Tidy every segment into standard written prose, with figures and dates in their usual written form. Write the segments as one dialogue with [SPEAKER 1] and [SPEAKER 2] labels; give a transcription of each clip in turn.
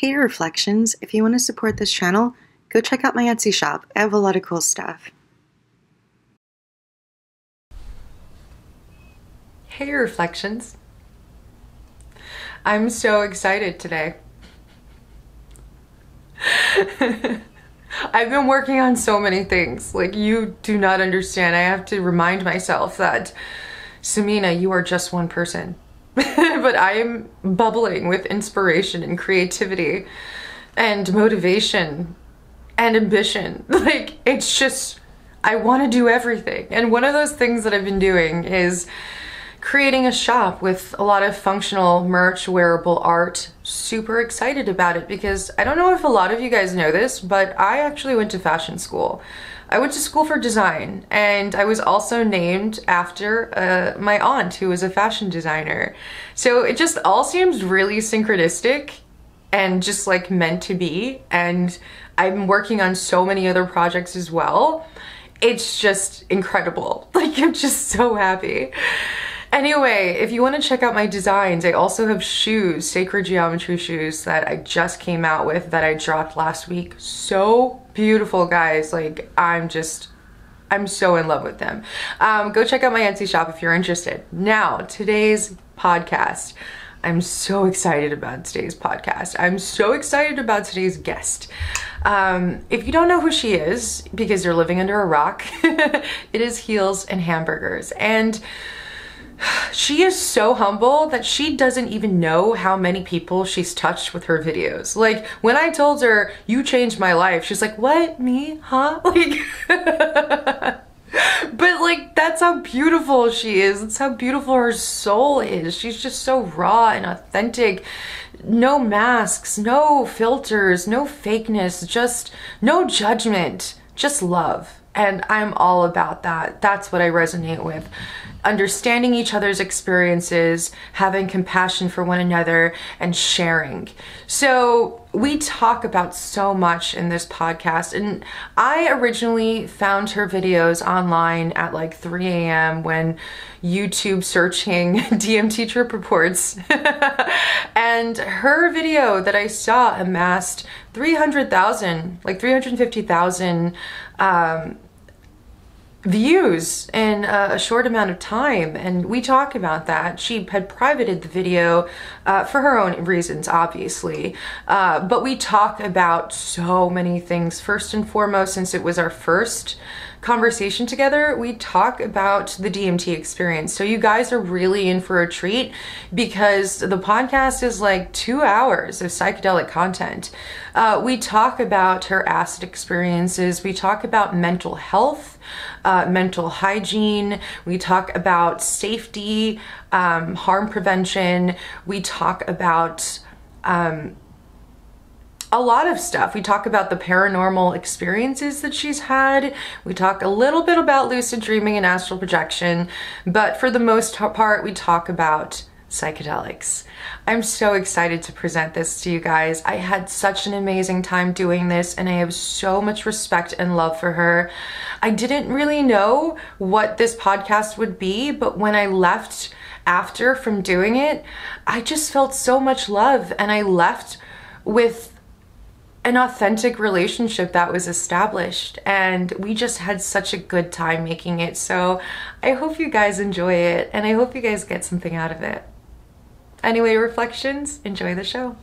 [SPEAKER 1] Hey Reflections, if you want to support this channel, go check out my Etsy shop. I have a lot of cool stuff.
[SPEAKER 2] Hey Reflections. I'm so excited today. I've been working on so many things. Like, you do not understand. I have to remind myself that, Samina, you are just one person. But I am bubbling with inspiration and creativity and motivation and ambition. Like, it's just, I want to do everything. And one of those things that I've been doing is creating a shop with a lot of functional merch, wearable art. Super excited about it because I don't know if a lot of you guys know this, but I actually went to fashion school. I went to school for design, and I was also named after my aunt, who was a fashion designer. So it just all seems really synchronistic and just like meant to be. And I'm working on so many other projects as well. It's just incredible. Like, I'm just so happy. Anyway, if you want to check out my designs, I also have shoes, sacred geometry shoes that I just came out with that I dropped last week. So beautiful, guys. Like, I'm so in love with them. Go check out my Etsy shop if you're interested. Now, today's podcast. I'm so excited about today's podcast. I'm so excited about today's guest. If you don't know who she is, because you're living under a rock, it is Heels and Hamburgers. And she is so humble that she doesn't even know how many people she's touched with her videos. Like, when I told her, you changed my life, she's like, what, me, huh? Like, but like, that's how beautiful she is. That's how beautiful her soul is. She's just so raw and authentic. No masks, no filters, no fakeness, just no judgment, just love. And I'm all about that. That's what I resonate with. Understanding each other's experiences, having compassion for one another, and sharing. So we talk about so much in this podcast, and I originally found her videos online at like 3 a.m. when YouTube searching DMT trip reports. And her video that I saw amassed 300,000, like 350,000 views in a short amount of time, and we talk about that. She had privated the video for her own reasons, obviously, but we talk about so many things. First and foremost, since it was our first conversation together, we talk about the DMT experience. So you guys are really in for a treat because the podcast is like 2 hours of psychedelic content. We talk about her acid experiences. We talk about mental health, mental hygiene. We talk about safety, harm prevention. We talk about a lot of stuff. We talk about the paranormal experiences that she's had. We talk a little bit about lucid dreaming and astral projection, but for the most part, we talk about psychedelics. I'm so excited to present this to you guys. I had such an amazing time doing this, and I have so much respect and love for her. I didn't really know what this podcast would be, but when I left after from doing it, I just felt so much love, and I left with an authentic relationship that was established, and we just had such a good time making it. So I hope you guys enjoy it, and I hope you guys get something out of it. Anyway, Reflections, enjoy the show.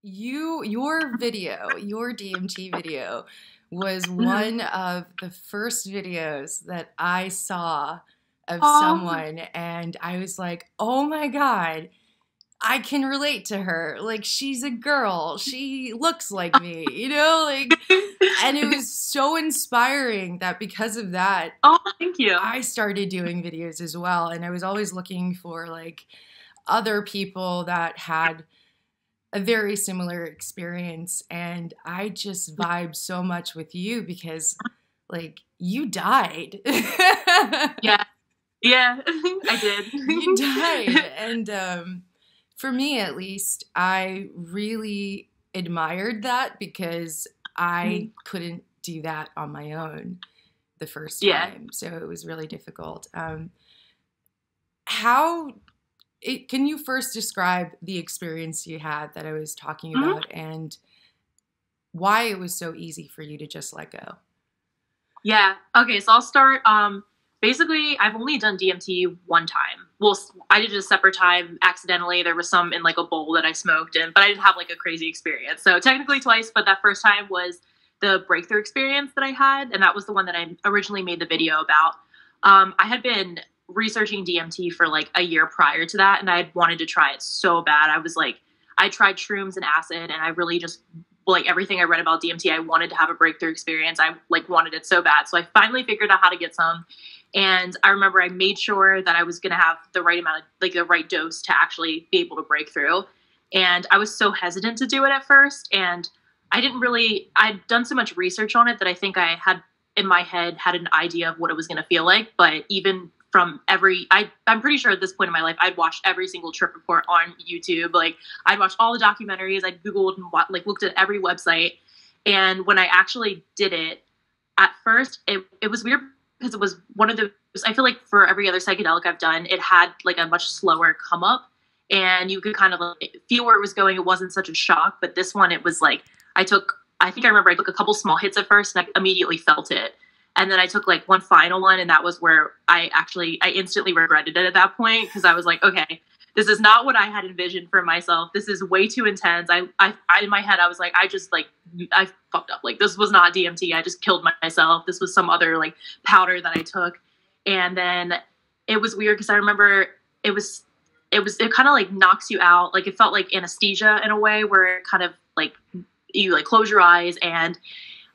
[SPEAKER 2] Your video, your DMT video, was one of the first videos that I saw of someone, and I was like, oh my God, I can relate to her. Like, she's a girl. She looks like me, you know? Like, and it was so inspiring that because of that,
[SPEAKER 3] Oh, thank you.
[SPEAKER 2] I started doing videos as well. And I was always looking for like other people that had a very similar experience. And I just vibe so much with you because like you died.
[SPEAKER 3] Yeah. Yeah, I did.
[SPEAKER 2] You died. And, for me, at least, I really admired that because I couldn't do that on my own the first time. So it was really difficult. How can you first describe the experience you had that I was talking
[SPEAKER 3] Mhm.
[SPEAKER 2] about and why it was so easy for you to just let go?
[SPEAKER 3] Yeah. Okay, so I'll start. Basically, I've only done DMT one time. Well, I did it a separate time accidentally. There was some in like a bowl that I smoked in, but I didn't have like a crazy experience. So technically twice, but that first time was the breakthrough experience that I had, and that was the one that I originally made the video about. I had been researching DMT for like a year prior to that, and I had wanted to try it so bad. I was like, I tried shrooms and acid, and I really just like everything I read about DMT, I wanted to have a breakthrough experience. I like wanted it so bad. So I finally figured out how to get some. And I remember I made sure that I was going to have the right amount of like the right dose to actually be able to break through. And I was so hesitant to do it at first. And I'd done so much research on it that I think I had in my head had an idea of what it was going to feel like. But even from I'm pretty sure at this point in my life, I'd watched every single trip report on YouTube. Like I'd watched all the documentaries, I'd Googled and like looked at every website. And when I actually did it, at first it was weird because it was one of those, I feel like for every other psychedelic I've done, it had like a much slower come up and you could kind of like feel where it was going. It wasn't such a shock, but this one, it was like, I remember I took a couple small hits at first and I immediately felt it. And then I took like one final one, and that was where I instantly regretted it at that point because I was like, okay, this is not what I had envisioned for myself. This is way too intense. I in my head, I was like, I fucked up. Like this was not DMT. I just killed myself. This was some other like powder that I took. And then it was weird because I remember it kind of like knocks you out. Like it felt like anesthesia in a way where it kind of like you like close your eyes, and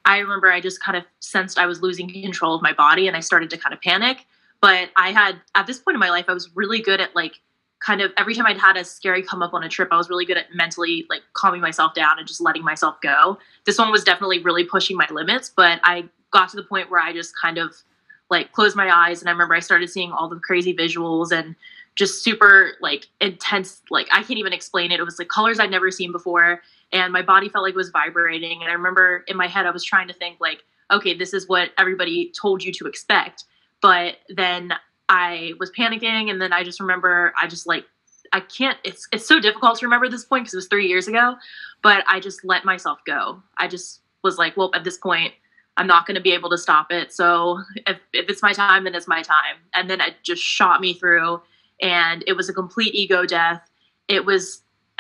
[SPEAKER 3] I remember I just kind of sensed I was losing control of my body and I started to kind of panic. But at this point in my life, I was really good at like kind of every time I'd had a scary come up on a trip, I was really good at mentally like calming myself down and just letting myself go. This one was definitely really pushing my limits, but I got to the point where I just kind of like closed my eyes. And I remember I started seeing all the crazy visuals and just super like intense, like I can't even explain it. It was like colors I'd never seen before. And my body felt like it was vibrating. And I remember in my head, I was trying to think like, okay, this is what everybody told you to expect. But then I was panicking. And then I just remember, it's so difficult to remember this point because it was 3 years ago, but I just let myself go. I just was like, well, at this point, I'm not going to be able to stop it. So if it's my time, then it's my time. And then it just shot me through, and it was a complete ego death.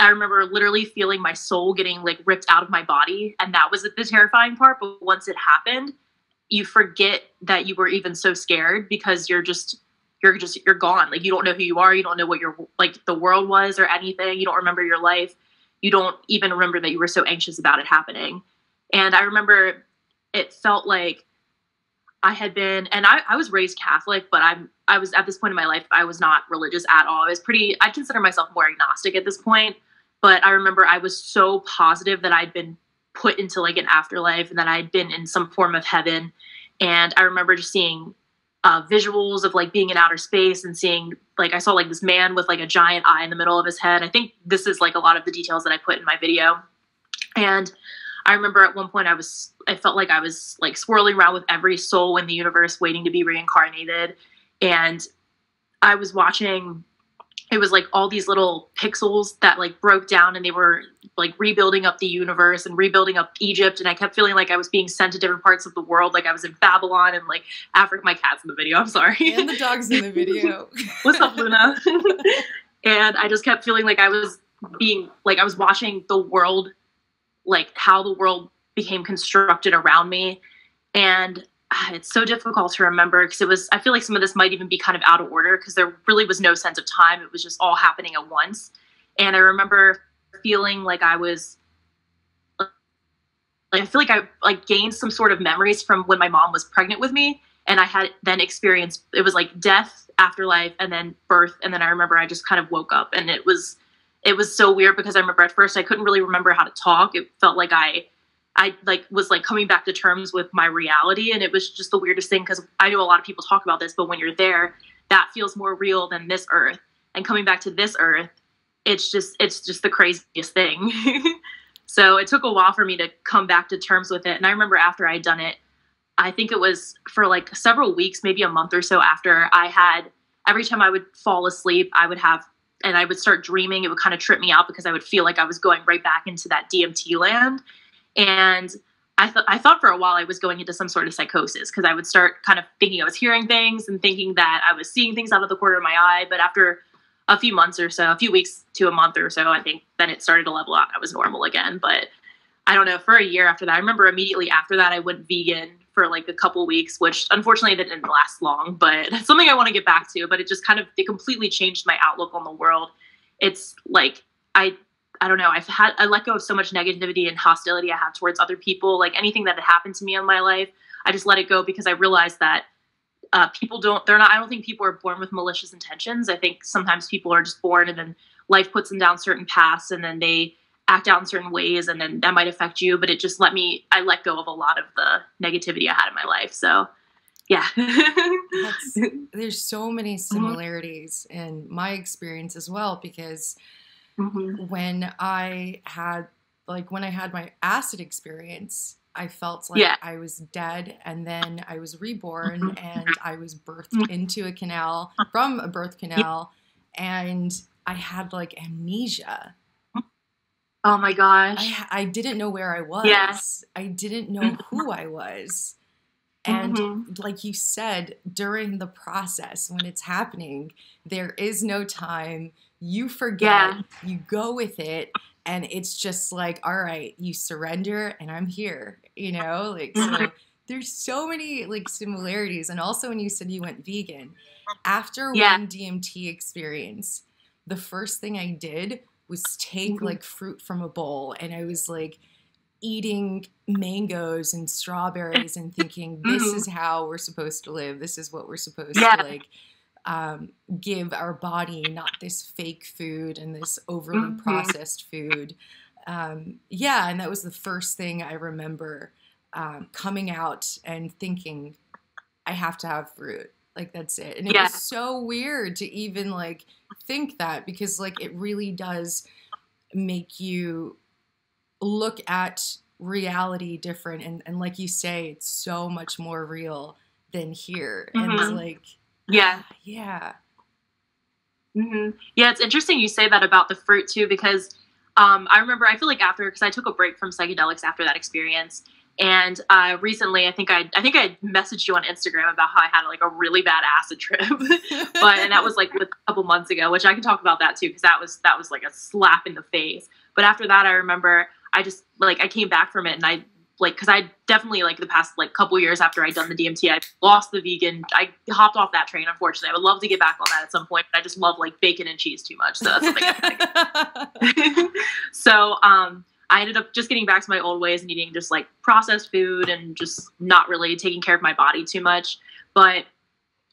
[SPEAKER 3] I remember literally feeling my soul getting like ripped out of my body. And that was the terrifying part. But once it happened, you forget that you were even so scared because you're gone. Like you don't know who you are. You don't know what the world was or anything. You don't remember your life. You don't even remember that you were so anxious about it happening. And I remember it felt like I had been, and I was raised Catholic, but I was at this point in my life, I was not religious at all. I'd consider myself more agnostic at this point. But I remember I was so positive that I'd been put into like an afterlife and that I'd been in some form of heaven. And I remember just seeing visuals of like being in outer space and seeing like, I saw like this man with like a giant eye in the middle of his head. I think this is like a lot of the details that I put in my video. And I remember at one point I felt like I was like swirling around with every soul in the universe waiting to be reincarnated. And I was watching, it was like all these little pixels that like broke down and they were like rebuilding up the universe and rebuilding up Egypt. And I kept feeling like I was being sent to different parts of the world. Like I was in Babylon and like Africa. My cat's in the video. I'm sorry.
[SPEAKER 2] And the dog's in the video.
[SPEAKER 3] What's up, Luna? And I just kept feeling like I was watching the world, like how the world became constructed around me. And it's so difficult to remember because I feel like some of this might even be kind of out of order because there really was no sense of time. It was just all happening at once. And I remember feeling like I feel like I like gained some sort of memories from when my mom was pregnant with me. And I had then experienced, it was like death, afterlife, and then birth. And then I remember I just kind of woke up, and it was so weird because I remember at first I couldn't really remember how to talk. It felt like I like was like coming back to terms with my reality. And it was just the weirdest thing because I know a lot of people talk about this, but when you're there, that feels more real than this earth. And coming back to this earth, it's just the craziest thing. So it took a while for me to come back to terms with it. And I remember after I'd done it, I think it was for like several weeks, maybe a month or so after, every time I would fall asleep, I would have and I would start dreaming. It would kind of trip me out because I would feel like I was going right back into that DMT land. And I thought for a while I was going into some sort of psychosis, because I would start kind of thinking I was hearing things and thinking that I was seeing things out of the corner of my eye. But after a few months or so, a few weeks to a month or so, I think then it started to level out. I was normal again. But I don't know, for a year after that, I remember immediately after that, I went vegan for like a couple weeks, which unfortunately that didn't last long, but it's something I want to get back to. But it just it completely changed my outlook on the world. It's like, I don't know, I let go of so much negativity and hostility I have towards other people. Like anything that had happened to me in my life, I just let it go, because I realized that I don't think people are born with malicious intentions. I think sometimes people are just born and then life puts them down certain paths and then they act out in certain ways, and then that might affect you. But it just I let go of a lot of the negativity I had in my life. So yeah.
[SPEAKER 2] There's so many similarities in my experience as well, because when I had my acid experience, I felt like I was dead, and then I was reborn, and I was birthed into a canal, from a birth canal, and I had like amnesia.
[SPEAKER 3] Oh my gosh.
[SPEAKER 2] I didn't know where I was.
[SPEAKER 3] Yeah.
[SPEAKER 2] I didn't know who I was. And like you said, during the process, when it's happening, there is no time. You forget, you go with it, and it's just like, all right, you surrender and I'm here, like, so there's so many like similarities. And also when you said you went vegan, after one DMT experience, the first thing I did was take like fruit from a bowl, and I was like eating mangoes and strawberries and thinking, this is how we're supposed to live. This is what we're supposed to like give our body, not this fake food and this overly processed food. And that was the first thing I remember coming out and thinking, I have to have fruit. Like, that's it. And it was so weird to even like think that, because like it really does make you look at reality different. And like you say, it's so much more real than here. And it's like, yeah.
[SPEAKER 3] Yeah, it's interesting you say that about the fruit too, because I remember, I feel like because I took a break from psychedelics after that experience, and recently I think I messaged you on Instagram about how I had like a really bad acid trip, and that was like a couple months ago, which I can talk about that too, because that was like a slap in the face. But after that, I remember I just like, I came back from it, and I like, because I definitely like the past like couple years after I'd done the DMT, I lost the vegan. I hopped off that train, unfortunately. I would love to get back on that at some point, but I just love like bacon and cheese too much. So that's something I So I ended up just getting back to my old ways and eating just like processed food and just not really taking care of my body too much. But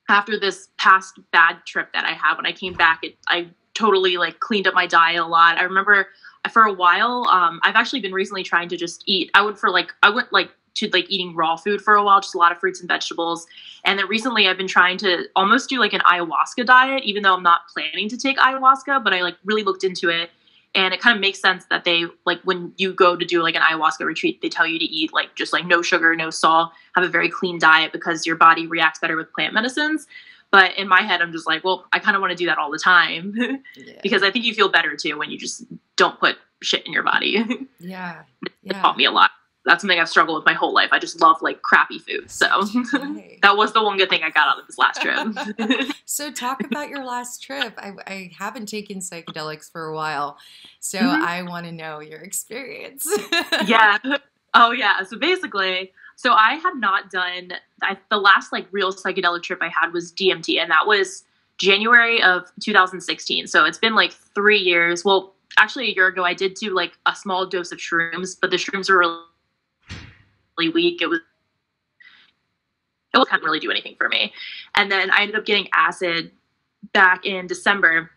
[SPEAKER 3] after this past bad trip that I had, when I came back, I totally like cleaned up my diet a lot. I remember for a while, I've actually been recently trying to just eat. I went to eating raw food for a while, just a lot of fruits and vegetables. And then recently I've been trying to almost do like an ayahuasca diet, even though I'm not planning to take ayahuasca, but I like really looked into it. And it kind of makes sense that they like, when you go to do like an ayahuasca retreat, they tell you to eat like just like no sugar, no salt, have a very clean diet, because your body reacts better with plant medicines. But in my head, I'm just like, well, I kind of want to do that all the time because I think you feel better too when you just don't put shit in your body.
[SPEAKER 2] Yeah.
[SPEAKER 3] It taught me a lot. That's something I've struggled with my whole life. I just love like crappy food. So that was the one good thing I got out of this last trip.
[SPEAKER 2] So talk about your last trip. I haven't taken psychedelics for a while, so I want to know your experience.
[SPEAKER 3] Yeah. Oh yeah. So basically, I had not done, the last like real psychedelic trip I had was DMT, and that was January of 2016. So it's been like 3 years. Well, actually a year ago, I did do like a small dose of shrooms, but the shrooms were really weak. It couldn't really do anything for me. And then I ended up getting acid back in December,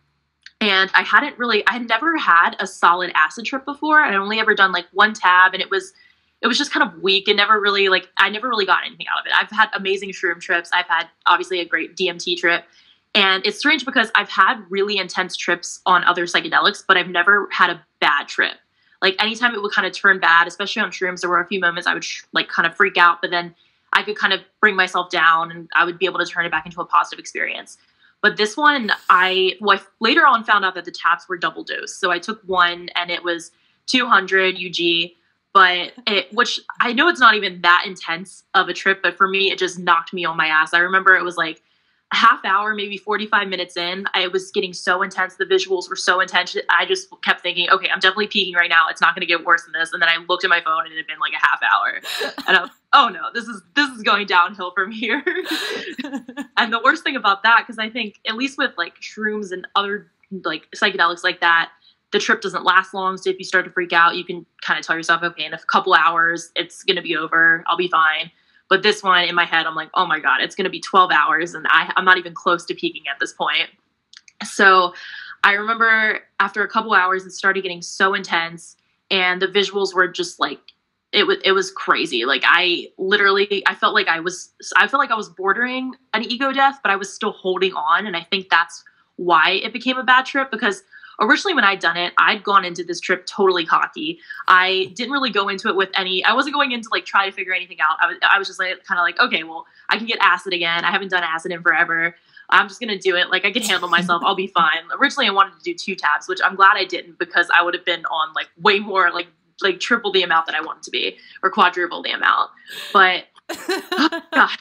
[SPEAKER 3] and I had never had a solid acid trip before. I'd only ever done like one tab, and it was just kind of weak, and I never really got anything out of it. I've had amazing shroom trips. I've had obviously a great DMT trip. And it's strange because I've had really intense trips on other psychedelics, but I've never had a bad trip. Like anytime it would kind of turn bad, especially on shrooms, there were a few moments I would like kind of freak out, but then I could kind of bring myself down and I would be able to turn it back into a positive experience. But this one, I later on found out that the tabs were double dose. So I took one and it was 200 UG, but which I know it's not even that intense of a trip, but for me, it just knocked me on my ass. I remember it was like a half hour, maybe 45 minutes in, I was getting so intense. The visuals were so intense. I just kept thinking, okay, I'm definitely peaking right now. It's not going to get worse than this. And then I looked at my phone and it had been like a half hour. And I was, oh no, this is going downhill from here. And the worst thing about that, because I think at least with like shrooms and other like psychedelics like that, the trip doesn't last long. So if you start to freak out, you can kind of tell yourself, okay, in a couple hours, it's going to be over. I'll be fine. But this one, in my head, I'm like, oh my God, it's going to be 12 hours. And I'm not even close to peaking at this point. So I remember after a couple hours, it started getting so intense. And the visuals were just like, it was crazy. Like I felt like I was bordering an ego death, but I was still holding on. And I think that's why it became a bad trip, because originally when I'd done it, I'd gone into this trip totally cocky. I didn't really go into it with I wasn't going into like try to figure anything out. I was just like kind of like, okay, well, I can get acid again. I haven't done acid in forever. I'm just going to do it. Like I can handle myself. I'll be fine. Originally I wanted to do 2 tabs, which I'm glad I didn't, because I would have been on like way more, like triple the amount that I wanted to be, or quadruple the amount. But oh, God.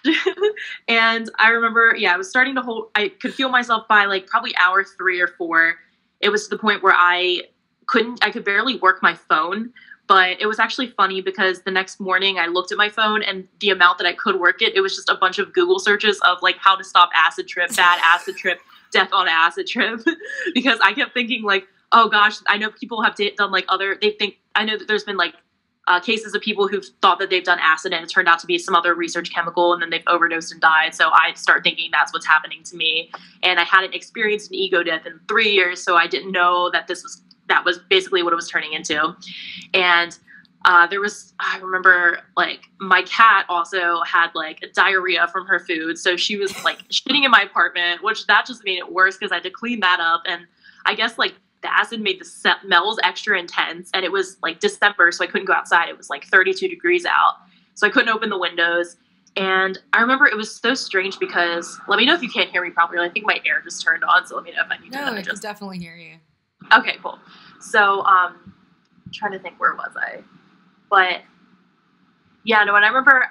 [SPEAKER 3] And I remember, I was starting to I could feel myself by like probably hour 3 or 4. It was to the point where I could barely work my phone. But it was actually funny because the next morning I looked at my phone and the amount that I could work it was just a bunch of Google searches of like how to stop acid trip, bad acid trip, death on acid trip. Because I kept thinking like, oh gosh, I know people have done like I know that there's been like cases of people who've thought that they've done acid and it turned out to be some other research chemical and then they've overdosed and died. So I start thinking that's what's happening to me. And I hadn't experienced an ego death in 3 years. So I didn't know that that was basically what it was turning into. And I remember like my cat also had like diarrhea from her food. So she was like shitting in my apartment, which that just made it worse because I had to clean that up. And I guess like the acid made the smells extra intense, and it was like December, so I couldn't go outside. It was like 32 degrees out, so I couldn't open the windows. And I remember it was so strange because, let me know if you can't hear me properly. I think my air just turned on, so let me know if I need to.
[SPEAKER 2] No, I can definitely hear you.
[SPEAKER 3] Okay, cool. So, I'm trying to think, where was I? But yeah, no, and I remember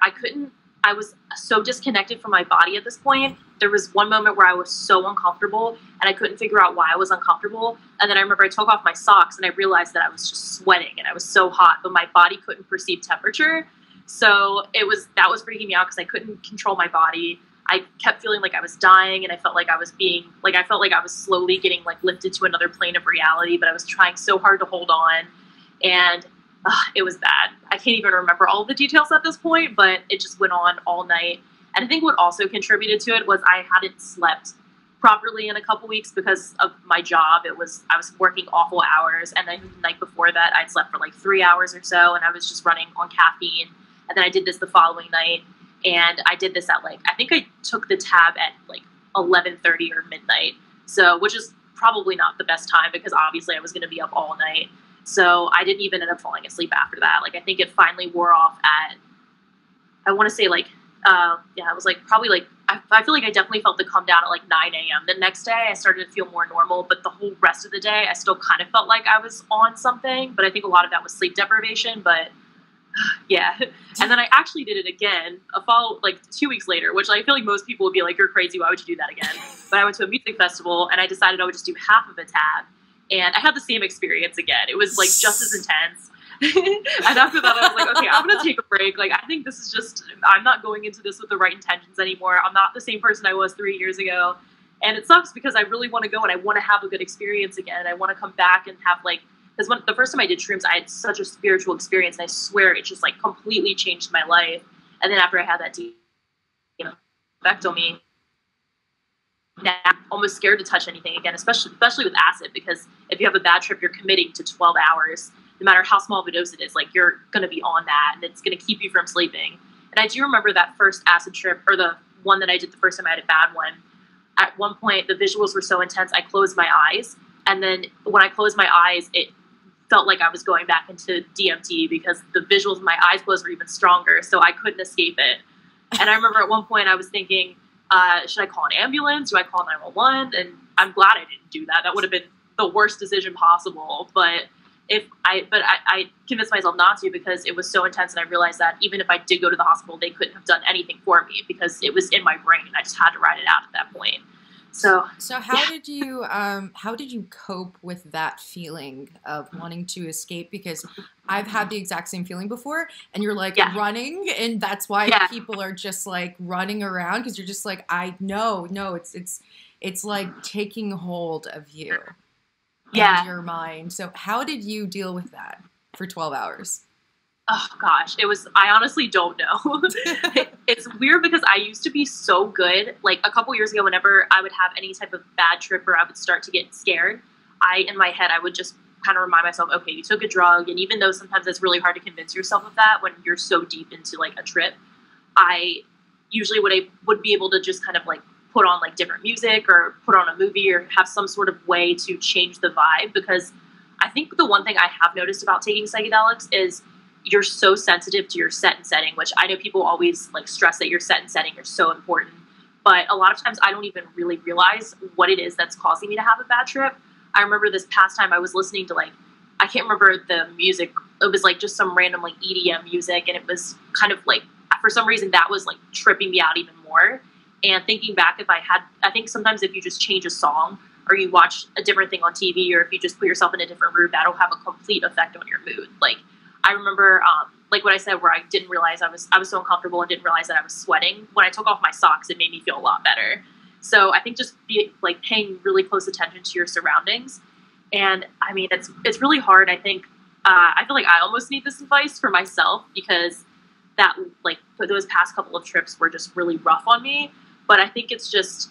[SPEAKER 3] I was so disconnected from my body at this point. There was one moment where I was so uncomfortable and I couldn't figure out why I was uncomfortable. And then I remember I took off my socks and I realized that I was just sweating and I was so hot, but my body couldn't perceive temperature. So that was freaking me out because I couldn't control my body. I kept feeling like I was dying, and I felt like I was slowly getting like lifted to another plane of reality, but I was trying so hard to hold on. And it was bad. I can't even remember all the details at this point, but it just went on all night. And I think what also contributed to it was I hadn't slept properly in a couple weeks because of my job. I was working awful hours, and then the night before that, I'd slept for like 3 hours or so, and I was just running on caffeine. And then I did this the following night, and I did this at like, I think I took the tab at like 11:30 or midnight. So, which is probably not the best time because obviously I was going to be up all night. So I didn't even end up falling asleep after that. Like, I think it finally wore off at, I want to say like, it was like probably like, I feel like I definitely felt the come down at like 9 a.m. The next day I started to feel more normal, but the whole rest of the day I still kind of felt like I was on something, but I think a lot of that was sleep deprivation, but yeah. And then I actually did it again, like 2 weeks later, which I feel like most people would be like, you're crazy, why would you do that again? But I went to a music festival and I decided I would just do half of a tab. And I had the same experience again. It was like just as intense. And after that, I was like, okay, I'm going to take a break. Like, I think this is just, I'm not going into this with the right intentions anymore. I'm not the same person I was 3 years ago. And it sucks because I really want to go and I want to have a good experience again. I want to come back and have like, because the first time I did shrooms, I had such a spiritual experience. And I swear it just like completely changed my life. And then after I had that deep effect on me, now I'm almost scared to touch anything again, especially with acid, because if you have a bad trip, you're committing to 12 hours. No matter how small of a dose it is, like you're going to be on that and it's going to keep you from sleeping. And I do remember that first acid trip, or the one that I did the first time I had a bad one. At one point, the visuals were so intense, I closed my eyes. And then when I closed my eyes, it felt like I was going back into DMT because the visuals of my eyes closed were even stronger. So I couldn't escape it. And I remember at one point I was thinking, should I call an ambulance? Do I call 911? And I'm glad I didn't do that. That would have been the worst decision possible. But I convinced myself not to because it was so intense, and I realized that even if I did go to the hospital, they couldn't have done anything for me because it was in my brain. I just had to ride it out at that point. So
[SPEAKER 2] how did you cope with that feeling of wanting to escape? Because I've had the exact same feeling before, and you're like running, and that's why people are just like running around, because you're just like, I know, no, it's like taking hold of you and your mind. So how did you deal with that for 12 hours?
[SPEAKER 3] Oh gosh, I honestly don't know. It's weird because I used to be so good. Like a couple years ago, whenever I would have any type of bad trip or I would start to get scared, in my head, I would just kind of remind myself, okay, you took a drug. And even though sometimes it's really hard to convince yourself of that when you're so deep into like a trip, I usually would be able to just kind of like put on like different music or put on a movie or have some sort of way to change the vibe. Because I think the one thing I have noticed about taking psychedelics is you're so sensitive to your set and setting, which I know people always like stress that your set and setting are so important. But a lot of times I don't even really realize what it is that's causing me to have a bad trip. I remember this past time I was listening to like, I can't remember the music. It was like just some random like EDM music. And it was kind of like, for some reason that was like tripping me out even more. And thinking back, I think sometimes if you just change a song or you watch a different thing on TV, or if you just put yourself in a different mood, that'll have a complete effect on your mood. Like, I remember, like what I said, where I didn't realize I was so uncomfortable and didn't realize that I was sweating. When I took off my socks, it made me feel a lot better. So I think just paying really close attention to your surroundings. And I mean, it's really hard. I think, I feel like I almost need this advice for myself because that like those past couple of trips were just really rough on me. But I think it's just,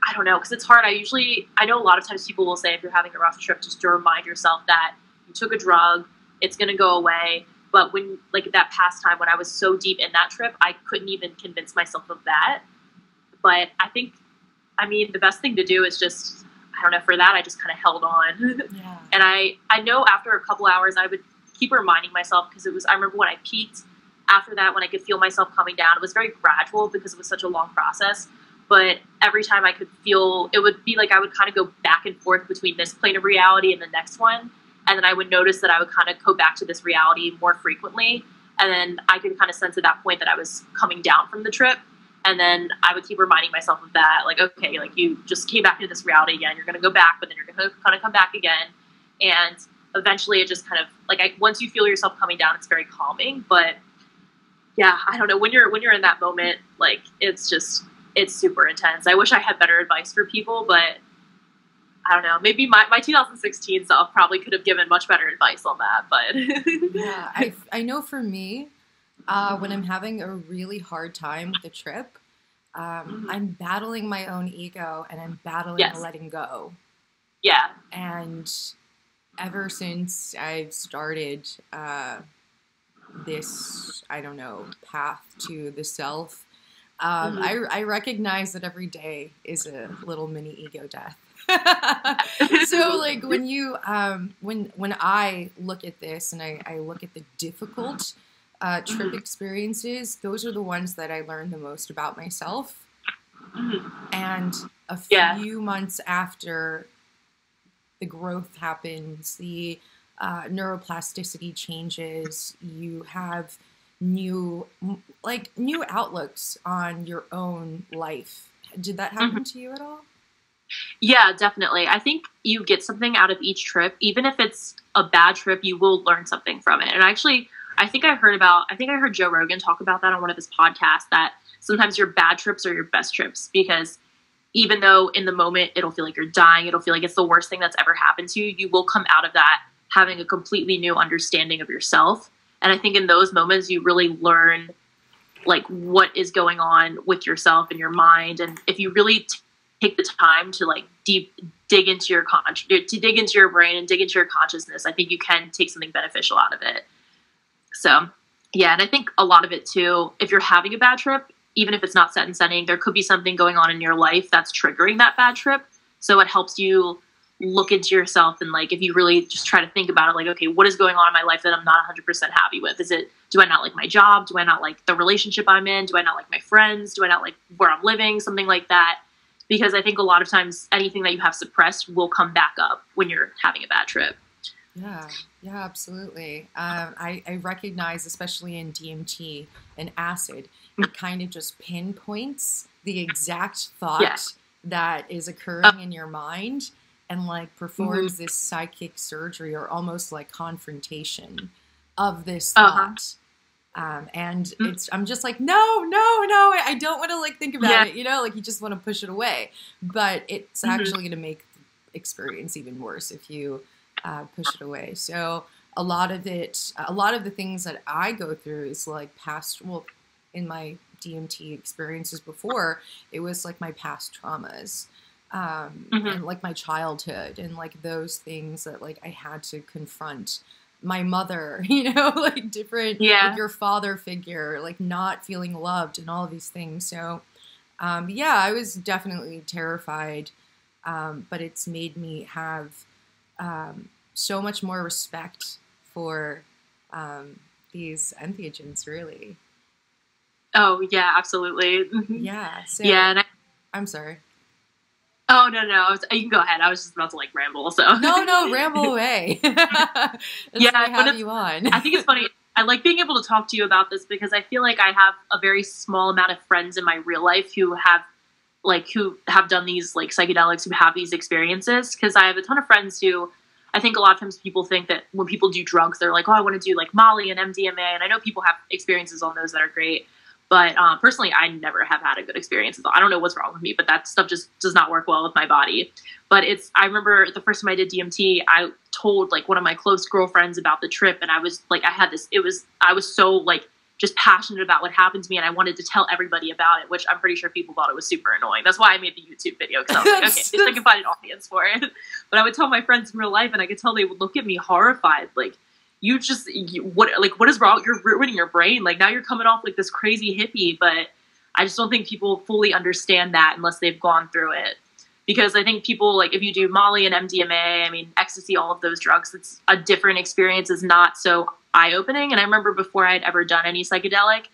[SPEAKER 3] I don't know, because it's hard. I know a lot of times people will say if you're having a rough trip, just to remind yourself that you took a drug, it's going to go away. But when, like that past time when I was so deep in that trip, I couldn't even convince myself of that. But I think, I mean, the best thing to do is just, I don't know, for that, I just kind of held on. Yeah. And I know after a couple hours, I would keep reminding myself because I remember when I peaked after that, when I could feel myself coming down, it was very gradual because it was such a long process. But every time I could feel, it would be like I would kind of go back and forth between this plane of reality and the next one. And then I would notice that I would kind of go back to this reality more frequently. And then I could kind of sense at that point that I was coming down from the trip. And then I would keep reminding myself of that. Like, okay, like you just came back into this reality again. You're going to go back, but then you're going to kind of come back again. And eventually it just kind of like, once you feel yourself coming down, it's very calming. But yeah, I don't know. When you're in that moment, like it's super intense. I wish I had better advice for people, but I don't know. Maybe my 2016 self probably could have given much better advice on that. But
[SPEAKER 2] yeah, I know for me, when I'm having a really hard time with a trip, I'm battling my own ego and I'm battling letting go.
[SPEAKER 3] Yeah.
[SPEAKER 2] And ever since I've started this, I don't know, path to the self, I recognize that every day is a little mini ego death. So like when you when I look at this and I look at the difficult trip experiences, those are the ones that I learn the most about myself. And a few months after the growth happens, the neuroplasticity changes, you have new outlooks on your own life. Did that happen to you at all?
[SPEAKER 3] Yeah, definitely. I think you get something out of each trip. Even if it's a bad trip, you will learn something from it. And actually, I think I heard Joe Rogan talk about that on one of his podcasts, that sometimes your bad trips are your best trips, because even though in the moment it'll feel like you're dying, it'll feel like it's the worst thing that's ever happened to you, you will come out of that having a completely new understanding of yourself. And I think in those moments you really learn like what is going on with yourself and your mind. And if you really take the time to like dig into your brain and dig into your consciousness, I think you can take something beneficial out of it. So yeah, and I think a lot of it too, if you're having a bad trip, even if it's not set in setting, there could be something going on in your life that's triggering that bad trip. So it helps you look into yourself, and like if you really just try to think about it, like, okay, what is going on in my life that I'm not 100% happy with? Is it do I not like my job? Do I not like the relationship I'm in? Do I not like my friends? Do I not like where I'm living? Something like that. Because I think a lot of times anything that you have suppressed will come back up when you're having a bad trip.
[SPEAKER 2] Yeah, yeah, absolutely. I recognize, especially in DMT and acid, it kind of just pinpoints the exact thought that is occurring in your mind and like performs this psychic surgery or almost like confrontation of this thought. And I'm just like, no, I don't want to like think about it, you know, like you just want to push it away, but it's actually going to make the experience even worse if you push it away. So a lot of the things that I go through is like in my DMT experiences before, it was like my past traumas, and like my childhood and like those things that like I had to confront. My mother, you know, like different, like your father figure, like not feeling loved and all of these things. So, I was definitely terrified, but it's made me have so much more respect for these entheogens, really.
[SPEAKER 3] Oh, yeah, absolutely.
[SPEAKER 2] Yeah. So,
[SPEAKER 3] and
[SPEAKER 2] I'm sorry.
[SPEAKER 3] Oh, no. You can go ahead. I was just about to like ramble. So
[SPEAKER 2] no, ramble away. That's why I have you on.
[SPEAKER 3] I think it's funny. I like being able to talk to you about this because I feel like I have a very small amount of friends in my real life who have done these like psychedelics, who have these experiences. Because I have a ton of friends who I think a lot of times people think that when people do drugs, they're like, oh, I want to do like Molly and MDMA. And I know people have experiences on those that are great. But personally, I never have had a good experience. I don't know what's wrong with me, but that stuff just does not work well with my body. But I remember the first time I did DMT, I told like one of my close girlfriends about the trip. And I was like, I was so like just passionate about what happened to me. And I wanted to tell everybody about it, which I'm pretty sure people thought it was super annoying. That's why I made the YouTube video, because I was like, okay, at least I can find an audience for it. But I would tell my friends in real life and I could tell they would look at me horrified. Like, what is wrong? You're ruining your brain. Like now you're coming off like this crazy hippie, but I just don't think people fully understand that unless they've gone through it. Because I think people, like if you do Molly and MDMA, I mean, ecstasy, all of those drugs, it's a different experience. Is not so eye-opening. And I remember before I had ever done any psychedelic,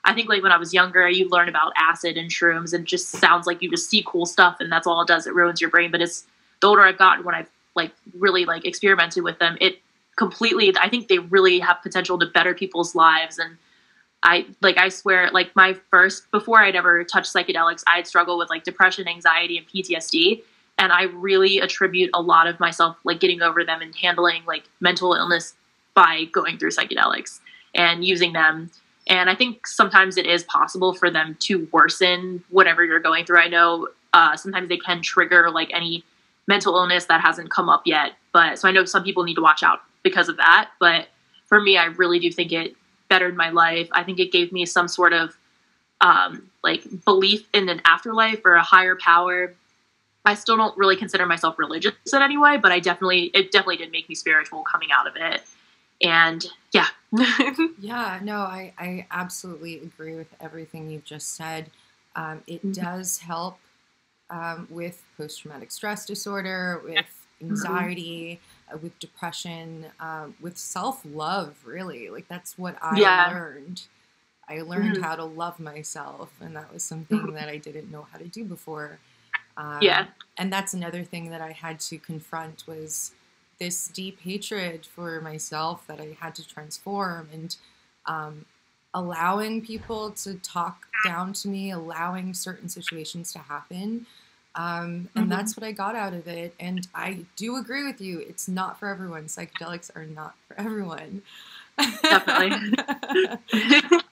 [SPEAKER 3] I think like when I was younger, you learn about acid and shrooms and it just sounds like you just see cool stuff and that's all it does. It ruins your brain. But it's the older I've gotten, when I've like really like experimented with them, I think they really have potential to better people's lives. And I swear, like before I'd ever touched psychedelics, I'd struggled with like depression, anxiety, and PTSD. And I really attribute a lot of myself like getting over them and handling like mental illness by going through psychedelics and using them. And I think sometimes it is possible for them to worsen whatever you're going through. I know sometimes they can trigger like any mental illness that hasn't come up yet. So I know some people need to watch out because of that. But for me, I really do think it bettered my life. I think it gave me some sort of like belief in an afterlife or a higher power. I still don't really consider myself religious in any way, but it definitely did make me spiritual coming out of it. And yeah.
[SPEAKER 2] Yeah, no, I absolutely agree with everything you've just said. It does help with post-traumatic stress disorder, with anxiety, with depression, with self-love, really. Like that's what I learned. I learned how to love myself, and that was something that I didn't know how to do before. And that's another thing that I had to confront, was this deep hatred for myself that I had to transform, and allowing people to talk down to me, allowing certain situations to happen. And that's what I got out of it. And I do agree with you. It's not for everyone. Psychedelics are not for everyone.
[SPEAKER 3] Definitely.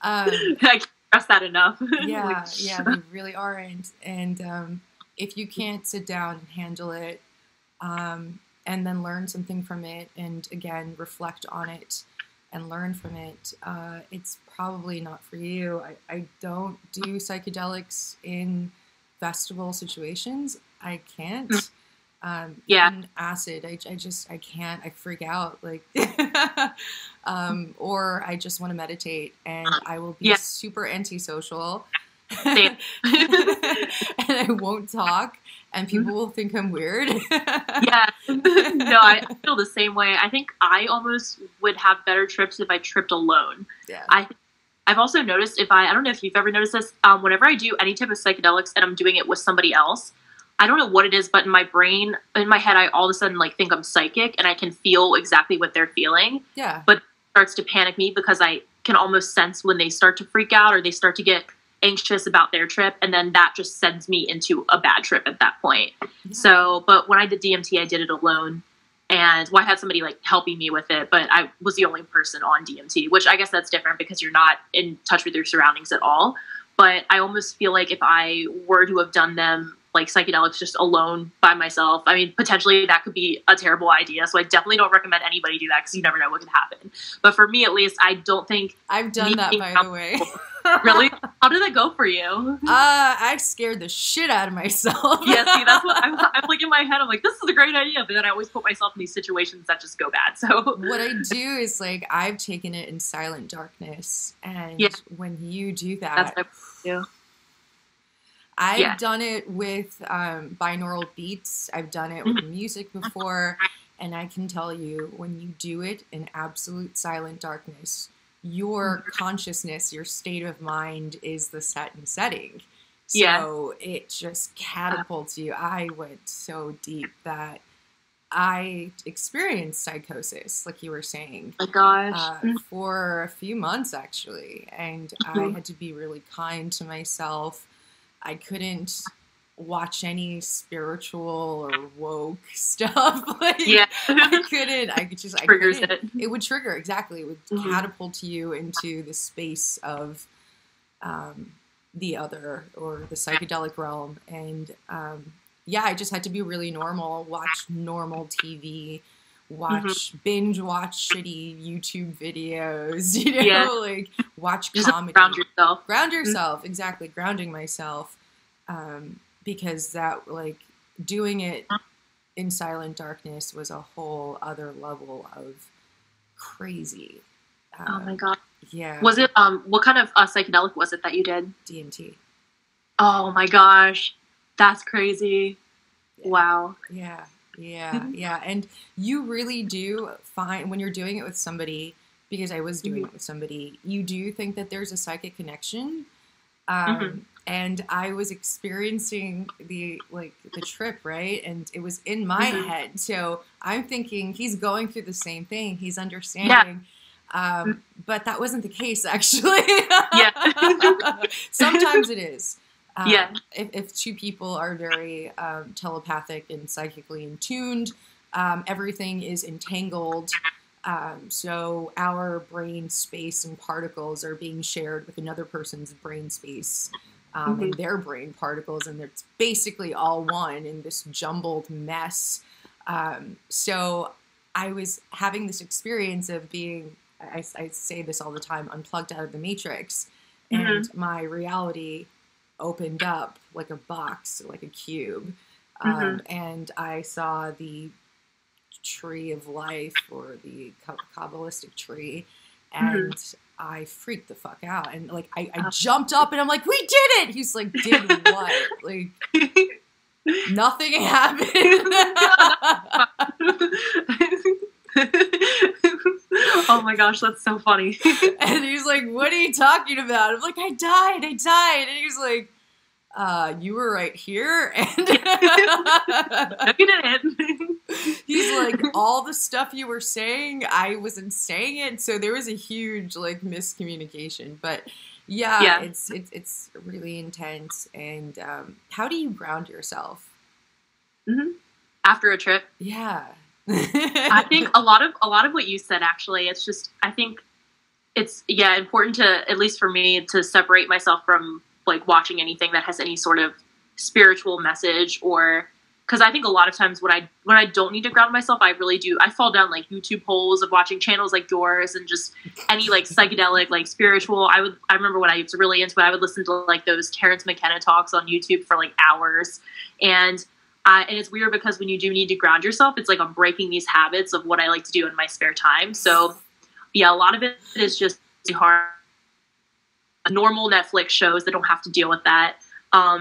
[SPEAKER 3] I can't stress that enough.
[SPEAKER 2] Yeah, they really aren't. And if you can't sit down and handle it, and then learn something from it, and again, reflect on it and learn from it, it's probably not for you. I don't do psychedelics in festival situations. I can't. Even acid, I can't. I freak out, like, or I just want to meditate, and I will be super antisocial,
[SPEAKER 3] Same.
[SPEAKER 4] And I won't talk, and people will think I'm weird.
[SPEAKER 3] Yeah. No, I feel the same way. I think I almost would have better trips if I tripped alone.
[SPEAKER 4] Yeah.
[SPEAKER 3] I've also noticed I don't know if you've ever noticed this, whenever I do any type of psychedelics and I'm doing it with somebody else, I don't know what it is, but in my brain, in my head, I all of a sudden like think I'm psychic and I can feel exactly what they're feeling.
[SPEAKER 4] Yeah.
[SPEAKER 3] But it starts to panic me because I can almost sense when they start to freak out or they start to get anxious about their trip. And then that just sends me into a bad trip at that point. Yeah. So, but when I did DMT, I did it alone. And I had somebody like helping me with it, but I was the only person on DMT, which I guess that's different because you're not in touch with your surroundings at all. But I almost feel like if I were to have done them like psychedelics just alone by myself, I mean, potentially that could be a terrible idea. So I definitely don't recommend anybody do that because you never know what could happen. But for me, at least, I don't think
[SPEAKER 4] I've done that, by the way.
[SPEAKER 3] Really? How did that go for you?
[SPEAKER 4] I scared the shit out of myself.
[SPEAKER 3] Yeah, see, that's what I'm like in my head. I'm like, this is a great idea, but then I always put myself in these situations that just go bad. So
[SPEAKER 4] what I do is like I've taken it in silent darkness, and when you do that,
[SPEAKER 3] that's what I do.
[SPEAKER 4] I've done it with binaural beats. I've done it with music before, and I can tell you, when you do it in absolute silent darkness, your consciousness, your state of mind is the set and setting. So it just catapults you. I went so deep that I experienced psychosis, like you were saying.
[SPEAKER 3] Oh my gosh.
[SPEAKER 4] For a few months, actually. And I had to be really kind to myself. I couldn't watch any spiritual or woke stuff. Like, I couldn't. I couldn't. It would trigger, exactly. It would catapult you into the space of the other or the psychedelic realm. And I just had to be really normal, watch normal TV, binge watch shitty YouTube videos, like watch comedy. Ground yourself, exactly. Grounding myself. Because that, like, doing it in silent darkness was a whole other level of crazy.
[SPEAKER 3] Oh my God.
[SPEAKER 4] Yeah.
[SPEAKER 3] Was it, what kind of psychedelic was it that you did?
[SPEAKER 4] DMT.
[SPEAKER 3] Oh my gosh. That's crazy.
[SPEAKER 4] Yeah.
[SPEAKER 3] Wow.
[SPEAKER 4] Yeah. And you really do find, when you're doing it with somebody, because I was doing it with somebody, you do think that there's a psychic connection. And I was experiencing the trip, right? And it was in my head. So I'm thinking he's going through the same thing. He's understanding. But that wasn't the case, actually. Sometimes it is. If two people are very telepathic and psychically in tuned, everything is entangled. So our brain space and particles are being shared with another person's brain space. And their brain particles, and it's basically all one in this jumbled mess. So I was having this experience of being, I say this all the time, unplugged out of the matrix, and my reality opened up like a box, like a cube, and I saw the tree of life, or the Kabbalistic tree, and I freaked the fuck out, and like I jumped up and I'm like, we did it. He's like, did what? Like, nothing happened.
[SPEAKER 3] Oh my gosh, that's so funny.
[SPEAKER 4] And he's like, what are you talking about? I'm like, I died. And he's like, you were right here. And
[SPEAKER 3] no, you didn't.
[SPEAKER 4] He's like, all the stuff you were saying, I wasn't saying it. So there was a huge like miscommunication. But it's really intense. And how do you ground yourself?
[SPEAKER 3] After a trip?
[SPEAKER 4] Yeah.
[SPEAKER 3] I think a lot of what you said, actually, it's just, I think it's important to, at least for me, to separate myself from like watching anything that has any sort of spiritual message, or because I think a lot of times when I don't need to ground myself, I really do. I fall down like YouTube holes of watching channels like yours and just any like psychedelic, like spiritual. I remember when I was really into it, I would listen to like those Terrence McKenna talks on YouTube for like hours. And it's weird because when you do need to ground yourself, it's like I'm breaking these habits of what I like to do in my spare time. So yeah, a lot of it is just hard normal Netflix shows that don't have to deal with that.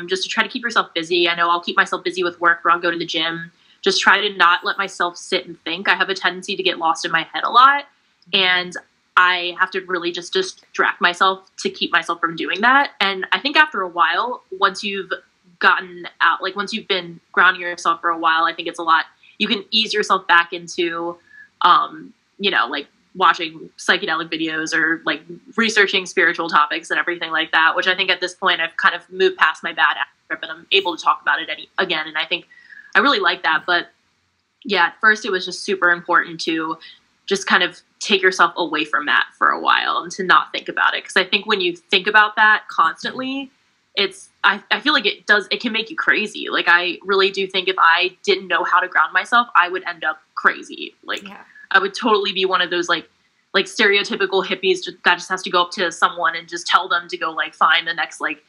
[SPEAKER 3] Just to try to keep yourself busy. I know I'll keep myself busy with work, or I'll go to the gym. Just try to not let myself sit and think. I have a tendency to get lost in my head a lot, and I have to really just distract myself to keep myself from doing that. And I think after a while, once you've gotten out, like once you've been grounding yourself for a while, I think it's a lot, you can ease yourself back into, you know, like watching psychedelic videos or like researching spiritual topics and everything like that, which I think at this point I've kind of moved past my bad trip and I'm able to talk about it again. And I think I really like that. But yeah, at first it was just super important to just kind of take yourself away from that for a while and to not think about it. Because I think when you think about that constantly, I feel like it can make you crazy. Like, I really do think if I didn't know how to ground myself, I would end up crazy. Like, yeah. I would totally be one of those like stereotypical hippies that just has to go up to someone and just tell them to go like find the next like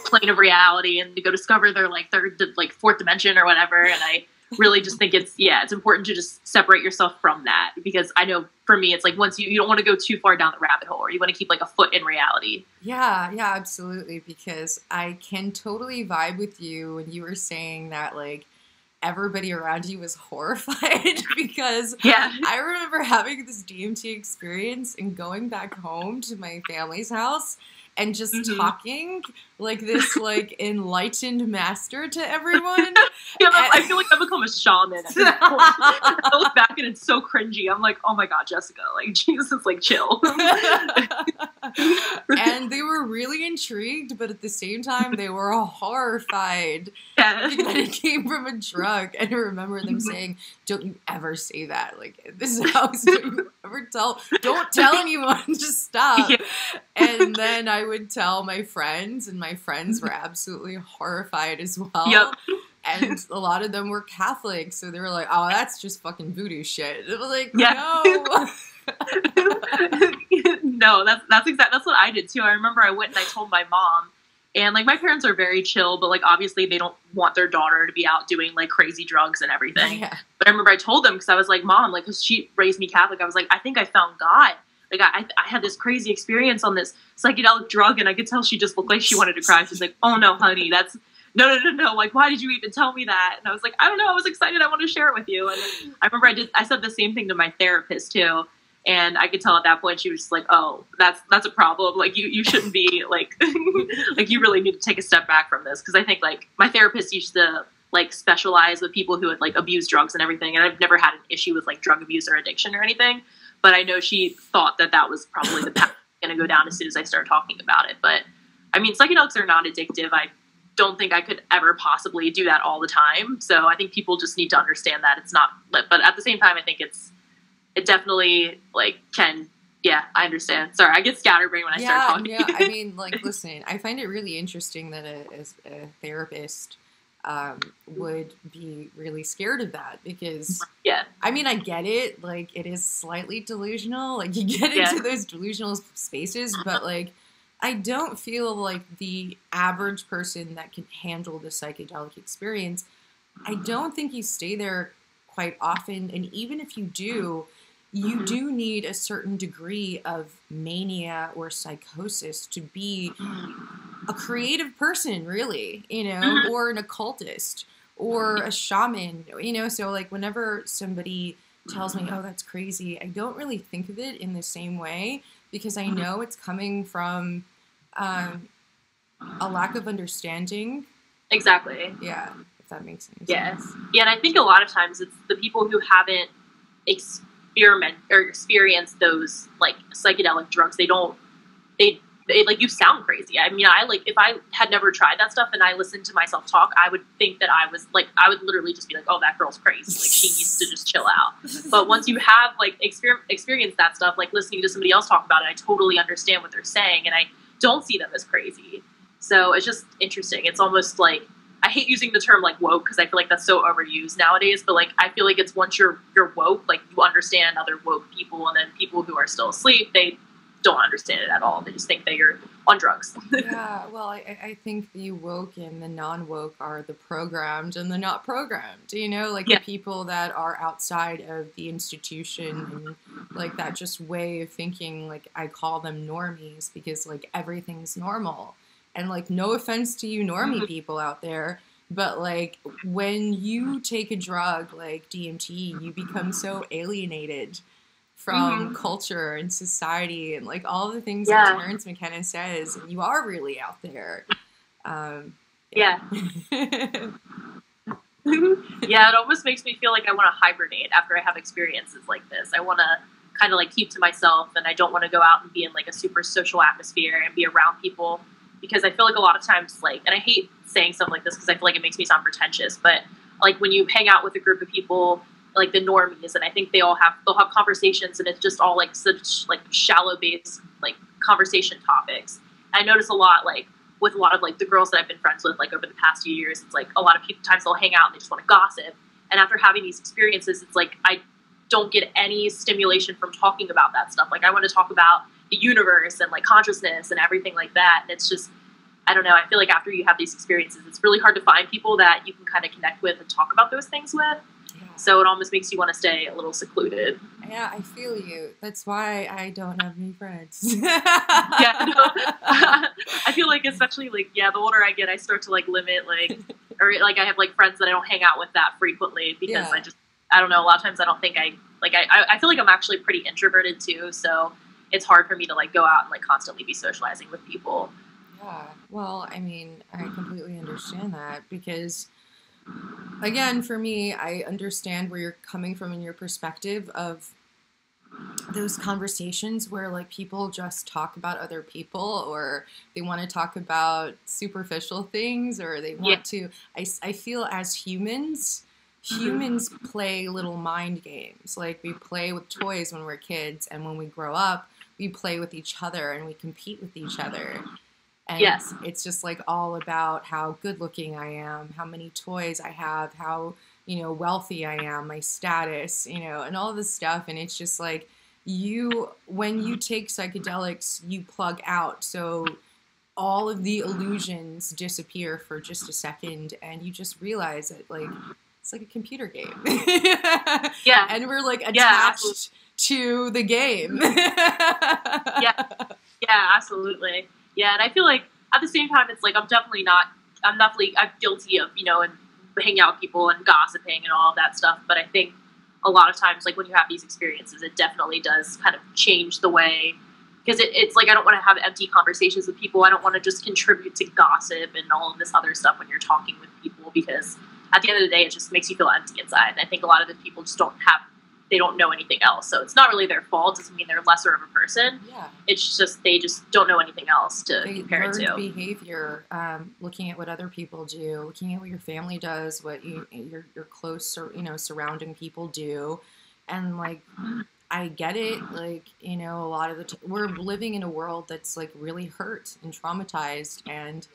[SPEAKER 3] plane of reality and to go discover their like third, like fourth dimension or whatever. And I really just think it's important to just separate yourself from that, because I know for me, it's like once you don't want to go too far down the rabbit hole, or you want to keep like a foot in reality.
[SPEAKER 4] Yeah, absolutely. Because I can totally vibe with you when you were saying that like everybody around you was horrified because I remember having this DMT experience and going back home to my family's house and just talking like this like enlightened master to everyone.
[SPEAKER 3] I feel like I've become a shaman at this point. I look back and it's so cringy. I'm like, oh my God, Jessica, like Jesus, like chill.
[SPEAKER 4] And they were really intrigued, but at the same time they were horrified that it came from a drug. And I remember them saying, don't you ever say that, like at this house, don't tell anyone, just stop. And then I would tell my friends, and my friends were absolutely horrified as well. And a lot of them were Catholic, so they were like, oh, that's just fucking voodoo shit. It was like, no.
[SPEAKER 3] No, that's what I did too. I remember I went and I told my mom, and like my parents are very chill, but like obviously they don't want their daughter to be out doing like crazy drugs and everything. But I remember I told them, because I was like, Mom, like, because she raised me Catholic, I was like, I think I found God. Like, I had this crazy experience on this psychedelic drug, and I could tell she just looked like she wanted to cry. She's like, oh no, honey, no. Like, why did you even tell me that? And I was like, I don't know. I was excited. I want to share it with you. And I remember I said the same thing to my therapist too. And I could tell at that point she was just like, oh, that's a problem. Like, you shouldn't be like, like, you really need to take a step back from this. Cause I think like my therapist used to like specialize with people who had like abused drugs and everything. And I've never had an issue with like drug abuse or addiction or anything. But I know she thought that was probably the path going to go down as soon as I started talking about it. But I mean, psychedelics are not addictive. I don't think I could ever possibly do that all the time. So I think people just need to understand that it's not, but at the same time, I think it definitely like can, I understand. Sorry, I get scatterbrained when I start talking.
[SPEAKER 4] I mean, like, listen, I find it really interesting that a therapist would be really scared of that, because I mean, I get it, like it is slightly delusional, like you get into those delusional spaces, but like I don't feel like the average person that can handle the psychedelic experience, I don't think you stay there quite often. And even if you do, you do need a certain degree of mania or psychosis to be a creative person, really, you know, or an occultist or a shaman, you know. So like whenever somebody tells me, oh, that's crazy, I don't really think of it in the same way, because I know it's coming from a lack of understanding.
[SPEAKER 3] Exactly.
[SPEAKER 4] Yeah, if that makes sense.
[SPEAKER 3] Yes. Yeah, and I think a lot of times it's the people who haven't experienced those like psychedelic drugs. They like, you sound crazy. I mean, if I had never tried that stuff and I listened to myself talk, I would think that I would literally just be like, oh, that girl's crazy. Like, she needs to just chill out. But once you have like experienced that stuff, like listening to somebody else talk about it, I totally understand what they're saying, and I don't see them as crazy. So it's just interesting. It's almost like, I hate using the term like woke, because I feel like that's so overused nowadays, but like I feel like it's once you're woke, like you understand other woke people, and then people who are still asleep, they don't understand it at all. They just think that you're on drugs.
[SPEAKER 4] Yeah, well, I think the woke and the non-woke are the programmed and the not programmed, you know, like the people that are outside of the institution and like that just way of thinking, like I call them normies because like everything's normal. And like no offense to you normie people out there, but like when you take a drug like DMT, you become so alienated from culture and society and like all the things that Terrence McKenna says, and you are really out there.
[SPEAKER 3] Yeah, it almost makes me feel like I want to hibernate after I have experiences like this. I want to kind of like keep to myself, and I don't want to go out and be in like a super social atmosphere and be around people, because I feel like a lot of times, like, and I hate saying stuff like this because I feel like it makes me sound pretentious, but like when you hang out with a group of people like the normies, and I think they'll have conversations, and it's just all like such like shallow based like conversation topics. And I notice a lot like with a lot of like the girls that I've been friends with like over the past few years, it's like a lot of times they'll hang out and they just want to gossip. And after having these experiences, it's like I don't get any stimulation from talking about that stuff. Like I want to talk about the universe and like consciousness and everything like that. And it's just, I don't know, I feel like after you have these experiences, it's really hard to find people that you can kind of connect with and talk about those things with. So it almost makes you want to stay a little secluded.
[SPEAKER 4] Yeah, I feel you. That's why I don't have any friends.
[SPEAKER 3] I feel like especially like, the older I get, I start to like limit like, or like I have like friends that I don't hang out with that frequently because I don't know, a lot of times I don't think I feel like I'm actually pretty introverted too. So it's hard for me to like go out and like constantly be socializing with people.
[SPEAKER 4] Yeah, well, I mean, I completely understand that because again, for me, I understand where you're coming from in your perspective of those conversations where like people just talk about other people or they want to talk about superficial things or they want to, I feel as humans play little mind games. Like we play with toys when we're kids, and when we grow up, we play with each other and we compete with each other. And it's just like all about how good looking I am, how many toys I have, how, you know, wealthy I am, my status, you know, and all this stuff. And it's just like when you take psychedelics, you plug out. So all of the illusions disappear for just a second and you just realize that like, it's like a computer game. And we're like attached to the game.
[SPEAKER 3] Absolutely. Yeah, and I feel like at the same time, it's like I'm guilty of, you know, and hanging out with people and gossiping and all of that stuff. But I think a lot of times, like when you have these experiences, it definitely does kind of change the way, because it's like I don't want to have empty conversations with people. I don't want to just contribute to gossip and all of this other stuff when you're talking with people, because at the end of the day, it just makes you feel empty inside. And I think a lot of the people just they don't know anything else. So it's not really their fault. It doesn't mean they're lesser of a person. Yeah. It's just, they just don't know anything else to compare it to.
[SPEAKER 4] Behavior, looking at what other people do, looking at what your family does, what your close, or, you know, surrounding people do. And like, I get it. Like, you know, a lot of we're living in a world that's like really hurt and traumatized, and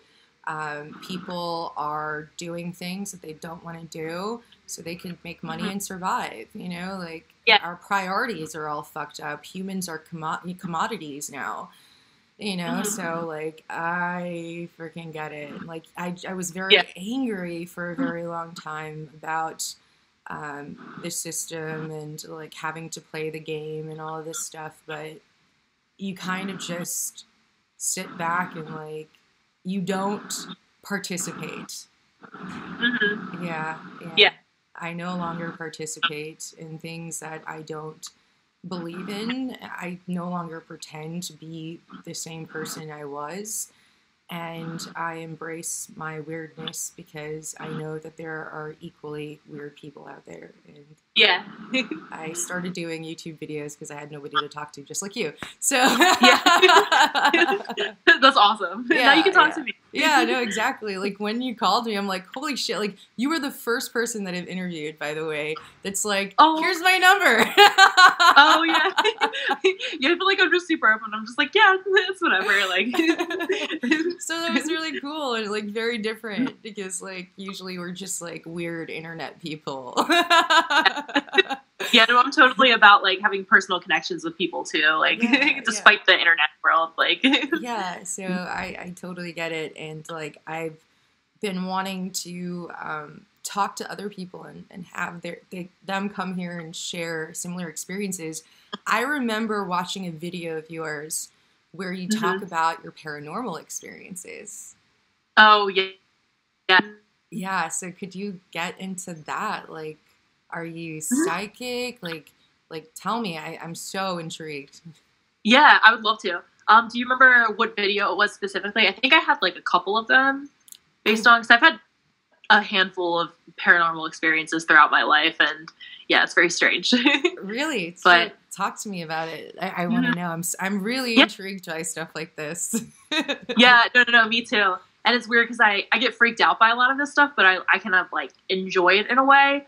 [SPEAKER 4] people are doing things that they don't want to do so they can make money and survive, you know, like our priorities are all fucked up. Humans are commodities now, you know, so like I freaking get it. Like I was very angry for a very long time about the system and like having to play the game and all of this stuff, but you kind of just sit back and like you don't participate. Yeah. I no longer participate in things that I don't believe in. I no longer pretend to be the same person I was. And I embrace my weirdness because I know that there are equally weird people out there. And I started doing YouTube videos because I had nobody to talk to, just like you. So
[SPEAKER 3] that's awesome. Now you can talk to me.
[SPEAKER 4] Yeah, no, exactly. Like when you called me, I'm like, holy shit! Like you were the first person that I've interviewed, by the way. That's like, here's my number.
[SPEAKER 3] I feel like I'm just super open. I'm just like, it's whatever. Like,
[SPEAKER 4] so that was really cool and like very different because like usually we're just like weird internet people.
[SPEAKER 3] Yeah, no, I'm totally about like having personal connections with people too, like despite the internet world, like.
[SPEAKER 4] Yeah, so I totally get it, and like I've been wanting to talk to other people and have them come here and share similar experiences. I remember watching a video of yours where you talk about your paranormal experiences.
[SPEAKER 3] Oh yeah.
[SPEAKER 4] Yeah, so could you get into that? Like, are you psychic? Like tell me. I'm so intrigued.
[SPEAKER 3] Yeah, I would love to. Do you remember what video it was specifically? I think I had like a couple of them based on, because I've had a handful of paranormal experiences throughout my life, and yeah, it's very strange.
[SPEAKER 4] Really?
[SPEAKER 3] But
[SPEAKER 4] talk to me about it. I want to know. I'm really intrigued by stuff like this.
[SPEAKER 3] Yeah, no, me too. And it's weird because I get freaked out by a lot of this stuff, but I kind of like enjoy it in a way.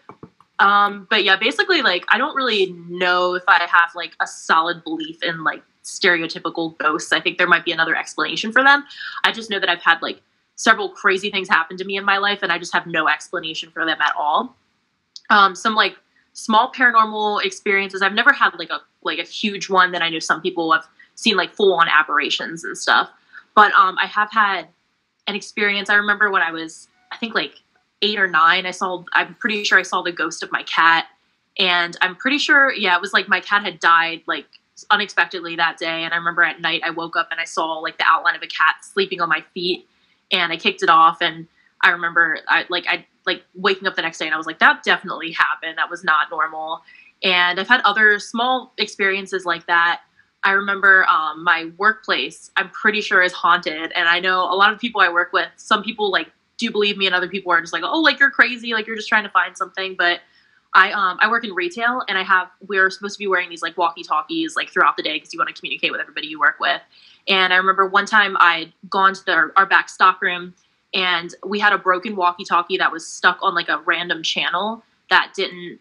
[SPEAKER 3] But yeah, basically, like, I don't really know if I have like a solid belief in like stereotypical ghosts. I think there might be another explanation for them. I just know that I've had like several crazy things happen to me in my life, and I just have no explanation for them at all. Some like small paranormal experiences. I've never had like a huge one that I know some people have seen like full on aberrations and stuff. But I have had an experience. I remember when I was, I think like 8 or 9, I'm pretty sure I saw the ghost of my cat. And I'm pretty sure, it was like my cat had died like unexpectedly that day. And I remember at night I woke up and I saw like the outline of a cat sleeping on my feet, and I kicked it off. And I remember I waking up the next day and I was like, that definitely happened. That was not normal. And I've had other small experiences like that. I remember my workplace, I'm pretty sure, is haunted. And I know a lot of people I work with, some people like do believe me, and other people are just like, oh, like you're crazy, like you're just trying to find something. But I work in retail, and we're supposed to be wearing these like walkie-talkies like throughout the day because you want to communicate with everybody you work with. And I remember one time I'd gone to our back stock room, and we had a broken walkie-talkie that was stuck on like a random channel that didn't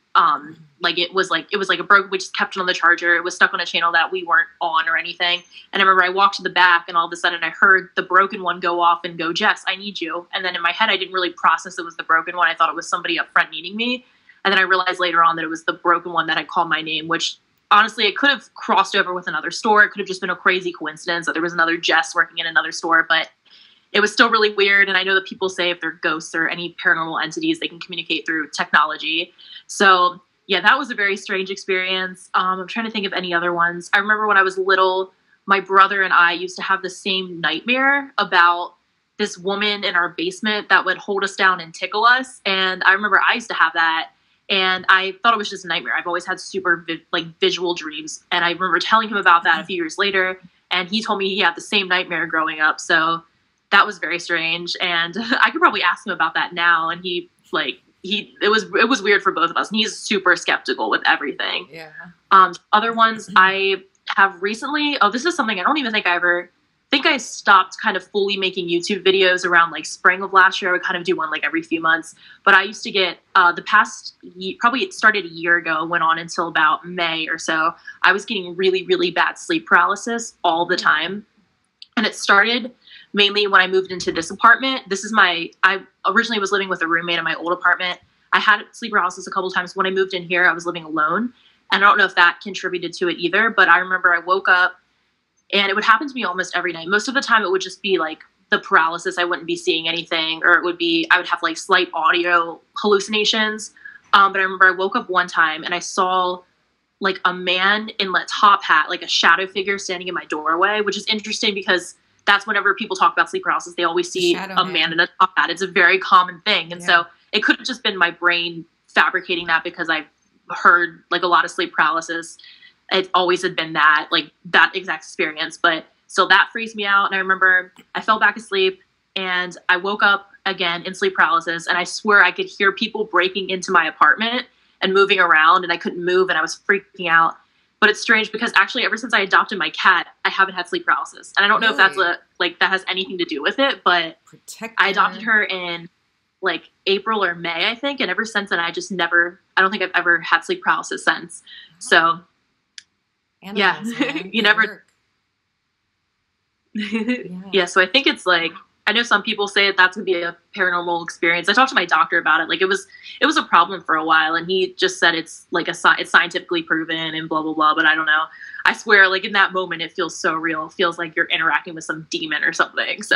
[SPEAKER 3] it was like a broken, we just kept it on the charger. It was stuck on a channel that we weren't on or anything. And I remember I walked to the back, and all of a sudden I heard the broken one go off and go, Jess, I need you. And then in my head, I didn't really process it was the broken one. I thought it was somebody up front needing me. And then I realized later on that it was the broken one that had called my name, which honestly, it could have crossed over with another store. It could have just been a crazy coincidence that there was another Jess working in another store, but it was still really weird. And I know that people say if they're ghosts or any paranormal entities, they can communicate through technology. So yeah, that was a very strange experience. I'm trying to think of any other ones. I remember when I was little, my brother and I used to have the same nightmare about this woman in our basement that would hold us down and tickle us. And I remember I used to have that, and I thought it was just a nightmare. I've always had super visual dreams. And I remember telling him about that a few years later, and he told me he had the same nightmare growing up. So that was very strange. And I could probably ask him about that now. And it was weird for both of us. And he's super skeptical with everything.
[SPEAKER 4] Yeah.
[SPEAKER 3] Other ones I have recently, this is something I don't even think I stopped kind of fully making YouTube videos around like spring of last year. I would kind of do one like every few months, but I used to get, the past, probably it started a year ago, went on until about May or so. I was getting really, really bad sleep paralysis all the time. And it started mainly when I moved into this apartment. I originally was living with a roommate in my old apartment. I had sleep paralysis a couple times. When I moved in here, I was living alone. And I don't know if that contributed to it either, but I remember I woke up and it would happen to me almost every night. Most of the time it would just be like the paralysis. I wouldn't be seeing anything, or I would have like slight audio hallucinations. But I remember I woke up one time and I saw like a man in a top hat, like a shadow figure standing in my doorway, which is interesting because that's whenever people talk about sleep paralysis, they always see a man in a top hat. It's a very common thing. And so it could have just been my brain fabricating that because I've heard like a lot of sleep paralysis. It always had been that exact experience. But so that freaks me out. And I remember I fell back asleep and I woke up again in sleep paralysis. And I swear I could hear people breaking into my apartment and moving around, and I couldn't move, and I was freaking out. But it's strange because actually ever since I adopted my cat, I haven't had sleep paralysis. And I don't know if that's that has anything to do with it, but I adopted her in like April or May, I think. And ever since then, I don't think I've ever had sleep paralysis since. So
[SPEAKER 4] Animals,
[SPEAKER 3] you never, yeah. So I think it's like I know some people say that that's gonna be a paranormal experience. I talked to my doctor about it. Like it was a problem for a while, and he just said it's like it's scientifically proven and blah blah blah. But I don't know. I swear, like in that moment, it feels so real. It feels like you're interacting with some demon or something. So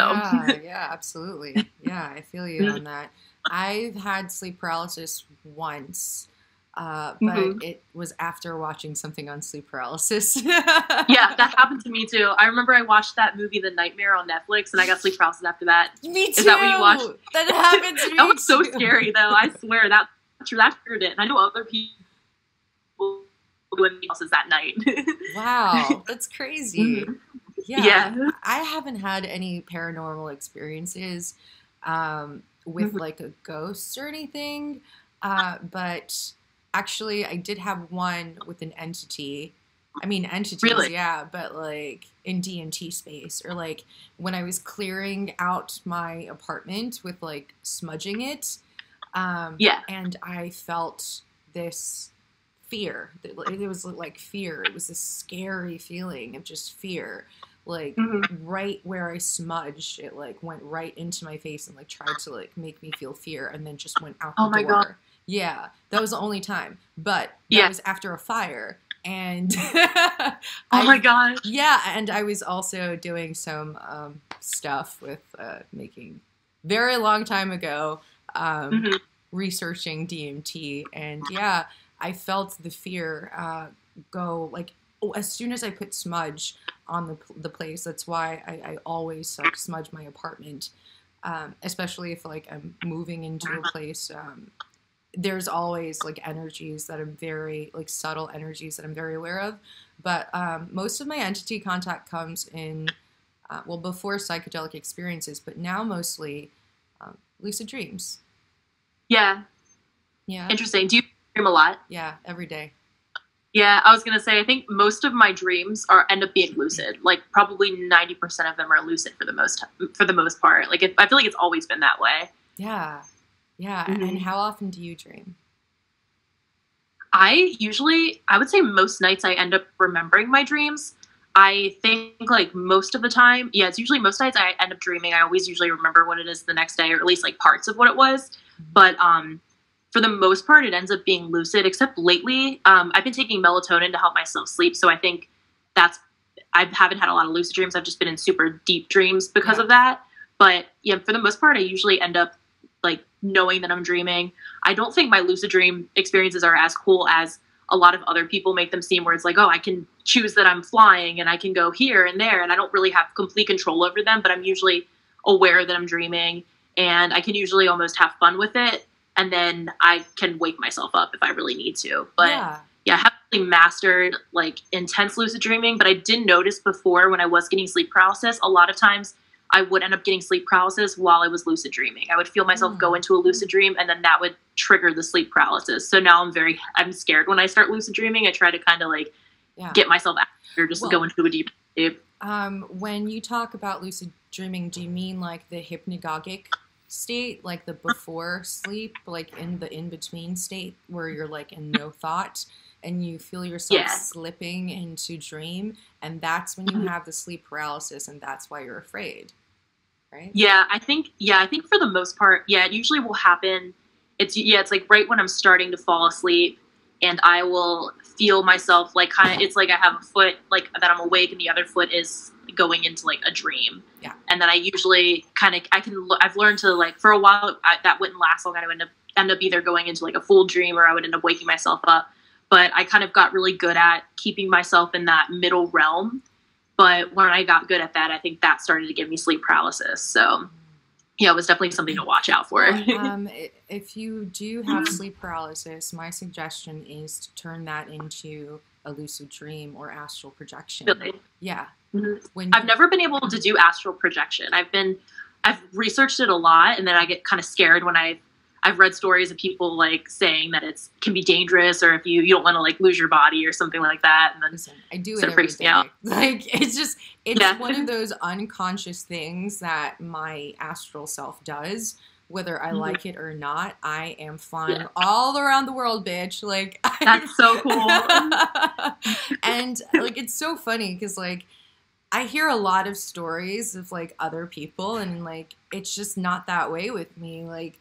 [SPEAKER 4] yeah, absolutely. Yeah, I feel you on that. I've had sleep paralysis once. But it was after watching something on sleep paralysis.
[SPEAKER 3] Yeah, that happened to me too. I remember I watched that movie, The Nightmare, on Netflix, and I got sleep paralysis after that.
[SPEAKER 4] Me too.
[SPEAKER 3] Is that what you watched?
[SPEAKER 4] That happened to me.
[SPEAKER 3] That was so scary, though. I swear that triggered it. And I know other people doing houses that night.
[SPEAKER 4] Wow, that's crazy.
[SPEAKER 3] Yeah,
[SPEAKER 4] I haven't had any paranormal experiences with like a ghost or anything, but. Actually, I did have one with an entity. I mean, entities,
[SPEAKER 3] really?
[SPEAKER 4] Yeah, but like in DMT space, or like when I was clearing out my apartment with like smudging it. And I felt this fear. It was like fear. It was a scary feeling of just fear. Like right where I smudged, it like went right into my face and like tried to like make me feel fear, and then just went out the door.
[SPEAKER 3] My God.
[SPEAKER 4] Yeah, that was the only time. But that was after a fire. And
[SPEAKER 3] my God.
[SPEAKER 4] Yeah, and I was also doing some stuff with making very long time ago, researching DMT. And yeah, I felt the fear go like as soon as I put smudge on the place. That's why I always like smudge my apartment, especially if like I'm moving into a place. There's always like energies that I'm very like subtle energies that I'm very aware of, but most of my entity contact comes in before psychedelic experiences, but now mostly lucid dreams.
[SPEAKER 3] Yeah. Interesting. Do you dream a lot?
[SPEAKER 4] Yeah, every day.
[SPEAKER 3] Yeah, I was gonna say I think most of my dreams end up being lucid. Like probably 90% of them are lucid for the most part. Like I feel like it's always been that way.
[SPEAKER 4] Yeah. Yeah, and how often do you dream?
[SPEAKER 3] I would say most nights I end up remembering my dreams. I think like most of the time, it's usually most nights I end up dreaming. I always usually remember what it is the next day, or at least like parts of what it was. But for the most part, it ends up being lucid, except lately I've been taking melatonin to help myself sleep. So I think I haven't had a lot of lucid dreams. I've just been in super deep dreams because of that. But yeah, for the most part, I usually end up like knowing that I'm dreaming. I don't think my lucid dream experiences are as cool as a lot of other people make them seem, where it's like, oh, I can choose that I'm flying and I can go here and there, and I don't really have complete control over them, but I'm usually aware that I'm dreaming, and I can usually almost have fun with it, and then I can wake myself up if I really need to. But I haven't really mastered like intense lucid dreaming, but I did notice before when I was getting sleep paralysis, a lot of times I would end up getting sleep paralysis while I was lucid dreaming. I would feel myself go into a lucid dream, and then that would trigger the sleep paralysis. So now I'm scared when I start lucid dreaming. I try to kind of like get myself out or just go into a deep sleep.
[SPEAKER 4] When you talk about lucid dreaming, do you mean like the hypnagogic state, like the before sleep, like in the in-between state where you're like in no thought and you feel yourself slipping into dream, and that's when you have the sleep paralysis, and that's why you're afraid, right?
[SPEAKER 3] I think for the most part, it usually will happen. It's like right when I'm starting to fall asleep, and I will feel myself like it's like I have a foot like that I'm awake, and the other foot is going into like a dream. Yeah. And then I usually I've learned to like, for a while that wouldn't last long. I would end up either going into like a full dream, or I would end up waking myself up. But I kind of got really good at keeping myself in that middle realm. But when I got good at that, I think that started to give me sleep paralysis. So it was definitely something to watch out for.
[SPEAKER 4] If you do have sleep paralysis, my suggestion is to turn that into a lucid dream or astral projection.
[SPEAKER 3] Really?
[SPEAKER 4] Yeah.
[SPEAKER 3] I've never been able to do astral projection. I've researched it a lot, and then I get kind of scared when I've read stories of people like saying that it can be dangerous, or if you don't want to like lose your body or something like that. And then
[SPEAKER 4] listen, I do it every day. Me out. Like it's one of those unconscious things that my astral self does. Whether I like it or not, I am flying all around the world, bitch. Like
[SPEAKER 3] that's so cool.
[SPEAKER 4] And like it's so funny because like I hear a lot of stories of like other people, and like it's just not that way with me. Like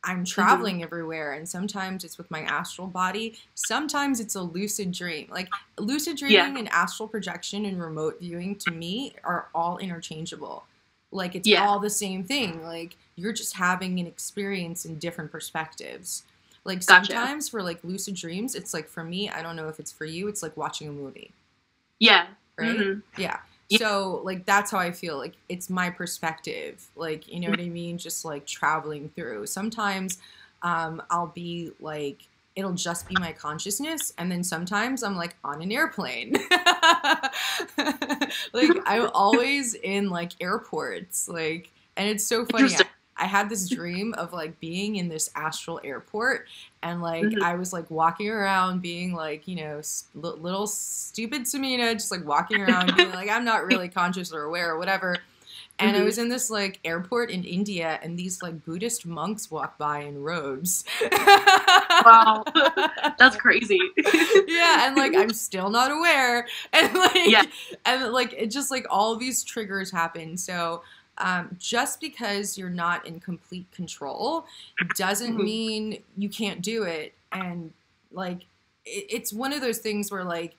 [SPEAKER 4] I'm traveling everywhere, and sometimes it's with my astral body, sometimes it's a lucid dream. Like lucid dreaming and astral projection and remote viewing to me are all interchangeable. Like it's all the same thing. Like you're just having an experience in different perspectives. Like sometimes for like lucid dreams, it's like for me, I don't know if it's for you, it's like watching a movie.
[SPEAKER 3] Yeah.
[SPEAKER 4] Right? Yeah. So, like, that's how I feel. Like, it's my perspective. Like, you know what I mean? Just, like, traveling through. Sometimes I'll be, like, it'll just be my consciousness. And then sometimes I'm, like, on an airplane. Like, I'm always in, like, airports. Like, and it's so funny. I had this dream of, like, being in this astral airport. And, like, I was, like, walking around being, like, you know, little stupid Samina, just, like, walking around being, like, I'm not really conscious or aware or whatever. And I was in this, like, airport in India, and these, like, Buddhist monks walk by in robes.
[SPEAKER 3] Wow. That's crazy.
[SPEAKER 4] Yeah, and, like, I'm still not aware. And, like, it just, like, all these triggers happen. So just because you're not in complete control doesn't mean you can't do it. And like it's one of those things where like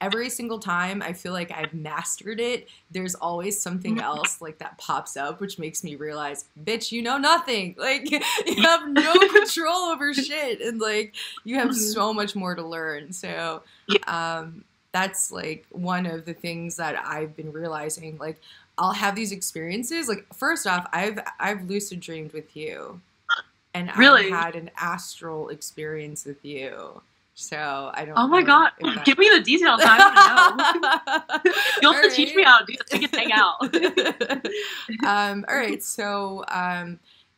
[SPEAKER 4] every single time I feel like I've mastered it, there's always something else like that pops up, which makes me realize, bitch, you know nothing. Like you have no control over shit, and like you have so much more to learn. So that's like one of the things that I've been realizing. Like I'll have these experiences. Like first off, I've lucid dreamed with you, and I had an astral experience with you. So I don't.
[SPEAKER 3] Oh my god! Give me the details. I want to know. You'll have to teach me how to do this. We can hang out.
[SPEAKER 4] All right. So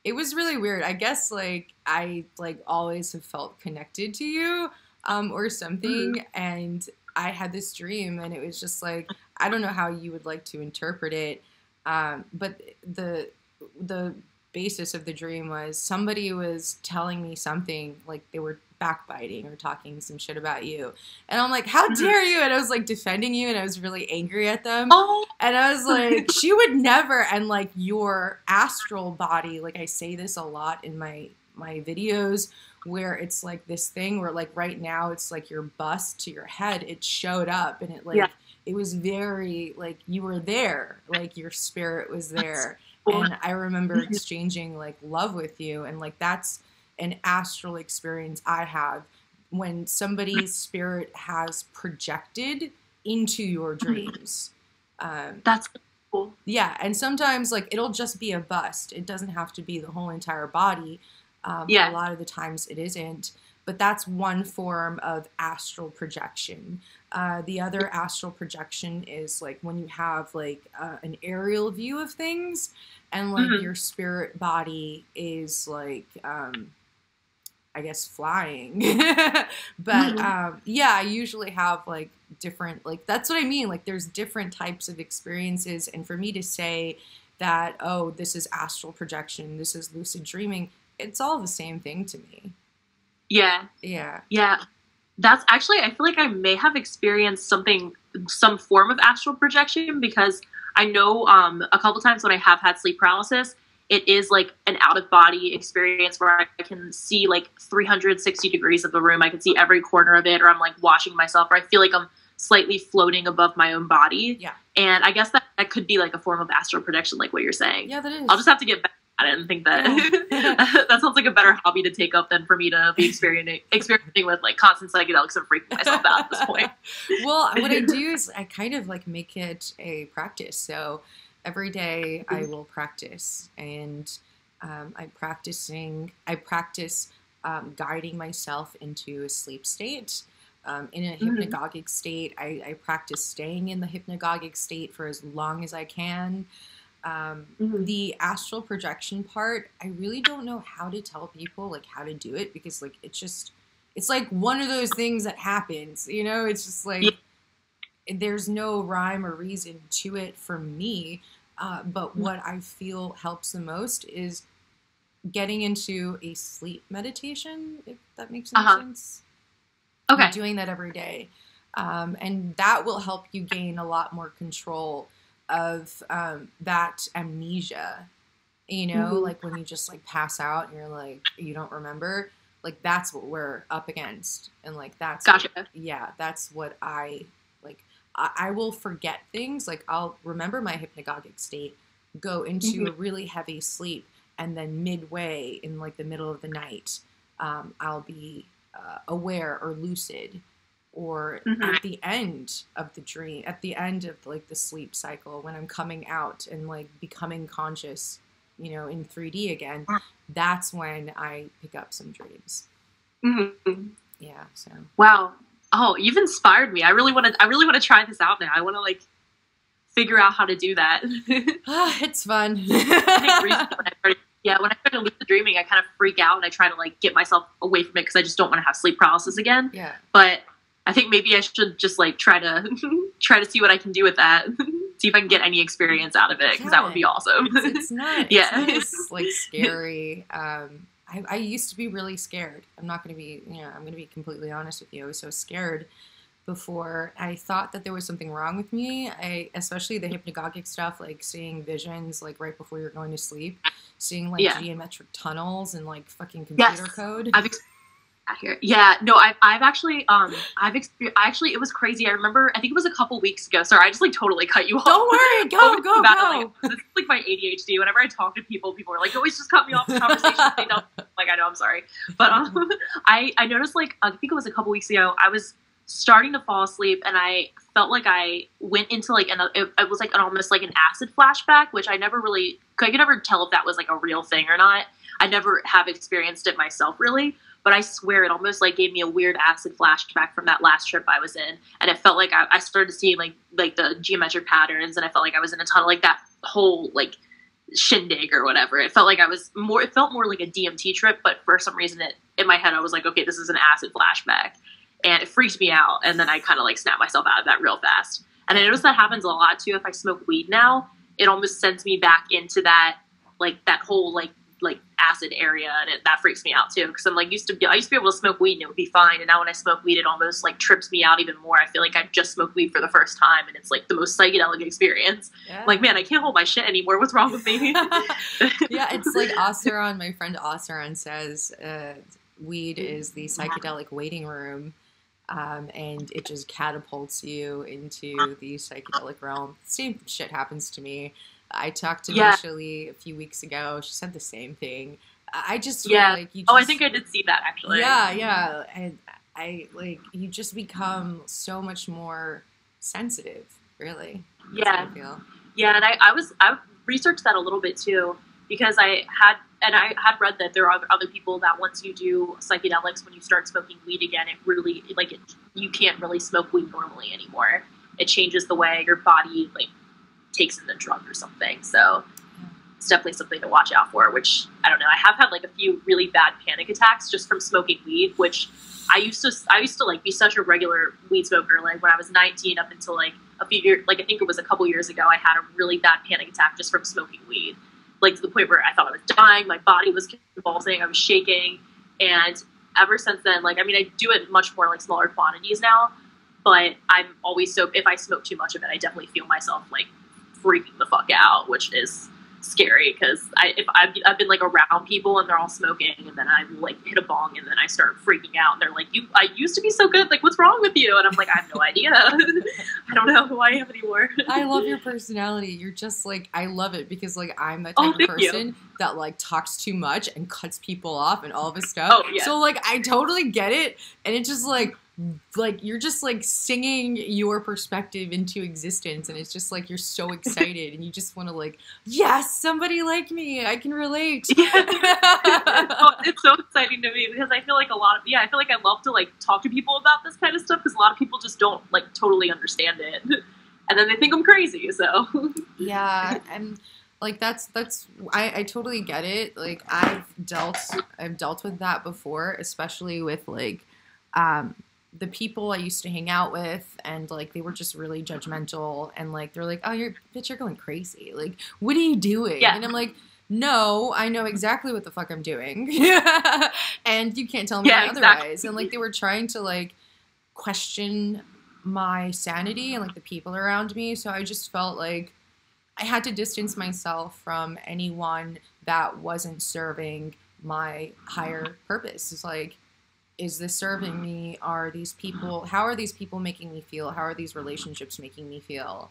[SPEAKER 4] it was really weird. I guess like I like always have felt connected to you, or something, and I had this dream, and it was just like. I don't know how you would like to interpret it, but the basis of the dream was somebody was telling me something, like they were backbiting or talking some shit about you. And I'm like, how dare you? And I was like defending you, and I was really angry at them.
[SPEAKER 3] Oh.
[SPEAKER 4] And I was like, she would never. And like your astral body, like I say this a lot in my videos, where it's like this thing where like right now it's like your bust to your head, it showed up, and it like it was very like you were there, like your spirit was there. Cool. And I remember exchanging like love with you, and like that's an astral experience I have when somebody's spirit has projected into your dreams.
[SPEAKER 3] That's cool.
[SPEAKER 4] Yeah, and sometimes like it'll just be a bust. It doesn't have to be the whole entire body. A lot of the times it isn't, but that's one form of astral projection. The other astral projection is like when you have like an aerial view of things, and like your spirit body is like, I guess flying. But I usually have like different, like that's what I mean. Like there's different types of experiences, and for me to say that, oh, this is astral projection, this is lucid dreaming, it's all the same thing to me. Yeah.
[SPEAKER 3] That's actually, I feel like I may have experienced some form of astral projection, because I know a couple times when I have had sleep paralysis, it is like an out of body experience where I can see like 360 degrees of the room. I can see every corner of it, or I'm like watching myself, or I feel like I'm slightly floating above my own body. Yeah. And I guess that could be like a form of astral projection, like what you're saying.
[SPEAKER 4] Yeah, that is.
[SPEAKER 3] I'll just have to get back at it and think that that sounds like a better hobby to take up than for me to be experiencing with like constant psychedelics and freaking myself out at this point.
[SPEAKER 4] Well, what I do is I kind of like make it a practice. So every day I will practice, and I practice guiding myself into a sleep state. In a hypnagogic state, I practice staying in the hypnagogic state for as long as I can. The astral projection part, I really don't know how to tell people like how to do it, because like it's like one of those things that happens, you know. It's just like there's no rhyme or reason to it for me, but what I feel helps the most is getting into a sleep meditation, if that makes any sense.
[SPEAKER 3] Okay.
[SPEAKER 4] Doing that every day, and that will help you gain a lot more control of that amnesia, you know, like when you just like pass out and you're like, you don't remember, like that's what we're up against. And like, that's,
[SPEAKER 3] Gotcha.
[SPEAKER 4] That's what I will forget things. Like I'll remember my hypnagogic state, go into a really heavy sleep, and then midway in like the middle of the night, I'll be aware or lucid, or at the end of the dream, at the end of like the sleep cycle, when I'm coming out and like becoming conscious, you know, in 3D again, that's when I pick up some dreams. Yeah. So.
[SPEAKER 3] Wow. Oh, you've inspired me. I really want to try this out now. I want to like figure out how to do that.
[SPEAKER 4] It's fun.
[SPEAKER 3] When I try to lucid dreaming, I kind of freak out and I try to like get myself away from it because I just don't want to have sleep paralysis again.
[SPEAKER 4] Yeah.
[SPEAKER 3] But I think maybe I should just like try to see what I can do with that. See if I can get any experience out of it, because that would be awesome.
[SPEAKER 4] It's not like scary. I used to be really scared. I'm not going to be, I'm going to be completely honest with you. I was so scared before. I thought that there was something wrong with me. Especially the hypnagogic stuff, like seeing visions, like right before you're going to sleep, seeing like geometric tunnels and like fucking computer code.
[SPEAKER 3] I've experienced that here. Yeah, no, I've actually, it was crazy. I remember, I think it was a couple weeks ago. Sorry, I just like totally cut you off.
[SPEAKER 4] Don't worry, go.
[SPEAKER 3] Like, this is like my ADHD. Whenever I talk to people are like, always just cut me off the conversation. They don't, like, I know, I'm sorry. But I noticed, like, I think it was a couple weeks ago, I was starting to fall asleep and I felt like I went into like it was like almost like an acid flashback, which I could never tell if that was like a real thing or not. I never have experienced it myself really, but I swear it almost like gave me a weird acid flashback from that last trip I was in. And it felt like I started seeing like the geometric patterns, and I felt like I was in a tunnel, like that whole like shindig or whatever. It felt like it felt more like a DMT trip, but for some reason in my head I was like, okay, this is an acid flashback. And it freaked me out, and then I kind of like snapped myself out of that real fast. And I noticed that happens a lot too. If I smoke weed now, it almost sends me back into that whole like acid area, and that freaks me out too. Because I used to be able to smoke weed and it would be fine, and now when I smoke weed, it almost like trips me out even more. I feel like I just smoked weed for the first time, and it's like the most psychedelic experience. Yeah. Like, man, I can't hold my shit anymore. What's wrong with me?
[SPEAKER 4] Yeah, it's like Oseron. My friend Oseron says, weed is the psychedelic waiting room. And it just catapults you into the psychedelic realm. Same shit happens to me. I talked to Michelle a few weeks ago. She said the same thing. I just feel like you just...
[SPEAKER 3] Oh, I think I did see that, actually.
[SPEAKER 4] Yeah. And I like, you just become so much more sensitive, really.
[SPEAKER 3] Yeah.
[SPEAKER 4] That's how I feel.
[SPEAKER 3] Yeah, and I researched that a little bit, too, because I had read that there are other people that once you do psychedelics, when you start smoking weed again, you can't really smoke weed normally anymore. It changes the way your body like takes in the drug or something. So it's definitely something to watch out for, which I don't know. I have had like a few really bad panic attacks just from smoking weed, which I used to like be such a regular weed smoker. Like when I was 19 up until like a few years, like I think it was a couple years ago, I had a really bad panic attack just from smoking weed. Like to the point where I thought I was dying, my body was convulsing, I was shaking, and ever since then, like, I mean, I do it much more like smaller quantities now, but I'm always if I smoke too much of it, I definitely feel myself like freaking the fuck out, which is scary because I've been like around people and they're all smoking, and then I like hit a bong and then I start freaking out and they're like, I used to be so good, like what's wrong with you? And I'm like, I have no idea. I don't know who I am anymore.
[SPEAKER 4] I love your personality. You're just like, I love it because like I'm the type of person that like talks too much and cuts people off and all this stuff. So like I totally get it, and it's just like you're just like singing your perspective into existence, and it's just like you're so excited and you just want to like, yes, somebody like me, I can relate.
[SPEAKER 3] It's so exciting to me because I feel like I feel like I love to like talk to people about this kind of stuff because a lot of people just don't like totally understand it, and then they think I'm crazy. So
[SPEAKER 4] yeah, and like that's I totally get it. Like I've dealt with that before, especially with like the people I used to hang out with, and like they were just really judgmental, and like they're like, oh, you're going crazy, like what are you doing? And I'm like, no, I know exactly what the fuck I'm doing. And you can't tell me otherwise. And like they were trying to like question my sanity and like the people around me, so I just felt like I had to distance myself from anyone that wasn't serving my higher purpose. It's like, is this serving me? How are these people making me feel? How are these relationships making me feel?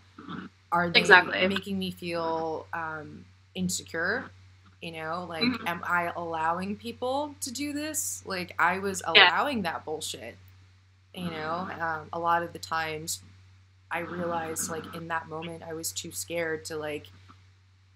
[SPEAKER 4] Are they making me feel insecure? You know, like, am I allowing people to do this? Like, I was allowing that bullshit. You know, a lot of the times I realized, like, in that moment, I was too scared to, like,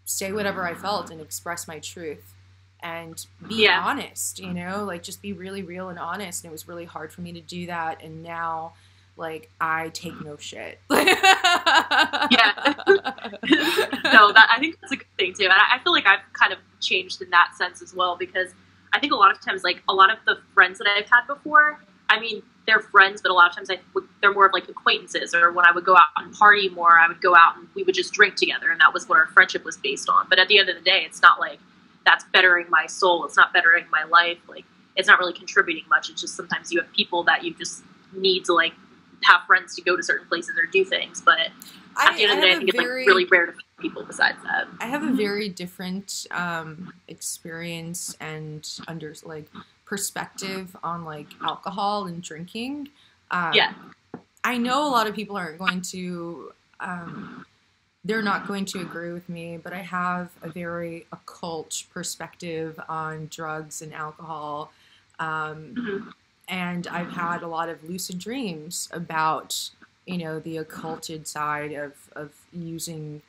[SPEAKER 4] say whatever I felt and express my truth and be honest, you know, like, just be really real and honest. And it was really hard for me to do that. And now, like, I take no shit.
[SPEAKER 3] No, I think that's a good thing too. And I feel like I've kind of changed in that sense as well, because I think a lot of times, like, a lot of the friends that I've had before, I mean, they're friends, but a lot of times they're more of like acquaintances. Or when I would go out and party more, I would go out and we would just drink together, and that was what our friendship was based on. But at the end of the day, it's not like that's bettering my soul. It's not bettering my life. Like, it's not really contributing much. It's just sometimes you have people that you just need to, like, have friends to go to certain places or do things. But at the end of the day, I think it's like really rare to find people besides that.
[SPEAKER 4] I have a very different experience and perspective on, like, alcohol and drinking. I know a lot of people aren't going to they're not going to agree with me, but I have a very occult perspective on drugs and alcohol. And I've had a lot of lucid dreams about, you know, the occulted side of using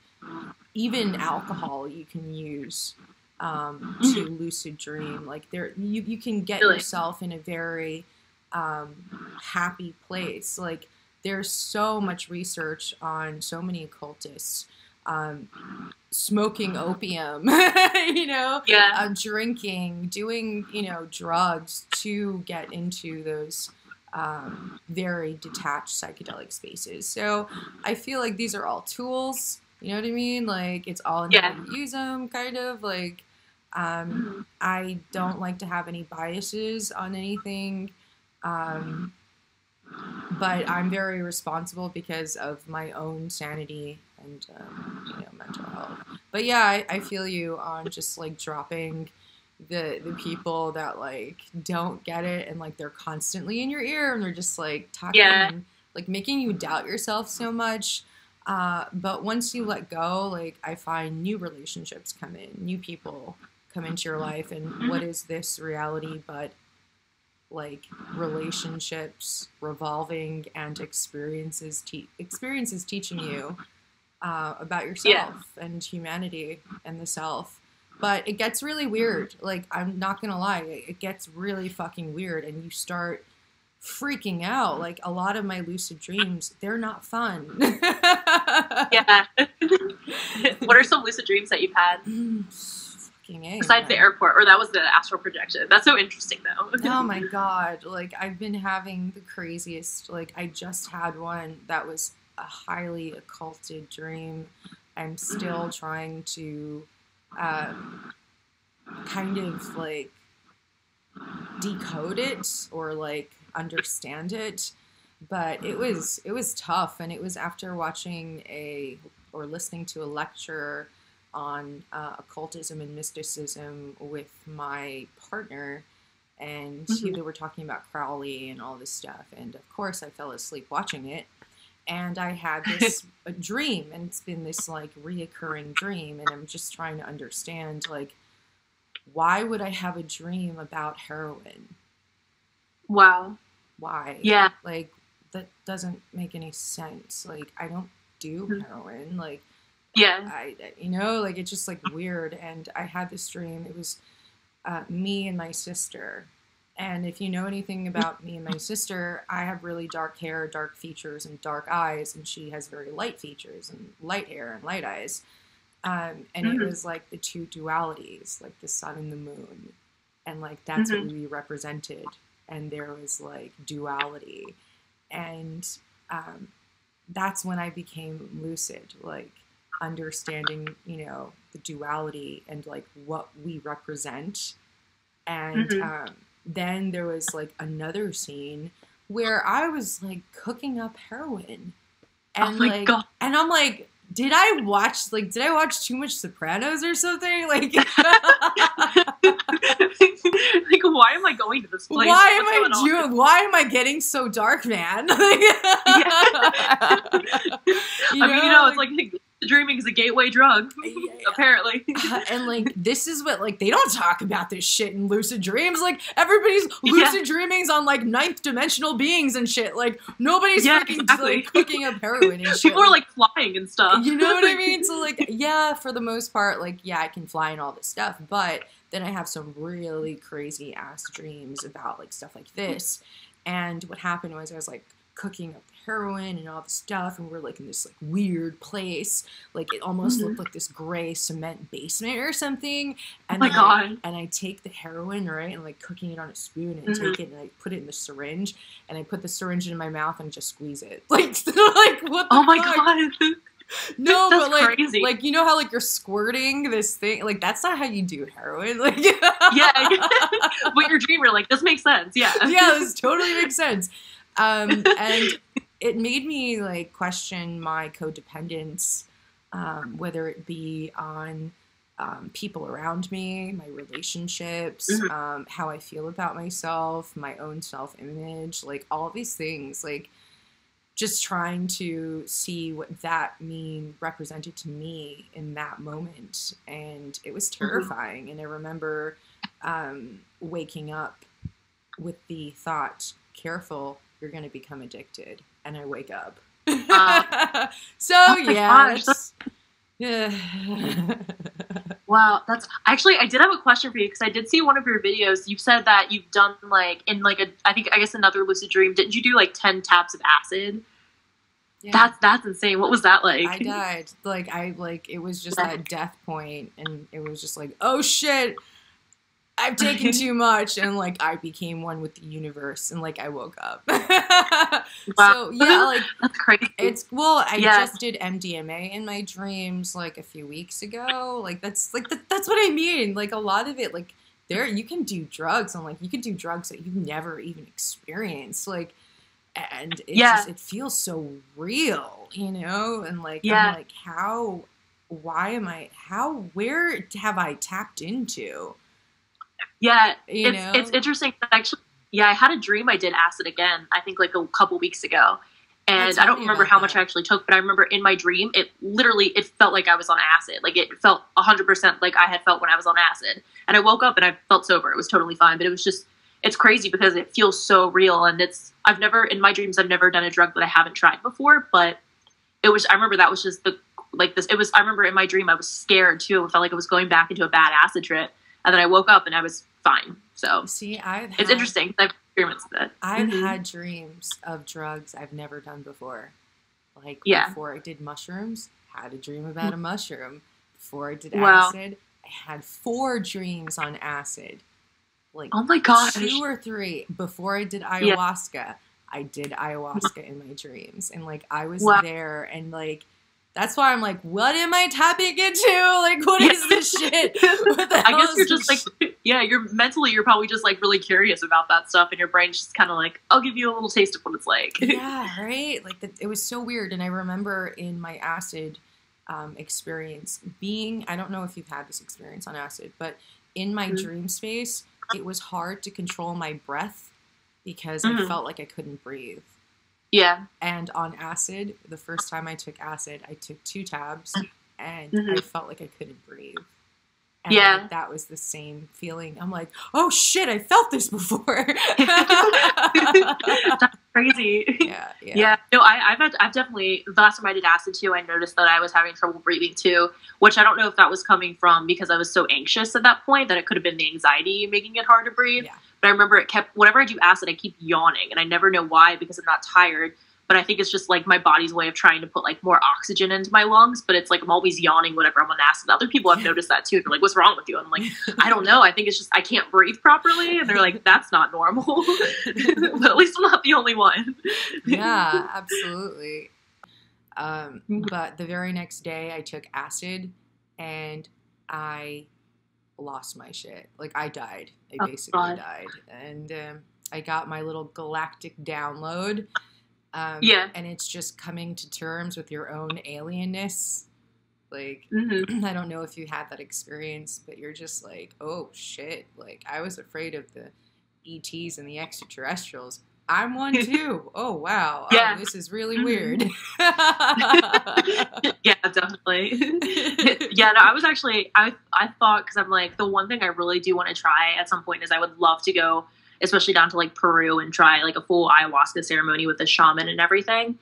[SPEAKER 4] even alcohol you can use to lucid dream. Like, you can get yourself in a very happy place. Like, there's so much research on so many occultists smoking opium, you know, drinking, doing, you know, drugs to get into those very detached psychedelic spaces. So I feel like these are all tools, you know what I mean? Like, it's all in how you use them, kind of. Like, I don't like to have any biases on anything. But I'm very responsible because of my own sanity and, you know, mental health. But yeah, I feel you on just, like, dropping the people that, like, don't get it, and, like, they're constantly in your ear and they're just, like, talking and, like, making you doubt yourself so much. But once you let go, like, I find new relationships come in, new people come into your life, and what is this reality but, like, relationships revolving and experiences teaching you about yourself and humanity and the self. But it gets really weird. Like, I'm not gonna lie, it gets really fucking weird, and you start freaking out. Like, a lot of my lucid dreams, they're not fun.
[SPEAKER 3] What are some lucid dreams that you've had? Besides the airport, or that was the astral projection. That's so interesting, though.
[SPEAKER 4] Oh my god, like, I've been having the craziest, like, I just had one that was a highly occulted dream. I'm still trying to kind of, like, decode it or, like, understand it, but it was tough. And it was after watching or listening to a lecture on occultism and mysticism with my partner, and they were talking about Crowley and all this stuff, and of course I fell asleep watching it, and I had this dream, and it's been this, like, reoccurring dream, and I'm just trying to understand, like, why would I have a dream about heroin?
[SPEAKER 3] Wow.
[SPEAKER 4] Why? Like, that doesn't make any sense. Like, I don't do heroin. Like, you know, like, it's just, like, weird. And I had this dream. It was me and my sister. And if you know anything about me and my sister, I have really dark hair, dark features, and dark eyes. And she has very light features and light hair and light eyes. And it was, like, the two dualities, like the sun and the moon. And, like, that's what we represented. And there was, like, duality. And that's when I became lucid, like, understanding, you know, the duality and, like, what we represent. And then there was, like, another scene where I was, like, cooking up heroin, and,
[SPEAKER 3] oh my God.
[SPEAKER 4] And I'm like, did I watch too much Sopranos or something? Like,
[SPEAKER 3] like, why am I going to this place?
[SPEAKER 4] Why am I getting so dark, man?
[SPEAKER 3] It's like dreaming is a gateway drug, apparently.
[SPEAKER 4] And like, this is what, like, they don't talk about this shit in lucid dreams. Like, everybody's lucid dreaming's on like ninth dimensional beings and shit. Like, nobody's freaking like cooking up heroin and shit.
[SPEAKER 3] People are like flying and stuff.
[SPEAKER 4] You know what I mean? So like, yeah, for the most part, like, yeah, I can fly and all this stuff, but then I have some really crazy ass dreams about like stuff like this. And what happened was I was like cooking up heroin and all this stuff, and we're like in this like weird place, like it almost looked like this gray cement basement or something. And
[SPEAKER 3] God.
[SPEAKER 4] And I take the heroin, right, and like cooking it on a spoon, and I take it and I put it in the syringe, and I put the syringe in my mouth and just squeeze it. Like, like what the fuck?
[SPEAKER 3] God.
[SPEAKER 4] No,
[SPEAKER 3] that's
[SPEAKER 4] but like,
[SPEAKER 3] crazy.
[SPEAKER 4] like, you know how like you're squirting this thing? Like, that's not how you do heroin. Like,
[SPEAKER 3] but your dreamer, like, this makes sense. Yeah,
[SPEAKER 4] this totally makes sense. And it made me like question my codependence, whether it be on people around me, my relationships, how I feel about myself, my own self-image, like all of these things, like just trying to see what that represented to me in that moment. And it was terrifying. And I remember waking up with the thought, careful, you're going to become addicted. And I wake up. So yeah.
[SPEAKER 3] Wow, that's actually, I did have a question for you, because I did see one of your videos. You said that you've done like in like I guess another lucid dream. Didn't you do like 10 taps of acid? Yeah. That's insane. What was that like?
[SPEAKER 4] I died. It was just that death point, and it was just like, oh shit, I've taken too much, and like I became one with the universe, and like I woke up.
[SPEAKER 3] Wow.
[SPEAKER 4] So yeah, like
[SPEAKER 3] that's crazy.
[SPEAKER 4] I just did MDMA in my dreams like a few weeks ago. Like that's what I mean. Like a lot of it, like you can do drugs, and like you can do drugs that you've never even experienced. Like, and it feels so real, you know? And like I'm like, where have I tapped into?
[SPEAKER 3] Yeah, it's interesting. Actually, I had a dream I did acid again, I think like a couple weeks ago. And I don't remember how much I actually took, but I remember in my dream, it felt like I was on acid. Like it felt 100% like I had felt when I was on acid. And I woke up and I felt sober. It was totally fine. But it was just, it's crazy because it feels so real. And in my dreams, I've never done a drug that I haven't tried before. But I remember that was just I remember in my dream, I was scared too. It felt like I was going back into a bad acid trip. And then I woke up and I was fine. So
[SPEAKER 4] see,
[SPEAKER 3] it's interesting. I've experienced that.
[SPEAKER 4] I've had dreams of drugs I've never done before. Like before I did mushrooms, had a dream about a mushroom. Before I did acid, I had 4 dreams on acid. Like,
[SPEAKER 3] oh my gosh.
[SPEAKER 4] 2 or 3. Before I did ayahuasca, I did ayahuasca in my dreams. And like I was there, and like that's why I'm like, what am I tapping into? Like, what is this shit? What the hell
[SPEAKER 3] I guess you're just like, you're probably just like really curious about that stuff, and your brain's just kind of like, I'll give you a little taste of what it's like.
[SPEAKER 4] Yeah, right? Like, it was so weird. And I remember in my acid experience I don't know if you've had this experience on acid, but in my dream space, it was hard to control my breath because I felt like I couldn't breathe.
[SPEAKER 3] Yeah.
[SPEAKER 4] And on acid, the first time I took acid, I took 2 tabs, and I felt like I couldn't breathe. And like, that was the same feeling. I'm like, oh shit, I felt this before.
[SPEAKER 3] That's crazy. Yeah. No, I've definitely, the last time I did acid too, I noticed that I was having trouble breathing too, which I don't know if that was coming from because I was so anxious at that point that it could have been the anxiety making it hard to breathe. Yeah. But I remember whenever I do acid, I keep yawning, and I never know why because I'm not tired. But I think it's just like my body's way of trying to put like more oxygen into my lungs. But it's like I'm always yawning whenever I'm on acid. Other people have noticed that too. They're like, "What's wrong with you?" And I'm like, "I don't know. I think it's just I can't breathe properly." And they're like, "That's not normal." But at least I'm not the only one.
[SPEAKER 4] Yeah, absolutely. But the very next day, I took acid, and I lost my shit. Like I died. I basically died, and I got my little galactic download.
[SPEAKER 3] Yeah.
[SPEAKER 4] And it's just coming to terms with your own alienness. Like,
[SPEAKER 3] Mm-hmm.
[SPEAKER 4] I don't know if you had that experience, but you're just like, oh shit, like I was afraid of the ETs and the extraterrestrials. I'm one too. Oh wow.
[SPEAKER 3] Yeah.
[SPEAKER 4] Oh, this is really weird.
[SPEAKER 3] Yeah, definitely. Yeah, no, I was actually I thought, because I'm like, the one thing I really do want to try at some point is I would love to go, especially down to like Peru, and try like a full ayahuasca ceremony with a shaman and everything.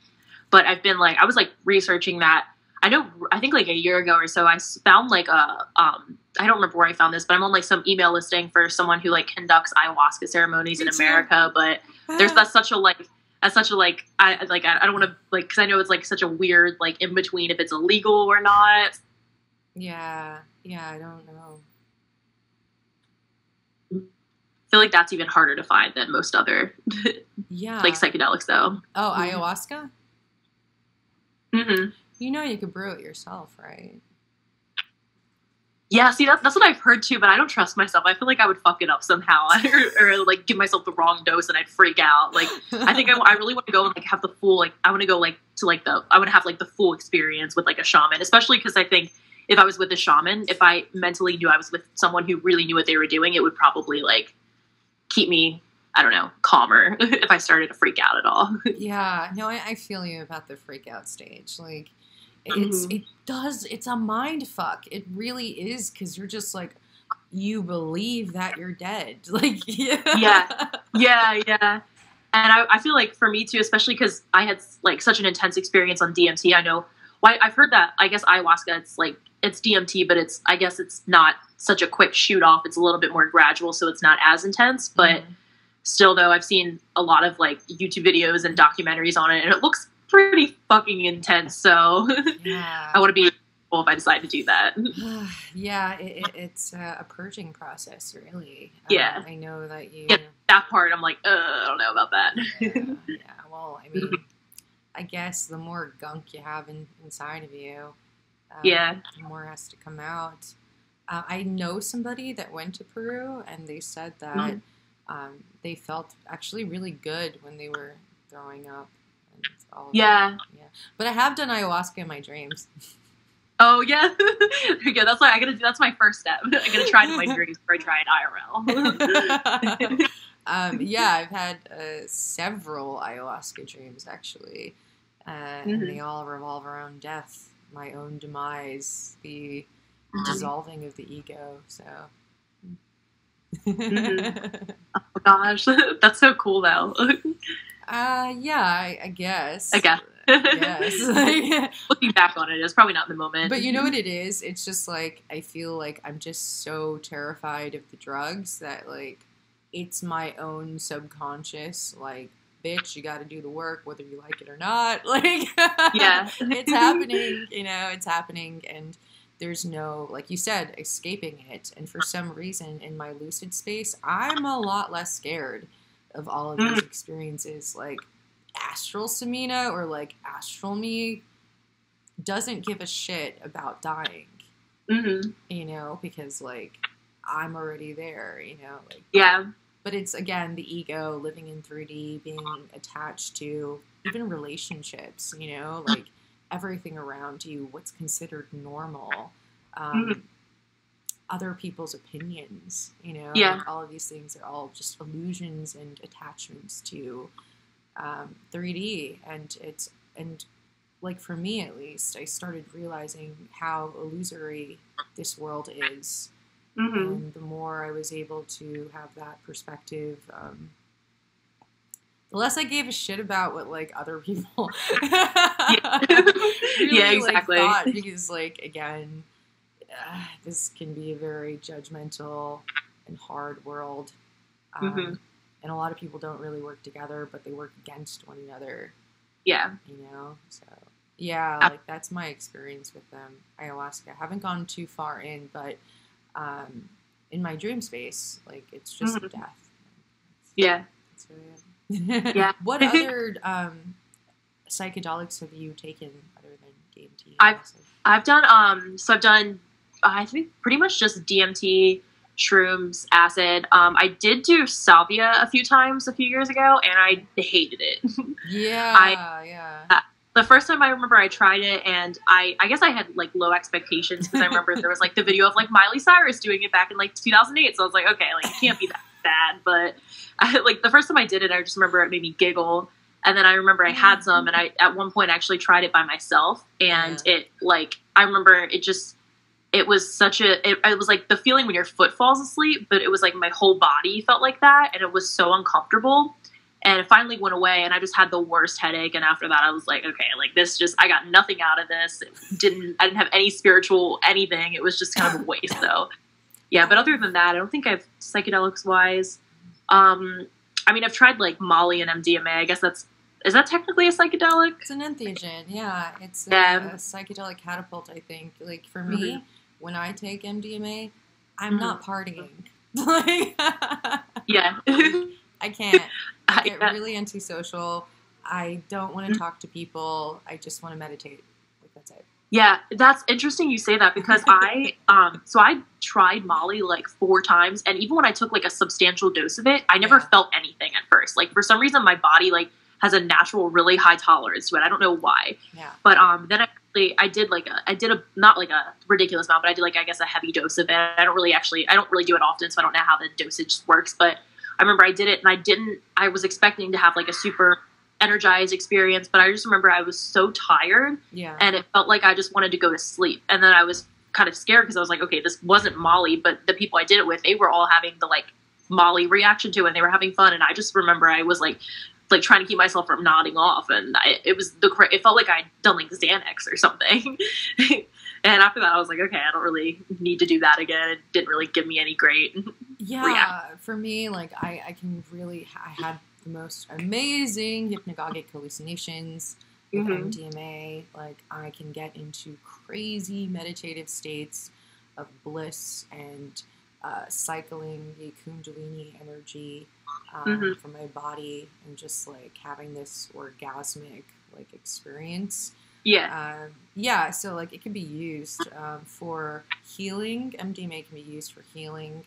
[SPEAKER 3] But I've been like, I was like researching that. I think like a year ago or so, I found like I don't remember where I found this, but I'm on like some email listing for someone who like conducts ayahuasca ceremonies in America. But that's such a I don't want to like, because I know it's like such a weird like in between if it's illegal or not.
[SPEAKER 4] Yeah, I don't know.
[SPEAKER 3] I feel like that's even harder to find than most other like psychedelics though.
[SPEAKER 4] Oh, ayahuasca?
[SPEAKER 3] Mm-hmm.
[SPEAKER 4] You know you could brew it yourself, right?
[SPEAKER 3] Yeah, see, that's what I've heard too, but I don't trust myself. I feel like I would fuck it up somehow, or like give myself the wrong dose and I'd freak out. Like, I think I really want to go and like have the full, like, I want to go like to like I want to have like the full experience with like a shaman, especially because I think if I was with a shaman, if I mentally knew I was with someone who really knew what they were doing, it would probably like keep me, I don't know, calmer if I started to freak out at all.
[SPEAKER 4] Yeah, no, I feel you about the freak out stage. Like, it's a mind fuck. It really is, because you're just like, you believe that you're dead. Like, yeah.
[SPEAKER 3] And I feel like for me too, especially because I had like such an intense experience on DMT. I know, I've heard that, I guess ayahuasca, it's DMT, but I guess it's not such a quick shoot off. It's a little bit more gradual, so it's not as intense. But still, though, I've seen a lot of like YouTube videos and documentaries on it, and it looks pretty fucking intense. So I want to be careful if I decide to do that.
[SPEAKER 4] Yeah, it's a purging process, really.
[SPEAKER 3] Yeah,
[SPEAKER 4] I know that you.
[SPEAKER 3] Yeah, that part, I'm like, I don't know about that.
[SPEAKER 4] Yeah. Well, I mean, I guess the more gunk you have inside of you, the more has to come out. I know somebody that went to Peru, and they said that they felt actually really good when they were throwing up.
[SPEAKER 3] Yeah.
[SPEAKER 4] But I have done ayahuasca in my dreams.
[SPEAKER 3] Oh yeah. Yeah, that's why that's my first step. I gotta try it in my dreams before I try it IRL.
[SPEAKER 4] Yeah, I've had several ayahuasca dreams actually. And they all revolve around death, my own demise, the dissolving of the ego, so
[SPEAKER 3] Oh gosh. That's so cool though.
[SPEAKER 4] Yeah, I guess.
[SPEAKER 3] Yes. Looking back on it, it's probably not in the moment.
[SPEAKER 4] But you know what it is? It's just like, I feel like I'm just so terrified of the drugs that like, it's my own subconscious, like, bitch, you gotta do the work whether you like it or not. Like,
[SPEAKER 3] yeah.
[SPEAKER 4] It's happening, it's happening, and there's no, like you said, escaping it. And for some reason, in my lucid space, I'm a lot less scared of all of these experiences. Like, astral Samina or like astral me doesn't give a shit about dying, because like I'm already there, like,
[SPEAKER 3] yeah.
[SPEAKER 4] But it's, again, the ego living in 3D, being attached to even relationships, like everything around you, what's considered normal, other people's opinions, like all of these things are all just illusions and attachments to 3D. And like, for me at least, I started realizing how illusory this world is. And the more I was able to have that perspective, the less I gave a shit about what like other people really,
[SPEAKER 3] exactly.
[SPEAKER 4] like, thought, because like, again, this can be a very judgmental and hard world, and a lot of people don't really work together, but they work against one another. So yeah, like, that's my experience with ayahuasca. I haven't gone too far in, but in my dream space, like, it's just death. That's really it.
[SPEAKER 3] Yeah.
[SPEAKER 4] What other psychedelics have you taken other than DMT?
[SPEAKER 3] I've done I think pretty much just DMT, shrooms, acid. I did do salvia a few times a few years ago, and I hated it.
[SPEAKER 4] Yeah.
[SPEAKER 3] The first time I remember I tried it, and I guess I had like low expectations because I remember there was like the video of like Miley Cyrus doing it back in like 2008. So I was like, okay, like it can't be that bad. But like the first time I did it, I just remember it made me giggle. And then I remember I had some, and I at one point actually tried it by myself, and it like I remember it was it was like the feeling when your foot falls asleep, but it was like my whole body felt like that, and it was so uncomfortable. And it finally went away, and I just had the worst headache. And after that, I was like, okay, like this I got nothing out of this. I didn't have any spiritual anything. It was just kind of a waste, though. Yeah, but other than that, I don't think I've psychedelics wise. I mean, I've tried like Molly and MDMA. I guess is that technically a psychedelic?
[SPEAKER 4] It's an entheogen. Yeah, it's a psychedelic catapult. I think. Like for me, when I take MDMA, I'm not partying. Like,
[SPEAKER 3] yeah.
[SPEAKER 4] I can't. I get really antisocial. I don't want to talk to people. I just want to meditate. Like that's it.
[SPEAKER 3] Yeah, that's interesting you say that because I tried Molly like 4 times, and even when I took like a substantial dose of it, I never felt anything at first. Like for some reason my body like has a natural really high tolerance to it. I don't know why. Yeah. But then I did not like a ridiculous amount, but I did like I guess a heavy dose of it. I don't really do it often, so I don't know how the dosage works, but I remember I did it, and I was expecting to have like a super energized experience, but I just remember I was so tired, and it felt like I just wanted to go to sleep. And then I was kind of scared because I was like, okay, this wasn't Molly, but the people I did it with, they were all having the like Molly reaction to it, and they were having fun. And I just remember I was like trying to keep myself from nodding off, and it felt like I'd done like Xanax or something. And after that, I was like, okay, I don't really need to do that again. It didn't really give me any great reaction.
[SPEAKER 4] For me, like, I had the most amazing hypnagogic hallucinations with MDMA. Like, I can get into crazy meditative states of bliss and cycling the Kundalini energy from my body and just, like, having this orgasmic, like, experience. So like it can be used for healing. MDMA can be used for healing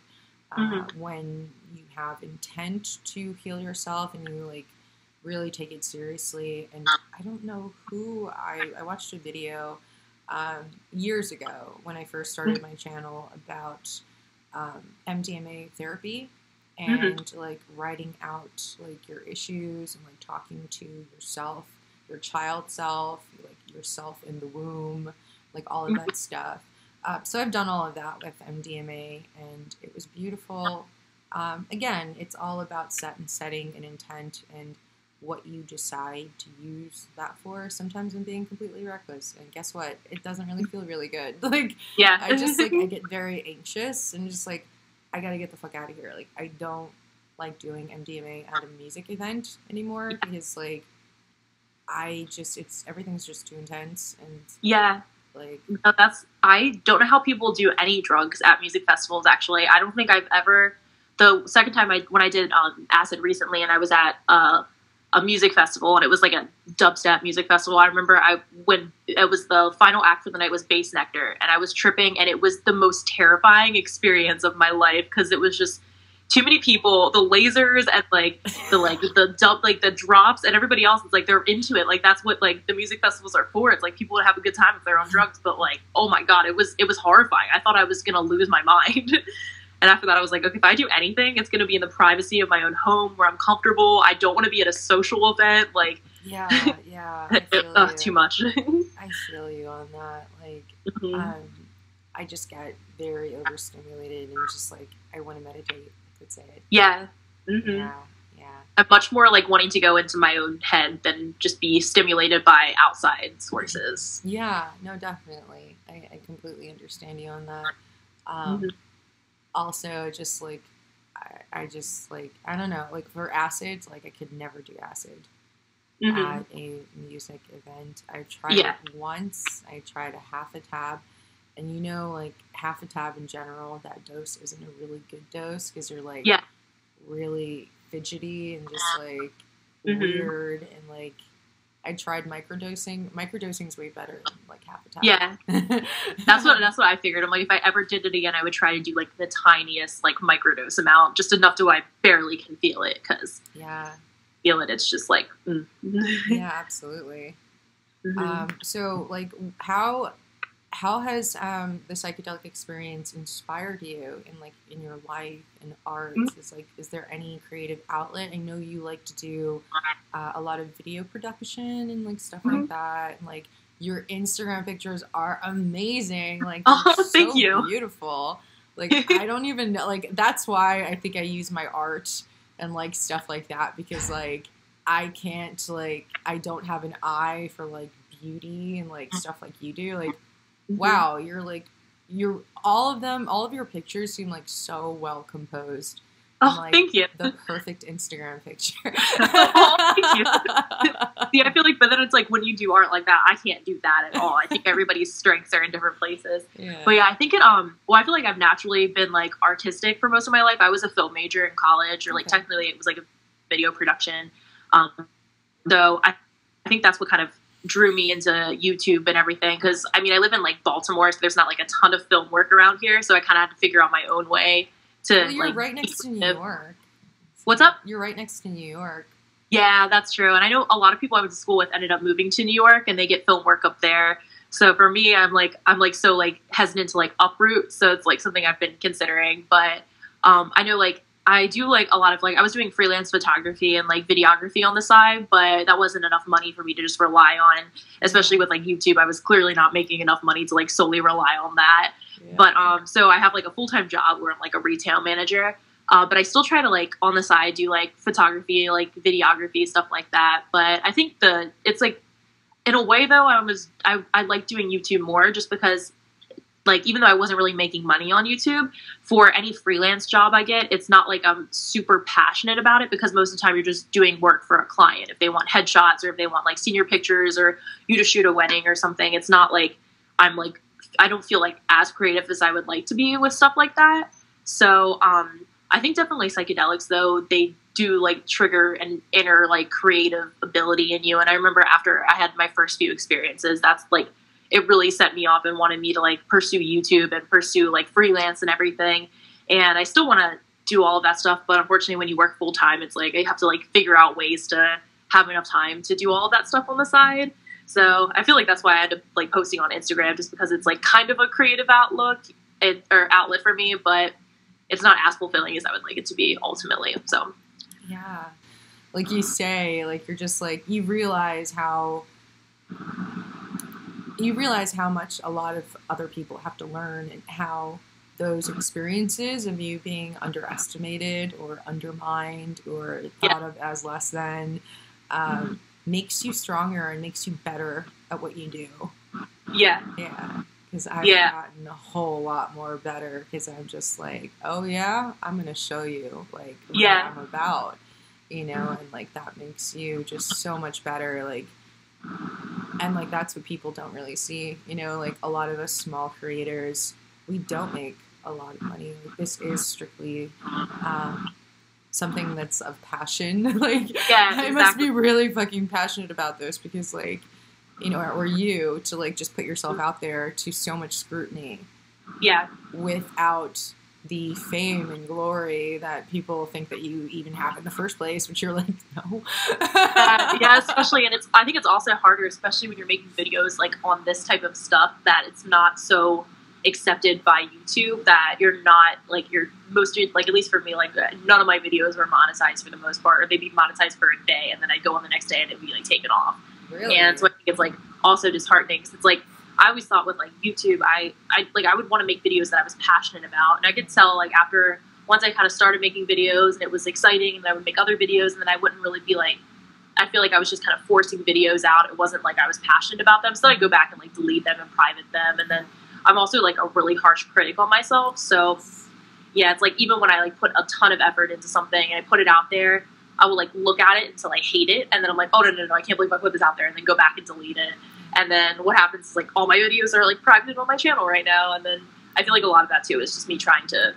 [SPEAKER 4] when you have intent to heal yourself and you like really take it seriously. And I don't know who I watched a video years ago when I first started my channel about MDMA therapy and like writing out like your issues and like talking to yourself, your child self, like yourself in the womb, like all of that stuff. So I've done all of that with MDMA, and it was beautiful. Again, it's all about setting an intent and what you decide to use that for. Sometimes I'm being completely reckless, and guess what? It doesn't really feel really good. Like, I just like I get very anxious and just like I gotta get the fuck out of here. Like, I don't like doing MDMA at a music event anymore because like everything's just too intense and like
[SPEAKER 3] no, I don't know how people do any drugs at music festivals. Actually, I don't think I've ever. The second time when I did acid recently, and I was at a music festival, and it was like a dubstep music festival. I remember when it was the final act for the night was Bass Nectar, and I was tripping, and it was the most terrifying experience of my life because it was just too many people, the lasers and the drops, and everybody else is like they're into it. Like that's what like the music festivals are for. It's like people would have a good time if they're on drugs, but like oh my god, it was horrifying. I thought I was gonna lose my mind. And after that, I was like, okay, if I do anything, it's gonna be in the privacy of my own home where I'm comfortable. I don't want to be at a social event. Like
[SPEAKER 4] I feel
[SPEAKER 3] too much.
[SPEAKER 4] I feel you on that. Like I just get very overstimulated and just like I want to meditate. That's it.
[SPEAKER 3] Yeah.
[SPEAKER 4] Yeah.
[SPEAKER 3] I'm much more like wanting to go into my own head than just be stimulated by outside sources.
[SPEAKER 4] Yeah, no, definitely. I completely understand you on that. Also, just like, I just like, I don't know, like for acids, like I could never do acid at a music event. I tried it once. I tried a half a tab. And you know, like half a tab in general, that dose isn't a really good dose because you're like really fidgety and just like weird and like I tried microdosing. Microdosing's way better in like half the time.
[SPEAKER 3] Yeah. That's what I figured. I'm like, if I ever did it again, I would try to do like the tiniest like microdose amount, just enough to where I barely can feel it, because feel it, it's just like
[SPEAKER 4] yeah, absolutely. So like how has the psychedelic experience inspired you in your life and art? Is there any creative outlet? I know you like to do a lot of video production and like stuff like that. And like your Instagram pictures are amazing. Like
[SPEAKER 3] thank you.
[SPEAKER 4] Beautiful. Like I don't even know. Like that's why I think I use my art and like stuff like that, because like I can't like I don't have an eye for like beauty and like stuff like you do. Like wow, you're all of your pictures seem like so well composed.
[SPEAKER 3] Oh,
[SPEAKER 4] like,
[SPEAKER 3] thank you.
[SPEAKER 4] The perfect Instagram picture.
[SPEAKER 3] Oh, thank you. See, I feel like, but then it's like when you do art like that, I can't do that at all. I think everybody's strengths are in different places. Yeah. But yeah, I think well, I feel like I've naturally been like artistic for most of my life. I was a film major in college, or like technically it was like a video production. Though I think that's what kind of drew me into YouTube and everything, because I mean I live in like Baltimore, so there's not like a ton of film work around here, so I kind of had to figure out my own way to
[SPEAKER 4] well, you're
[SPEAKER 3] like
[SPEAKER 4] right next to New York.
[SPEAKER 3] What's up?
[SPEAKER 4] You're right next to New York.
[SPEAKER 3] Yeah, that's true. And I know a lot of people I went to school with ended up moving to New York, and they get film work up there. So for me, I'm so like hesitant to like uproot, so it's like something I've been considering. But I know like I do like a lot of like I was doing freelance photography and like videography on the side, but that wasn't enough money for me to just rely on, especially with like YouTube. I was clearly not making enough money to like solely rely on that. Yeah. But so I have like a full-time job where I'm like a retail manager, but I still try to like on the side do like photography, like videography, stuff like that. But I think it's like in a way though I like doing YouTube more, just because like, even though I wasn't really making money on YouTube, for any freelance job I get, it's not like I'm super passionate about it, because most of the time you're just doing work for a client. If they want headshots, or if they want like senior pictures, or you to shoot a wedding or something, it's not like I don't feel like as creative as I would like to be with stuff like that. So I think definitely psychedelics though, they do like trigger an inner like creative ability in you. And I remember after I had my first few experiences, that's like, it really set me off and wanted me to like pursue YouTube and pursue like freelance and everything. And I still want to do all of that stuff, but unfortunately when you work full time, it's like I have to like figure out ways to have enough time to do all of that stuff on the side. So I feel like that's why I had to like posting on Instagram, just because it's like kind of a creative outlet for me, but it's not as fulfilling as I would like it to be ultimately. So
[SPEAKER 4] yeah, like you say, like you're just like you realize how much a lot of other people have to learn, and how those experiences of you being underestimated or undermined or thought of as less than makes you stronger and makes you better at what you do. Yeah. Yeah. Because I've gotten a whole lot more better, because I'm just like, oh yeah, I'm going to show you like what I'm about, you know, and like that makes you just so much better. Like, and like that's what people don't really see, you know, like a lot of us small creators, we don't make a lot of money. Like, this is strictly something that's of passion. Like I must be really fucking passionate about this, because like, you know, or you to like just put yourself out there to so much scrutiny without the fame and glory that people think that you even have in the first place, which you're like, no.
[SPEAKER 3] Especially, and I think it's also harder, especially when you're making videos like on this type of stuff, that it's not so accepted by YouTube, that you're not like, you're most, like at least for me, like none of my videos were monetized for the most part, or they'd be monetized for a day and then I'd go on the next day and it'd be like taken off. Really? And so I think it's like also disheartening, because it's like I always thought with like YouTube, I would want to make videos that I was passionate about, and I could tell like after once I kind of started making videos and it was exciting, and I would make other videos, and then I wouldn't really be like, I feel like I was just kind of forcing videos out. It wasn't like I was passionate about them, so I'd go back and like delete them and private them. And then I'm also like a really harsh critic on myself, so yeah, it's like even when I like put a ton of effort into something and I put it out there, I will like look at it until I hate it, and then I'm like, oh no, I can't believe I put this out there, and then go back and delete it. And then what happens is like all my videos are like private on my channel right now, and then I feel like a lot of that too is just me trying to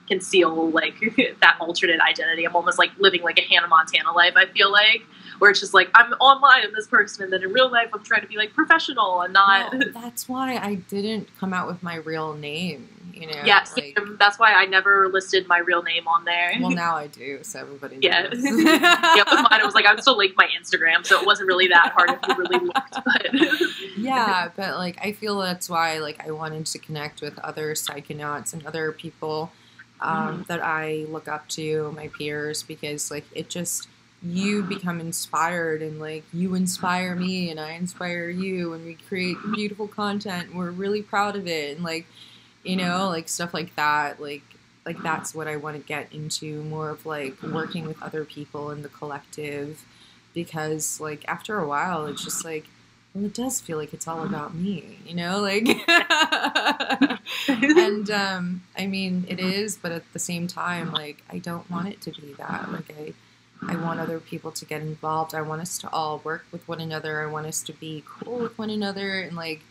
[SPEAKER 3] conceal like that alternate identity. I'm almost like living like a Hannah Montana life, I feel like, where it's just like I'm online I'm this person, and then in real life I'm trying to be like professional and not.
[SPEAKER 4] Well, that's why I didn't come out with my real name, you know.
[SPEAKER 3] Yes,
[SPEAKER 4] like,
[SPEAKER 3] that's why I never listed my real name on there.
[SPEAKER 4] well, now I do, so everybody knows.
[SPEAKER 3] Yeah. Yeah, with mine it was like I would still link my Instagram, so it wasn't really that hard if you really looked. But
[SPEAKER 4] Yeah, but like I feel that's why like I wanted to connect with other psychonauts and other people that I look up to, my peers, because like it just, you become inspired, and like you inspire me and I inspire you, and we create beautiful content and we're really proud of it, and like, you know, like stuff like that, like that's what I want to get into, more of like working with other people in the collective, because like after a while it's just like, well, it does feel like it's all about me, you know, like and I mean it is, but at the same time like I don't want it to be that. Like I want other people to get involved. I want us to all work with one another. I want us to be cool with one another, and like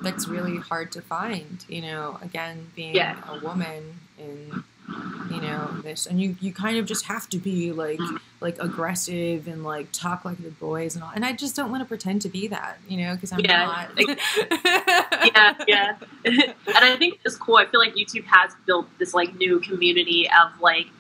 [SPEAKER 4] that's really hard to find, you know, again, being a woman in, you know, this, and you kind of just have to be like aggressive and like talk like the boys and all, and I just don't want to pretend to be that, you know, because I'm not.
[SPEAKER 3] Yeah. And I think it's cool. I feel like YouTube has built this like new community of like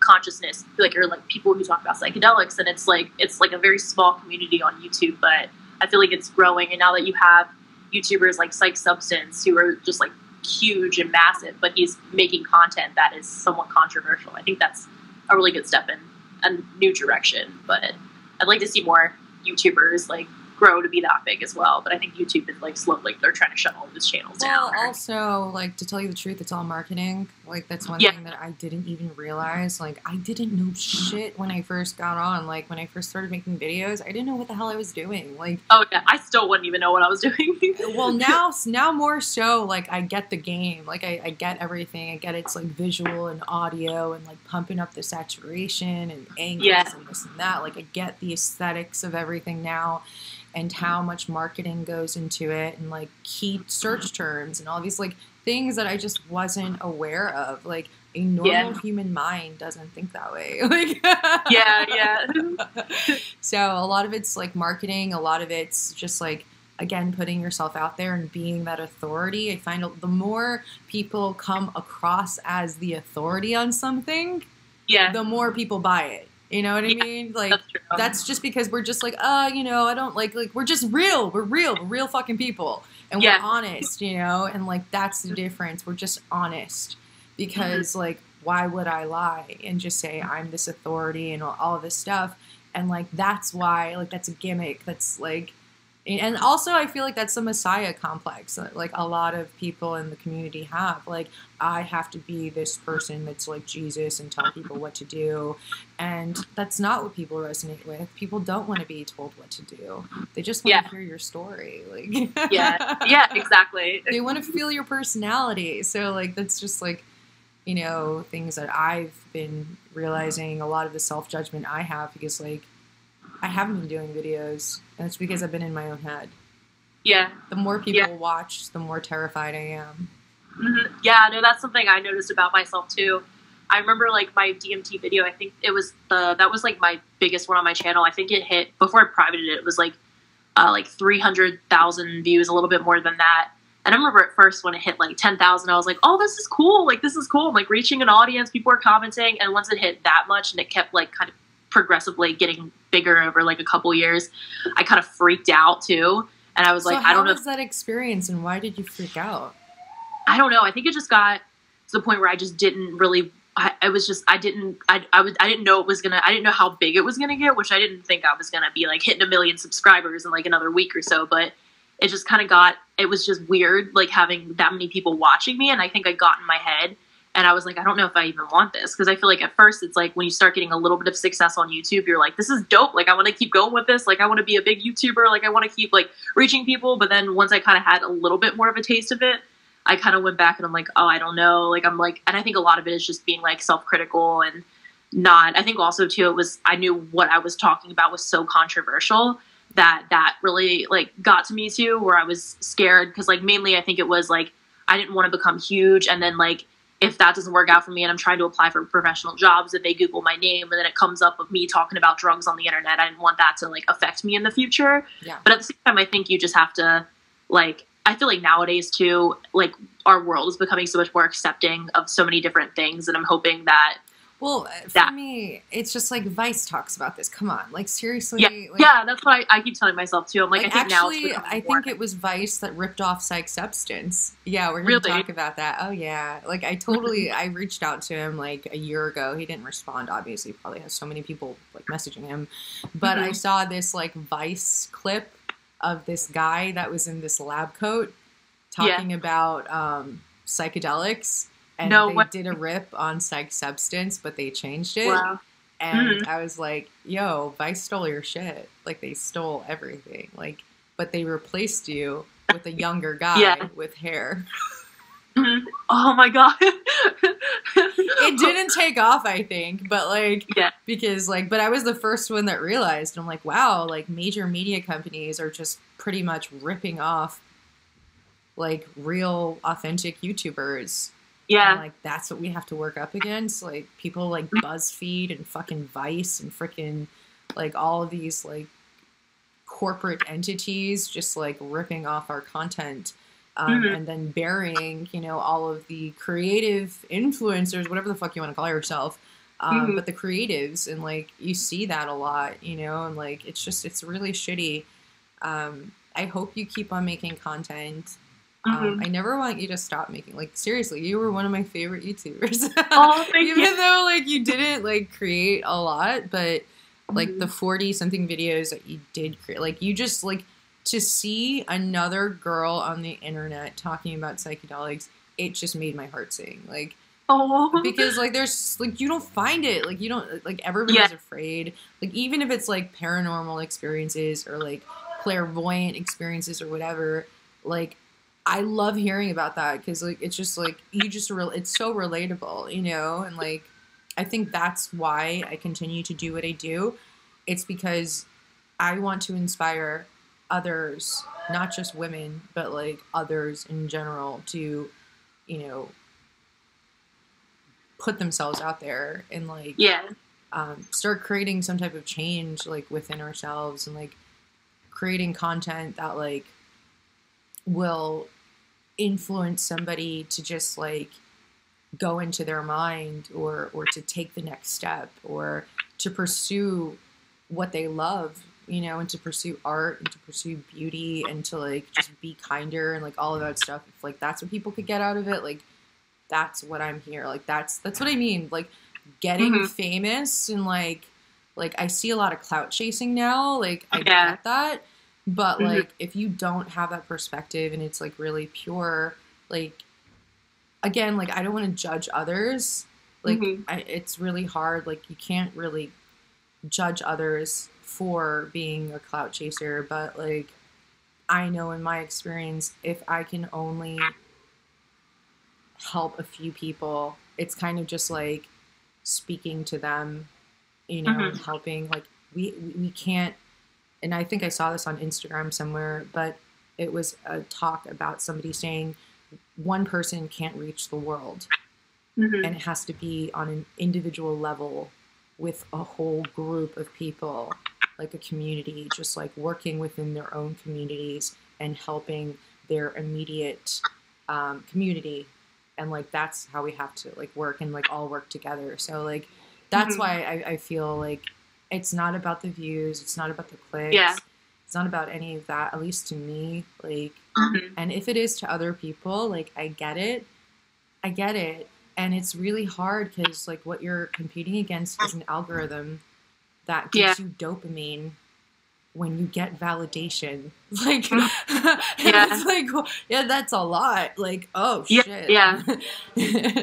[SPEAKER 3] consciousness, like, or like people who talk about psychedelics, and it's like a very small community on YouTube, but I feel like it's growing. And now that you have YouTubers like Psych Substance, who are just like huge and massive, but he's making content that is somewhat controversial, I think that's a really good step in a new direction. But I'd like to see more YouTubers like grow to be that big as well. But I think YouTube is like slowly, they're trying to shut all of his channels down.
[SPEAKER 4] Well, also, like, to tell you the truth, it's all marketing. Like, that's one thing that I didn't even realize. Like, I didn't know shit when I first got on. Like, when I first started making videos, I didn't know what the hell I was doing. Like,
[SPEAKER 3] oh yeah, I still wouldn't even know what I was doing.
[SPEAKER 4] Well, now more so, like, I get the game. Like, I get everything. I get it's like visual and audio and like pumping up the saturation and angles and this and that. Like, I get the aesthetics of everything now, and how much marketing goes into it, and like key search terms and all these like things that I just wasn't aware of. Like, a normal human mind doesn't think that way. Like, so a lot of it's like marketing, a lot of it's just like, again, putting yourself out there and being that authority. I find the more people come across as the authority on something, the more people buy it. You know what I mean? Like, that's just because we're just like, you know, I don't like, we're just real. We're real fucking people. And we're honest, you know? And, like, that's the difference. We're just honest. Because, like, why would I lie and just say I'm this authority and all of this stuff? And, like, that's why, like, that's a gimmick. That's, like, and also I feel like that's a messiah complex that, like, a lot of people in the community have. Like, I have to be this person that's like Jesus and tell people what to do. And that's not what people resonate with. People don't want to be told what to do. They just want to hear your story. Like,
[SPEAKER 3] exactly.
[SPEAKER 4] They want to feel your personality. So, like, that's just, like, you know, things that I've been realizing, a lot of the self-judgment I have, because, like, I haven't been doing videos, and it's because I've been in my own head. Yeah. The more people watch, the more terrified I am.
[SPEAKER 3] Mm-hmm. Yeah, no, that's something I noticed about myself too. I remember like my DMT video, I think it was that was like my biggest one on my channel. I think it hit, before I privated it, it was like 300,000 views, a little bit more than that. And I remember at first when it hit like 10,000, I was like, oh, this is cool. Like, this is cool. I'm like reaching an audience, people are commenting. And once it hit that much and it kept like kind of progressively getting bigger over like a couple years, I kind of freaked out too. And I was like, I don't know.
[SPEAKER 4] How was that experience, and why did you freak out?
[SPEAKER 3] I don't know. I think it just got to the point where I just didn't really, I didn't know it was gonna, I didn't know how big it was gonna get, which I didn't think I was gonna be like hitting 1 million subscribers in like another week or so. But it just kind of it was just weird, like having that many people watching me. And I think I got in my head. And I was like, I don't know if I even want this. Because I feel like at first it's like when you start getting a little bit of success on YouTube, you're like, this is dope. Like, I want to keep going with this. Like, I want to be a big YouTuber. Like, I want to keep like reaching people. But then once I kind of had a little bit more of a taste of it, I kind of went back and I'm like, oh, I don't know. Like, I'm like, and I think a lot of it is just being like self-critical and not, I think also too, I knew what I was talking about was so controversial that really like got to me too, where I was scared. Cause like mainly I think it was like, I didn't want to become huge. And then like, if that doesn't work out for me and I'm trying to apply for professional jobs, if they Google my name and then it comes up of me talking about drugs on the internet, I didn't want that to like affect me in the future.
[SPEAKER 4] Yeah.
[SPEAKER 3] But at the same time, I think you just have to like, I feel like nowadays too, like our world is becoming so much more accepting of so many different things. And I'm hoping that,
[SPEAKER 4] well, for me, it's just like Vice talks about this. Come on, like seriously.
[SPEAKER 3] Yeah,
[SPEAKER 4] like,
[SPEAKER 3] yeah, that's what I keep telling myself too. I'm like, I think
[SPEAKER 4] actually,
[SPEAKER 3] now
[SPEAKER 4] I think it was Vice that ripped off Psych Substance. Yeah, we're gonna talk about that. Oh yeah, like I totally, I reached out to him like a year ago. He didn't respond. Obviously, he probably has so many people like messaging him. But I saw this like Vice clip of this guy that was in this lab coat talking about psychedelics. And they did a rip on Psych Substance, but they changed it.
[SPEAKER 3] Wow.
[SPEAKER 4] And I was like, yo, Vice stole your shit. Like, they stole everything. Like, but they replaced you with a younger guy with hair.
[SPEAKER 3] Oh, my God.
[SPEAKER 4] It didn't take off, I think. But, like, because, like, but I was the first one that realized. I'm like, wow, like, major media companies are just pretty much ripping off, like, real, authentic YouTubers.
[SPEAKER 3] Yeah.
[SPEAKER 4] And, like, that's what we have to work up against. Like, people like BuzzFeed and fucking Vice and freaking, like, all of these, like, corporate entities just, like, ripping off our content. And then burying, you know, all of the creative influencers, whatever the fuck you want to call yourself. But the creatives, and, like, you see that a lot, you know, and, like, it's just, it's really shitty. I hope you keep on making content. I never want you to stop making, like, seriously, you were one of my favorite YouTubers.
[SPEAKER 3] Oh, thank
[SPEAKER 4] Even
[SPEAKER 3] you.
[SPEAKER 4] though, like, you didn't, like, create a lot, but, like, the 40-something videos that you did create, like, you just, like, to see another girl on the internet talking about psychedelics, it just made my heart sing. Like, because, like, there's, like, you don't find it. Like, you don't, like, everybody's afraid. Like, even if it's, like, paranormal experiences or, like, clairvoyant experiences or whatever, like, I love hearing about that because, like, it's just, like, you just, it's so relatable, you know? And, like, I think that's why I continue to do what I do. It's because I want to inspire others, not just women, but, like, others in general to, you know, put themselves out there and, like, start creating some type of change, like, within ourselves and, like, creating content that, like, will influence somebody to just, like, go into their mind or to take the next step or to pursue what they love, you know, and to pursue art and to pursue beauty and to, like, just be kinder and, like, all of that stuff. If, like, that's what people could get out of it, like, that's what I'm here. Like, that's what I mean. Like, getting famous and, like, I see a lot of clout chasing now. Like, I get that. But, like, if you don't have that perspective and it's, like, really pure, like, again, like, I don't want to judge others. Like, it's really hard. Like, you can't really judge others for being a clout chaser. But, like, I know in my experience, if I can only help a few people, it's kind of just, like, speaking to them, you know, and helping. Like, we can't. And I think I saw this on Instagram somewhere, but it was a talk about somebody saying one person can't reach the world. And it has to be on an individual level with a whole group of people, like a community, just, like, working within their own communities and helping their immediate community. And, like, that's how we have to, like, work and, like, all work together. So, like, that's why I feel like it's not about the views. It's not about the clicks.
[SPEAKER 3] Yeah.
[SPEAKER 4] It's not about any of that, at least to me. Like, and if it is to other people, like, I get it. I get it. And it's really hard because, like, what you're competing against is an algorithm that gives you dopamine when you get validation. Like, it's like, yeah, that's a lot. Like, oh, shit.
[SPEAKER 3] Yeah.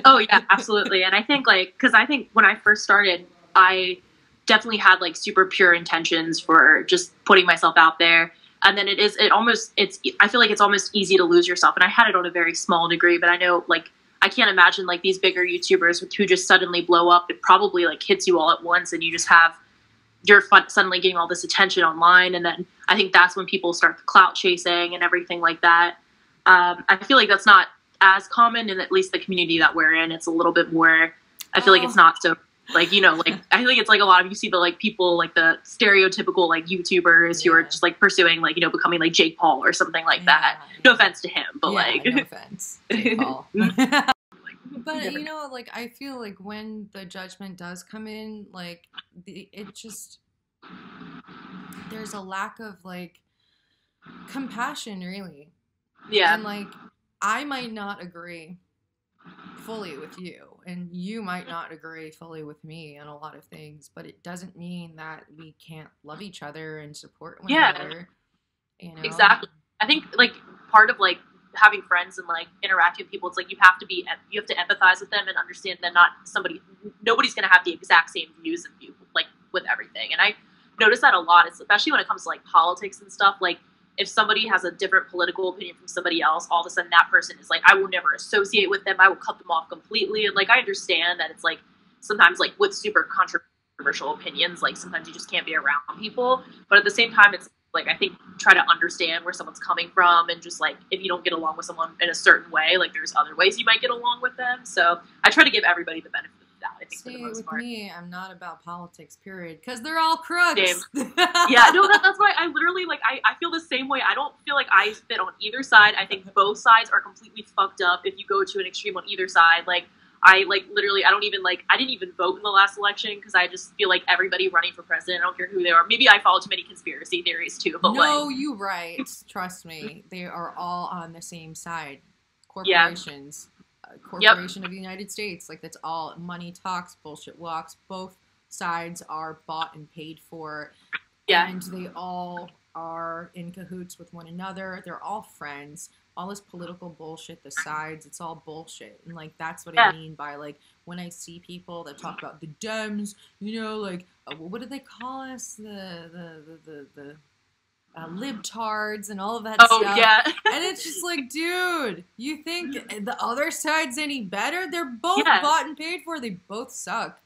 [SPEAKER 3] Oh, yeah, absolutely. And I think, like, because I think when I first started, I definitely had, like, super pure intentions for just putting myself out there. And then I feel like it's almost easy to lose yourself. And I had it on a very small degree, but I know, like, I can't imagine, like, these bigger YouTubers who just suddenly blow up. It probably, like, hits you all at once and you just you're suddenly getting all this attention online. And then I think that's when people start the clout chasing and everything like that. I feel like that's not as common in at least the community that we're in. It's a little bit more, I feel like it's not so, like, you know, like, I feel like it's like a lot of, you see the like people, like the stereotypical like YouTubers who are just like pursuing like, you know, becoming like Jake Paul or something like that. No offense to him, but like.
[SPEAKER 4] No offense, Jake Paul. But, you know, like, I feel like when the judgment does come in, like, it just, there's a lack of, like, compassion, really.
[SPEAKER 3] Yeah.
[SPEAKER 4] And, like, I might not agree fully with you, and you might not agree fully with me on a lot of things, but it doesn't mean that we can't love each other and support one another. You know?
[SPEAKER 3] Exactly. I think, like, part of, like, having friends and like interacting with people, it's like you have to empathize with them and understand that nobody's going to have the exact same views of you, like, with everything. And I notice that a lot, especially when it comes to like politics and stuff. Like, if somebody has a different political opinion from somebody else, all of a sudden that person is like, I will never associate with them, I will cut them off completely. And like, I understand that it's like sometimes like with super controversial opinions, like sometimes you just can't be around people, but at the same time it's like, I think try to understand where someone's coming from, and just like, if you don't get along with someone in a certain way, like there's other ways you might get along with them. So I try to give everybody the benefit of the doubt, I think.
[SPEAKER 4] See,
[SPEAKER 3] for the most
[SPEAKER 4] with
[SPEAKER 3] part.
[SPEAKER 4] me, I'm not about politics, period, because they're all crooks.
[SPEAKER 3] Yeah, no, that's why I literally, like, I feel the same way. I don't feel like I fit on either side. I think both sides are completely fucked up if you go to an extreme on either side. Like, I, like, literally, I didn't even vote in the last election because I just feel like everybody running for president, I don't care who they are. Maybe I follow too many conspiracy theories, too. But
[SPEAKER 4] no, you right. Trust me. They are all on the same side. Corporations. Yeah. Corporation of the United States. Like, that's all. Money talks, bullshit walks. Both sides are bought and paid for. Yeah. And they all are in cahoots with one another. They're all friends. All this political bullshit, the sides, it's all bullshit. And, like, that's what I mean by, like, when I see people that talk about the Dems, you know, like, what do they call us? The libtards and all of that stuff. Oh, yeah. And it's just like, dude, you think the other side's any better? They're both bought and paid for. They both suck.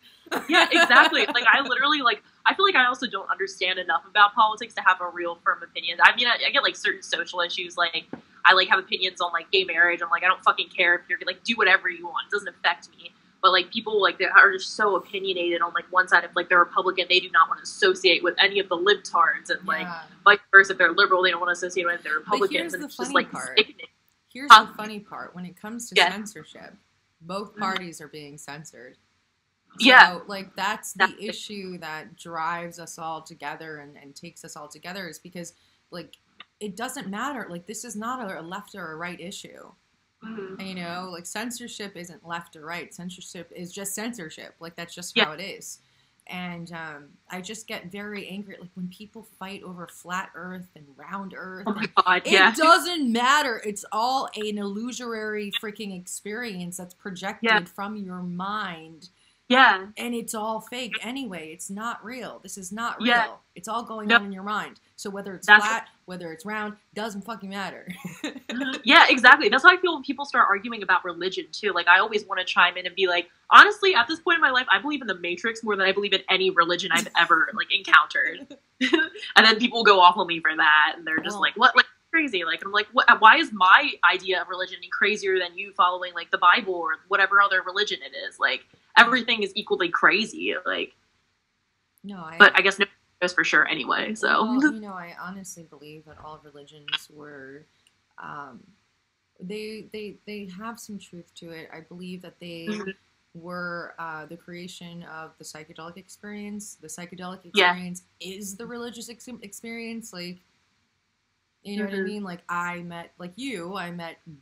[SPEAKER 3] Yeah, exactly. Like, I literally, like, I feel like I also don't understand enough about politics to have a real firm opinion. I mean, I get, like, certain social issues, like, I, like, have opinions on, like, gay marriage. I'm like, I don't fucking care if you're, like, do whatever you want. It doesn't affect me. But, like, people, like, they are just so opinionated on, like, one side. If, like, they're Republican, they do not want to associate with any of the libtards. And, like, vice versa, if they're liberal, they don't want to associate with the Republicans. And it's just, like, sickening.
[SPEAKER 4] Here's the funny part. When it comes to censorship, both parties are being censored. So, like, that's the issue that drives us all together and takes us all together, is because, like, it doesn't matter. Like, this is not a left or a right issue. Mm-hmm. You know, like, censorship isn't left or right. Censorship is just censorship. Like, that's just how it is. And I just get very angry, like, when people fight over flat Earth and round Earth.
[SPEAKER 3] Oh my God,
[SPEAKER 4] it doesn't matter. It's all an illusory freaking experience that's projected from your mind.
[SPEAKER 3] Yeah.
[SPEAKER 4] And it's all fake anyway. It's not real. This is not real. Yeah. It's all going on in your mind. So whether it's flat, whether it's round, doesn't fucking matter.
[SPEAKER 3] Yeah, exactly. That's how I feel when people start arguing about religion, too. Like, I always want to chime in and be like, honestly, at this point in my life, I believe in the Matrix more than I believe in any religion I've ever, like, encountered. And then people go off on me for that, and they're just like, what? Like, crazy. Like, I'm like, what? Why is my idea of religion crazier than you following, like, the Bible or whatever other religion it is? Like, everything is equally crazy. Like, but I guess no knows for sure anyway. So,
[SPEAKER 4] well, you know, I honestly believe that all religions were, they have some truth to it. I believe that they were the creation of the psychedelic experience. The psychedelic experience is the religious experience. Like, you know what I mean? Like, I met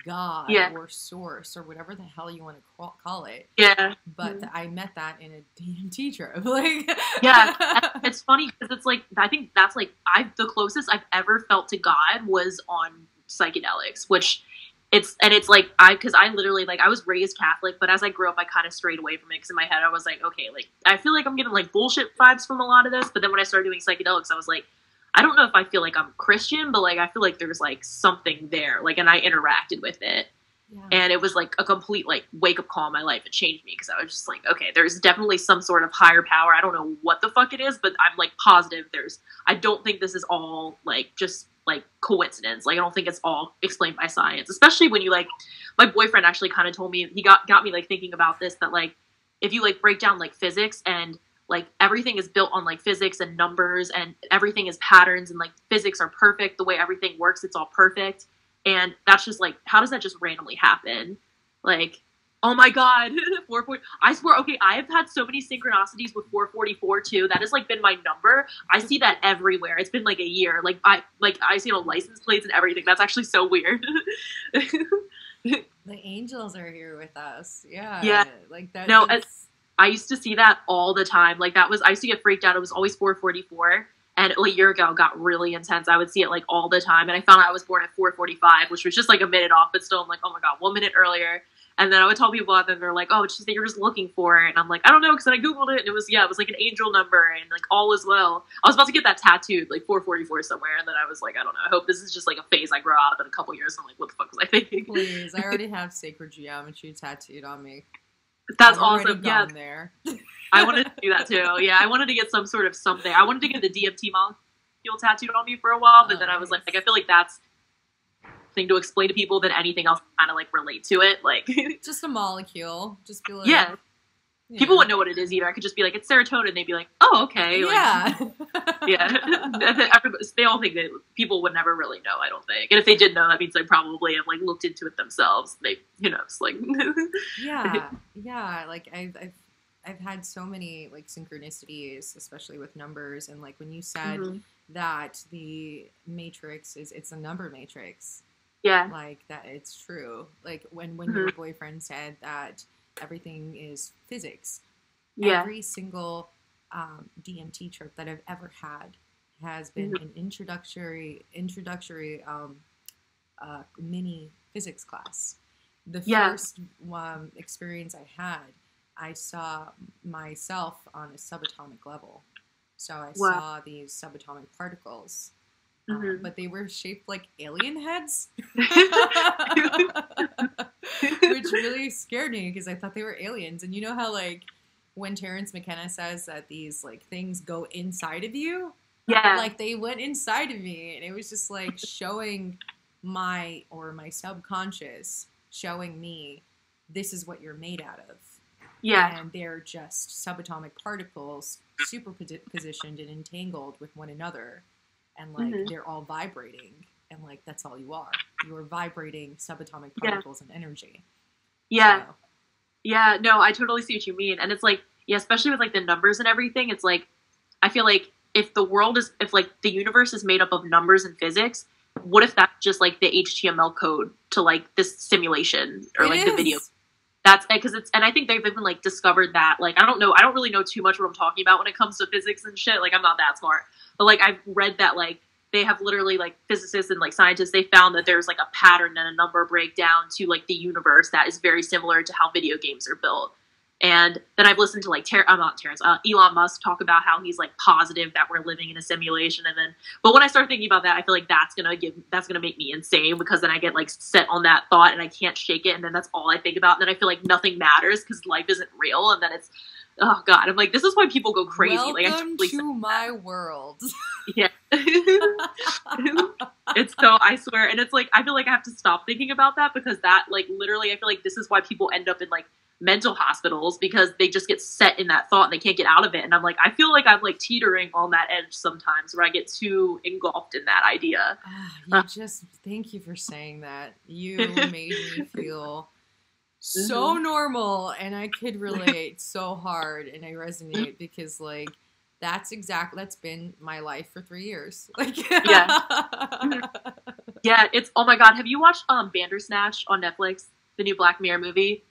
[SPEAKER 4] God or source or whatever the hell you want to call it.
[SPEAKER 3] Yeah.
[SPEAKER 4] But I met that in a DMT trip. Like,
[SPEAKER 3] yeah. It's funny because it's like, I think that's like, the closest I've ever felt to God was on psychedelics, which it's like, because I literally, like, I was raised Catholic, but as I grew up, I kind of strayed away from it because in my head, I was like, okay, like, I feel like I'm getting, like, bullshit vibes from a lot of this. But then when I started doing psychedelics, I was like, I don't know if I feel like I'm Christian, but, like, I feel like there's, like, something there, like, and I interacted with it.
[SPEAKER 4] Yeah.
[SPEAKER 3] And it was like a complete like wake up call in my life. It changed me because I was just like, okay, there's definitely some sort of higher power. I don't know what the fuck it is, but I'm like positive I don't think this is all like just like coincidence. Like I don't think it's all explained by science, especially when you like, my boyfriend actually kind of told me, he got me like thinking about this, that like, if you like break down like physics and like everything is built on like physics and numbers and everything is patterns and like physics are perfect. The way everything works, it's all perfect. And that's just like, how does that just randomly happen? Like, oh my God, 440. I swear, okay, I have had so many synchronicities with 444 too. That has like been my number. I see that everywhere. It's been like a year. Like I see it on license plates and everything. That's actually so weird.
[SPEAKER 4] The angels are here with us. Yeah.
[SPEAKER 3] Yeah.
[SPEAKER 4] Like that.
[SPEAKER 3] No, I used to see that all the time. Like I used to get freaked out. It was always 444. And a year ago got really intense. I would see it like all the time. And I found out I was born at 4:45, which was just like a minute off, but still I'm like, oh my God, 1 minute earlier. And then I would tell people out there, and they're like, oh, it's just that you're just looking for it. And I'm like, I don't know, because then I Googled it and it was like an angel number and like all is well. I was about to get that tattooed, like 444 somewhere. And then I was like, I don't know. I hope this is just like a phase I grow out of in a couple years. I'm like, what the fuck was I thinking?
[SPEAKER 4] Please. I already have sacred geometry tattooed on me.
[SPEAKER 3] That's
[SPEAKER 4] I've
[SPEAKER 3] awesome. Yeah.
[SPEAKER 4] There.
[SPEAKER 3] I wanted to do that too. Yeah. I wanted to get some sort of something. I wanted to get the DMT molecule tattooed on me for a while, but then I was like, I feel like that's thing to explain to people than anything else kind of like relate to it. Like
[SPEAKER 4] just a molecule. Just be like,
[SPEAKER 3] yeah. People wouldn't know what it is either. I could just be like, it's serotonin. They'd be like, oh, okay.
[SPEAKER 4] Yeah.
[SPEAKER 3] Like, yeah. They all think that people would never really know, I don't think. And if they did know, that means they probably have like looked into it themselves. They, it's like.
[SPEAKER 4] Yeah. Yeah. Like I've had so many like synchronicities, especially with numbers. And like when you said that the matrix it's a number matrix.
[SPEAKER 3] Yeah.
[SPEAKER 4] Like that it's true. Like when your boyfriend said that everything is physics.
[SPEAKER 3] Yeah.
[SPEAKER 4] Every single DMT trip that I've ever had has been an introductory mini physics class. The first experience I had, I saw myself on a subatomic level. So I saw these subatomic particles, but they were shaped like alien heads, which really scared me because I thought they were aliens. And you know how like when Terrence McKenna says that these like things go inside of you?
[SPEAKER 3] Yeah.
[SPEAKER 4] Like they went inside of me and it was just like showing my subconscious showing me this is what you're made out of.
[SPEAKER 3] Yeah.
[SPEAKER 4] And they're just subatomic particles superpositioned and entangled with one another. And like they're all vibrating. And like that's all you are. You are vibrating subatomic particles and energy.
[SPEAKER 3] Yeah.
[SPEAKER 4] So.
[SPEAKER 3] Yeah, no, I totally see what you mean. And it's like, yeah, especially with like the numbers and everything, it's like I feel like if like the universe is made up of numbers and physics, what if that's just like the HTML code to like this simulation or like the video? That's because and I think they've even like discovered that, like, I don't really know too much what I'm talking about when it comes to physics and shit. Like, I'm not that smart, but like, I've read that like they have literally like physicists and like scientists, they found that there's like a pattern and a number breakdown to like the universe that is very similar to how video games are built. And then I've listened to like Elon Musk talk about how he's like positive that we're living in a simulation. And then, but when I start thinking about that, I feel like that's gonna make me insane because then I get like set on that thought and I can't shake it. And then that's all I think about. And then I feel like nothing matters because life isn't real. And then it's, oh God, I'm like, this is why people go crazy.
[SPEAKER 4] Welcome
[SPEAKER 3] like, I totally
[SPEAKER 4] to my world.
[SPEAKER 3] Yeah. It's so, I swear. And it's like, I feel like I have to stop thinking about that because that like literally, I feel like this is why people end up in like mental hospitals because they just get set in that thought and they can't get out of it. And I'm like, I feel like I'm like teetering on that edge sometimes where I get too engulfed in that idea.
[SPEAKER 4] Thank you for saying that. You made me feel so normal and I could relate so hard and I resonate because like that's been my life for 3 years. Like
[SPEAKER 3] yeah. Yeah, it's, oh my God, have you watched Bandersnatch on Netflix, the new Black Mirror movie?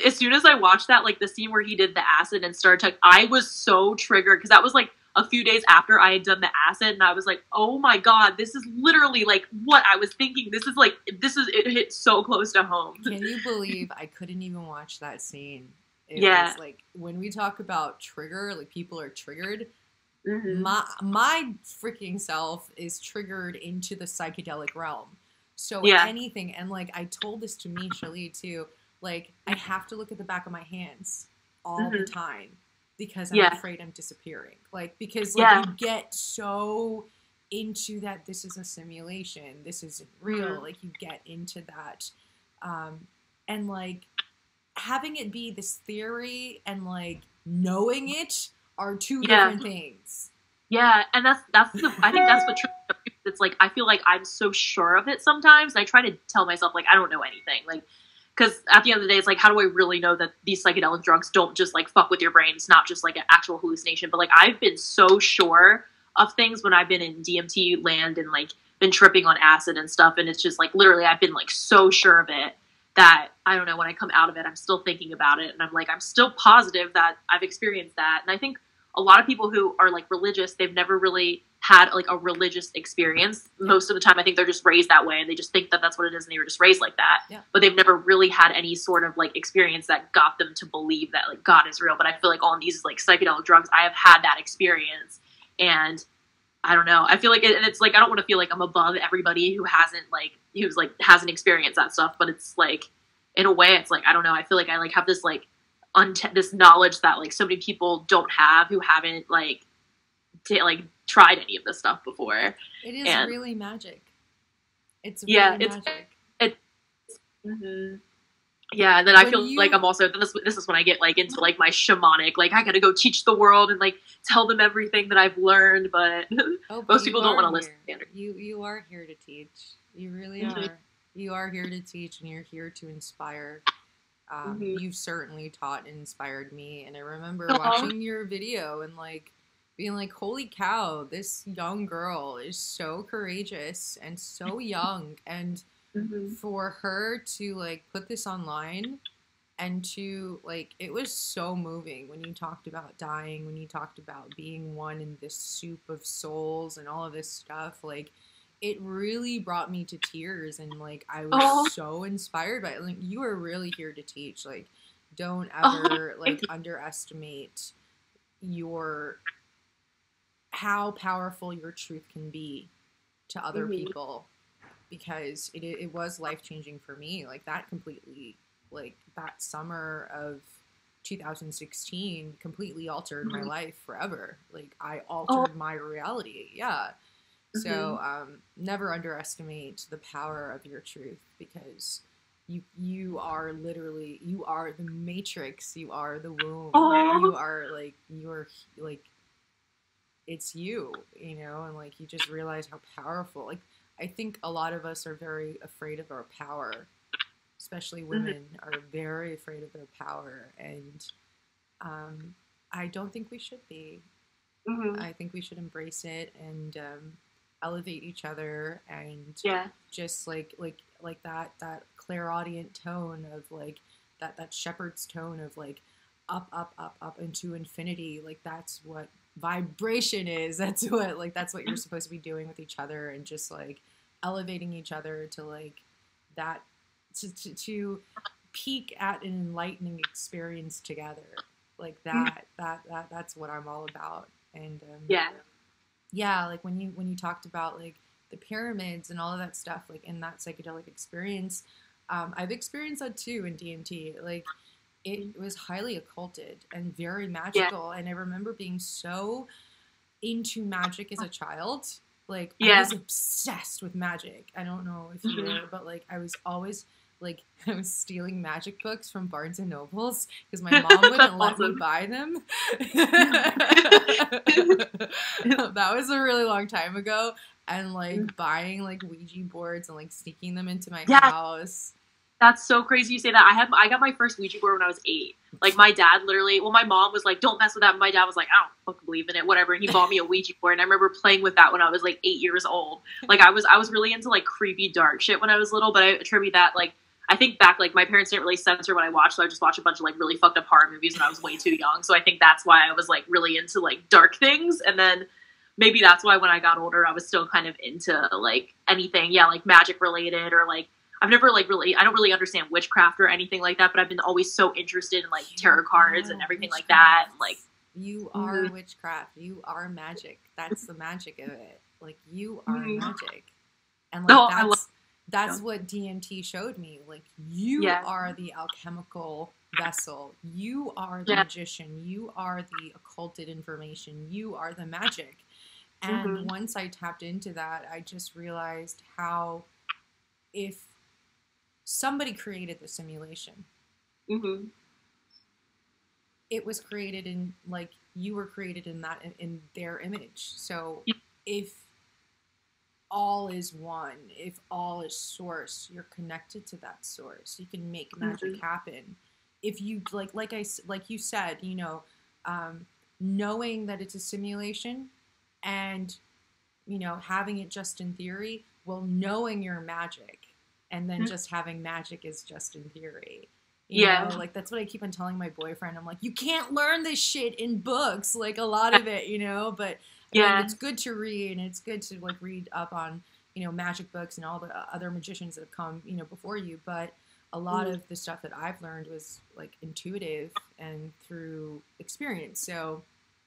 [SPEAKER 3] As soon as I watched that, like the scene where he did the acid and started I was so triggered because that was like a few days after I had done the acid and I was like, oh my God, this is literally like what I was thinking. It hit so close to home.
[SPEAKER 4] Can you believe I couldn't even watch that scene? It
[SPEAKER 3] was
[SPEAKER 4] like when we talk about trigger, like people are triggered. My freaking self is triggered into the psychedelic realm. So
[SPEAKER 3] Yeah.
[SPEAKER 4] anything, and like I told this to Misha Lee too, like I have to look at the back of my hands all the time because I'm afraid I'm disappearing. Like, because like you get so into that this is a simulation, this isn't real, like you get into that. And like having it be this theory and like knowing it are two different things.
[SPEAKER 3] Yeah, and I think that's what it's like. I feel like I'm so sure of it sometimes. I try to tell myself like I don't know anything, like, because at the end of the day, it's like, how do I really know that these psychedelic drugs don't just like fuck with your brain? It's not just like an actual hallucination. But like I've been so sure of things when I've been in DMT land and like been tripping on acid and stuff, and it's just like literally I've been like so sure of it that I don't know, when I come out of it, I'm still thinking about it, and I'm like, I'm still positive that I've experienced that. And I think a lot of people who are like religious, they've never really had like a religious experience. Most of the time, I think they're just raised that way and they just think that that's what it is and they were just raised like that. Yeah. But they've never really had any sort of like experience that got them to believe that like God is real. But I feel like on these like psychedelic drugs, I have had that experience, and I don't know. I feel like and it's like, I don't want to feel like I'm above everybody who hasn't experienced that stuff. But it's like, in a way, it's like, I don't know. I feel like I like have this like this knowledge that like so many people don't have who haven't like tried any of this stuff before.
[SPEAKER 4] It is really magic. It's really magic.
[SPEAKER 3] Yeah, and then I feel like I'm also this is when I get like into like my shamanic, like I gotta go teach the world and like tell them everything that I've learned, but most people don't want to listen.
[SPEAKER 4] You are here to teach. You really are. You are here to teach, and you're here to inspire. You've certainly taught and inspired me, and I remember watching your video and like being like, holy cow, this young girl is so courageous and so young, and for her to like put this online and to like, it was so moving when you talked about dying, when you talked about being one in this soup of souls and all of this stuff. Like, it really brought me to tears, and like I was so inspired by it. Like, you are really here to teach. Like, don't ever like underestimate how powerful your truth can be to other people, because it was life-changing for me. Like, that completely, like that summer of 2016 completely altered my life forever. Like, I altered my reality. Yeah. So never underestimate the power of your truth, because you are literally, you are the matrix, you are the womb, you are like it's you know, and like you just realize how powerful. Like, I think a lot of us are very afraid of our power, especially women are very afraid of their power, and I don't think we should be. I think we should embrace it and elevate each other, and just like that clairaudient tone of like that shepherd's tone of like up into infinity. Like, that's what vibration is. That's what you're supposed to be doing with each other, and just like elevating each other to like that, to peak at an enlightening experience together. Like that's what I'm all about. And like when you talked about like the pyramids and all of that stuff, like in that psychedelic experience, I've experienced that too in DMT. Like, it was highly occulted and very magical, and I remember being so into magic as a child. Like, I was obsessed with magic. I don't know if you were, but like I was always like, I was stealing magic books from Barnes and Nobles because my mom wouldn't let me buy them. That was a really long time ago. And like buying like Ouija boards and like sneaking them into my house.
[SPEAKER 3] That's so crazy you say that. I got my first Ouija board when I was 8. Like, my dad literally, my mom was like, don't mess with that. And my dad was like, I don't fucking believe in it, whatever. And he bought me a Ouija board. And I remember playing with that when I was like 8 years old. Like, I was really into like creepy dark shit when I was little, but I attribute that, like, I think back, like, my parents didn't really censor what I watched, so I just watched a bunch of like really fucked up horror movies when I was way too young. So I think that's why I was like really into like dark things. And then maybe that's why when I got older, I was still kind of into like anything, like magic related, or like, I've never like really, I don't really understand witchcraft or anything like that, but I've been always so interested in like tarot cards and everything like that. And, like,
[SPEAKER 4] you are witchcraft. You are magic. That's the magic of it. Like, you are magic. And like that's what DMT showed me. Like, you are the alchemical vessel. You are the magician. You are the occulted information. You are the magic. And once I tapped into that, I just realized how, if somebody created the simulation, it was created in, like, you were created in that, in their image. So if all is one, if all is source, you're connected to that source. You can make magic happen. If you like you said, you know, knowing that it's a simulation, and, you know, having it just in theory, well, knowing your magic, and then just having magic is just in theory. You know, like, that's what I keep on telling my boyfriend. I'm like, you can't learn this shit in books, like, a lot of it, you know, but I mean, it's good to read, and it's good to, like, read up on, you know, magic books and all the other magicians that have come, you know, before you. But a lot of the stuff that I've learned was, like, intuitive and through experience. So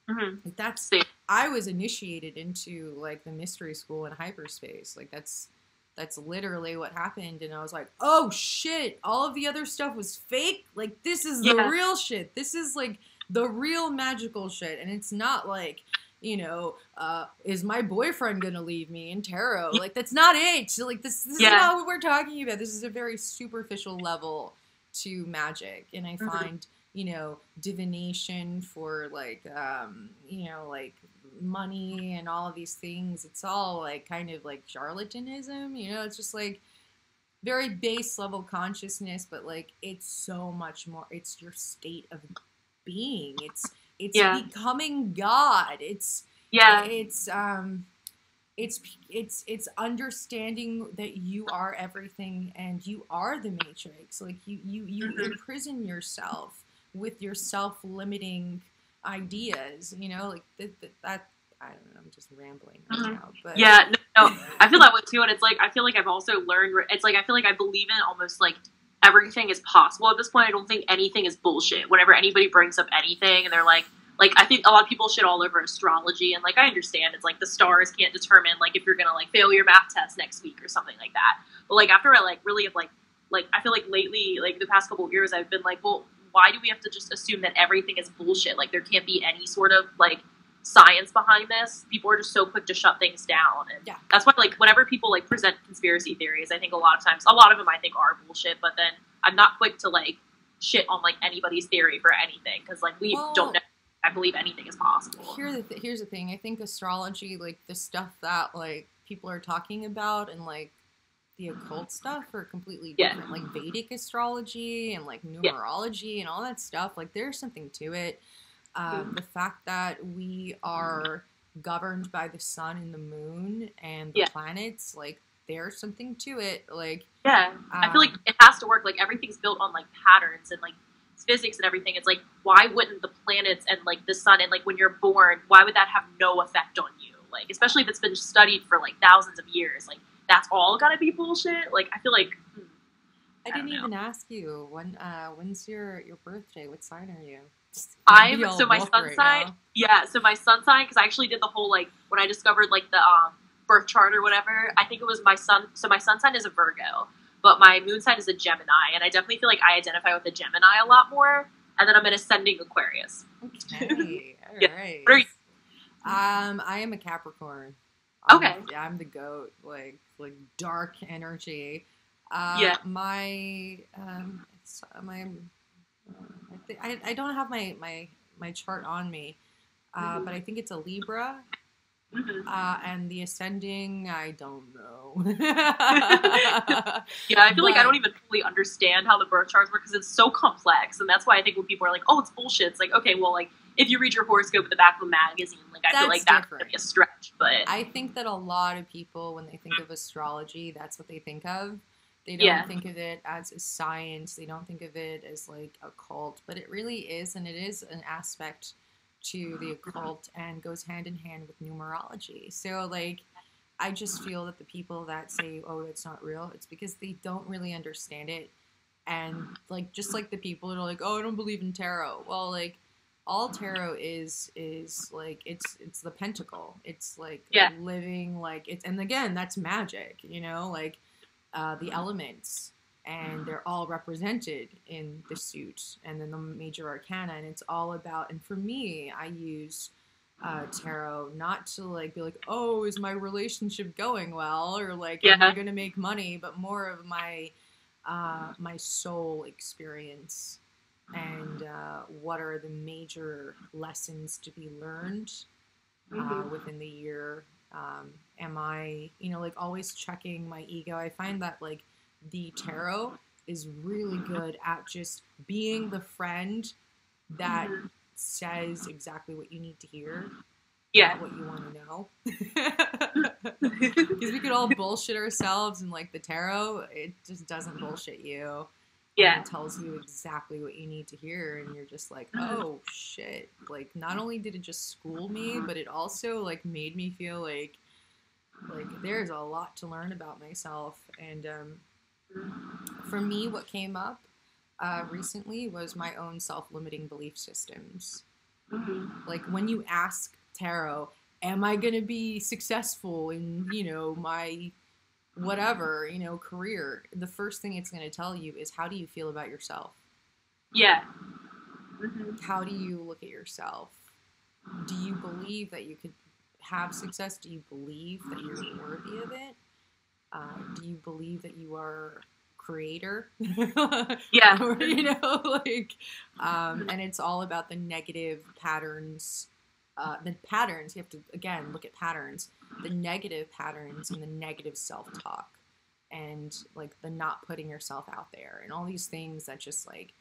[SPEAKER 4] like, that's, I was initiated into, like, the mystery school in hyperspace. Like, that's literally what happened. And I was like, oh shit, all of the other stuff was fake. Like, this is the real shit. This is, like, the real magical shit. And it's not like, you know, is my boyfriend gonna leave me in tarot? Like, that's not it. So, like, this is not what we're talking about. This is a very superficial level to magic. And I find, you know, divination for, like, you know, like, money and all of these things, it's all, like, kind of like charlatanism, you know. It's just, like, very base level consciousness, but, like, it's so much more. It's your state of being. It's becoming God. It's understanding that you are everything, and you are the matrix. Like, you imprison yourself with your self-limiting ideas, you know, like, that I don't know, I'm just rambling right now, but
[SPEAKER 3] no, I feel that way too. And it's like, I feel like I've also learned, it's like, I feel like I believe in almost, like, everything is possible at this point. I don't think anything is bullshit. Whenever anybody brings up anything and they're like, I think a lot of people shit all over astrology, and, like, I understand it's like the stars can't determine, like, if you're gonna, like, fail your math test next week or something like that. But, like, after I, like, really have, like I feel like lately, like, the past couple of years, I've been like, well, why do we have to just assume that everything is bullshit? Like, there can't be any sort of, like, science behind this. People are just so quick to shut things down. And that's why, like, whenever people, like, present conspiracy theories, I think a lot of times, a lot of them I think are bullshit, but then I'm not quick to, like, shit on, like, anybody's theory for anything, because, like, we don't know. I believe anything is possible.
[SPEAKER 4] Here's the thing. I think astrology, like, the stuff that, like, people are talking about, and, like, the occult stuff are completely different. Like, Vedic astrology and, like, numerology and all that stuff, like, there's something to it. The fact that we are governed by the sun and the moon and the planets, like, there's something to it. Like,
[SPEAKER 3] I feel like it has to work. Like, everything's built on, like, patterns and, like, physics and everything. It's like, why wouldn't the planets and, like, the sun, and, like, when you're born, why would that have no effect on you? Like, especially if it's been studied for, like, thousands of years. Like, that's all gotta be bullshit. Like, I feel like
[SPEAKER 4] I didn't even ask you when's your birthday? What sign are you?
[SPEAKER 3] So my sun sign. Yeah, so my sun sign, because I actually did the whole, like, when I discovered, like, the birth chart or whatever, I think it was my sun. So my sun sign is a Virgo, but my moon sign is a Gemini, and I definitely feel like I identify with the Gemini a lot more. And then I'm an ascending Aquarius.
[SPEAKER 4] Okay, all right.
[SPEAKER 3] What are you?
[SPEAKER 4] I am a Capricorn. I'm the goat, like dark energy. I don't have my chart on me, but I think it's a Libra. And the ascending, I don't know.
[SPEAKER 3] I feel like I don't even fully understand how the birth charts work, because it's so complex, and that's why I think when people are like, "Oh, it's bullshit," it's like, okay, well, like, if you read your horoscope at the back of a magazine, like, I feel like that's gonna be a stretch. But
[SPEAKER 4] I think that a lot of people, when they think of astrology, that's what they think of. They don't think of it as a science. They don't think of it as, like, a cult, but it really is, and it is an aspect to the occult and goes hand in hand with numerology. So, like, I just feel that the people that say, oh, it's not real, it's because they don't really understand it. And, like, just like the people that are like, oh, I don't believe in tarot. Well, like, all tarot is like, it's the pentacle. It's like living, like, it's, and again, that's magic, you know, like, the elements, and they're all represented in the suit, and then the major arcana, and it's all about. And for me, I use tarot not to like be like, oh, is my relationship going well, or like, am I going to make money, but more of my my soul experience, and what are the major lessons to be learned within the year. Am I, like always checking my ego. I find that like the tarot is really good at just being the friend that says exactly what you need to hear. Not what you want to know. Because we could all bullshit ourselves, and like the tarot, it just doesn't bullshit you. Yeah. It tells you exactly what you need to hear, and you're just like, oh shit. Like, not only did it just school me, but it also like made me feel like there's a lot to learn about myself. And for me, what came up recently was my own self-limiting belief systems. Like, when you ask tarot, am I going to be successful in, my whatever, career, the first thing it's going to tell you is, how do you feel about yourself? Yeah. How do you look at yourself? Do you believe that you could have success? Do you believe that you're worthy of it? Do you believe that you are creator? Yeah. Or, and it's all about the negative patterns. The patterns, you have to, again, look at patterns, the negative patterns and the negative self-talk, and like the not putting yourself out there, and all these things that just like,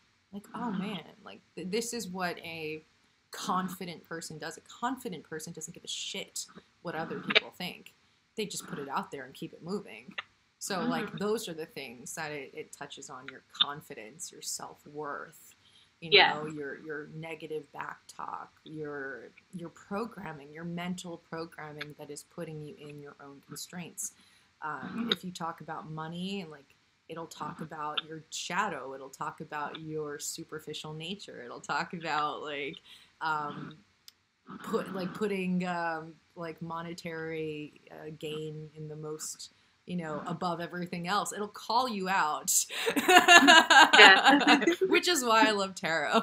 [SPEAKER 4] oh man, like this is what a confident person does. A confident person doesn't give a shit what other people think. They just put it out there and keep it moving. So like those are the things that it touches on: your confidence, your self-worth, your negative back talk, your programming, your mental programming that is putting you in your own constraints. If you talk about money, and like, it'll talk about your shadow, it'll talk about your superficial nature, it'll talk about like putting like monetary gain in the most, above everything else. It'll call you out. Which is why I love tarot.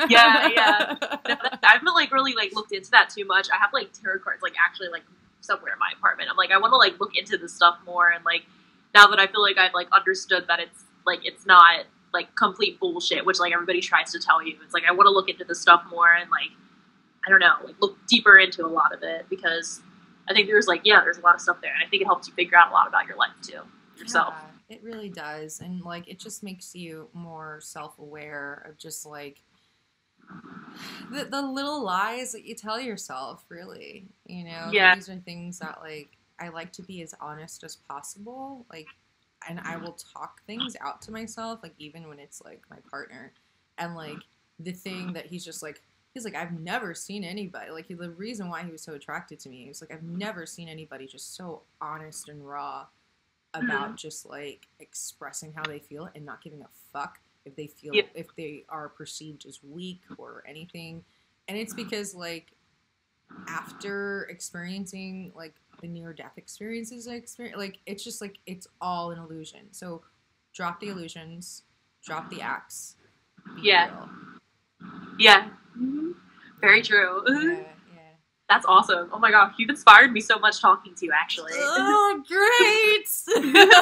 [SPEAKER 3] Yeah. I haven't like really like looked into that too much. I have like tarot cards like actually like somewhere in my apartment. I'm like, I want to like look into this stuff more, and like now that I feel like I've like understood that it's not like complete bullshit, which like everybody tries to tell you. It's like, I want to look into this stuff more, and like, I don't know, like look deeper into a lot of it, because I think there's like, there's a lot of stuff there, and I think it helps you figure out a lot about your life too, yourself.
[SPEAKER 4] Yeah, it really does. And like, it just makes you more self-aware of just like the little lies that you tell yourself, really. These are things that like, I like to be as honest as possible, like, and I will talk things out to myself, like even when it's like my partner, and like the thing that he's like, I've never seen anybody, like, the reason why he was so attracted to me, he was like, I've never seen anybody just so honest and raw about just like expressing how they feel and not giving a fuck if they feel, if they are perceived as weak or anything. And it's because like, after experiencing like the near-death experiences I experienced, like, it's just like, it's all an illusion. So drop the illusions, drop the acts, be real.
[SPEAKER 3] Yeah. Very true. Yeah. That's awesome. Oh my gosh, you've inspired me so much talking to you, actually.
[SPEAKER 4] Oh, great!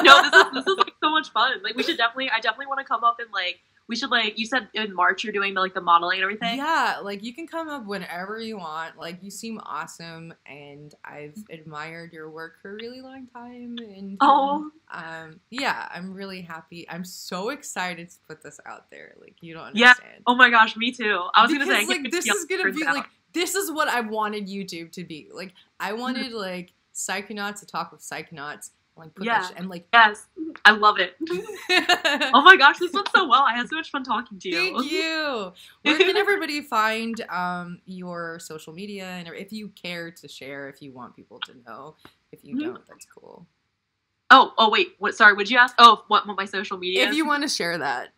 [SPEAKER 3] No, this is like so much fun. Like, I definitely want to come up and like, we should like, you said in March you're doing the modeling and everything?
[SPEAKER 4] Yeah, like you can come up whenever you want. Like, you seem awesome, and I've admired your work for a really long time. And yeah, I'm really happy. I'm so excited to put this out there. Like, you don't understand. Yeah.
[SPEAKER 3] Oh my gosh, me too. I was gonna say,
[SPEAKER 4] like, this is gonna be like, this is what I wanted YouTube to be. Like, I wanted like Psychonauts to talk with Psychonauts. Like, put that shit, and like,
[SPEAKER 3] yes, I love it. Oh my gosh, this went so well. I had so much fun talking to you.
[SPEAKER 4] Thank you. Where can everybody find your social media, and if you care to share, if you want people to know? If you don't, that's cool.
[SPEAKER 3] Oh wait, sorry, would you ask? Oh, what my social media is?
[SPEAKER 4] If you want to share that.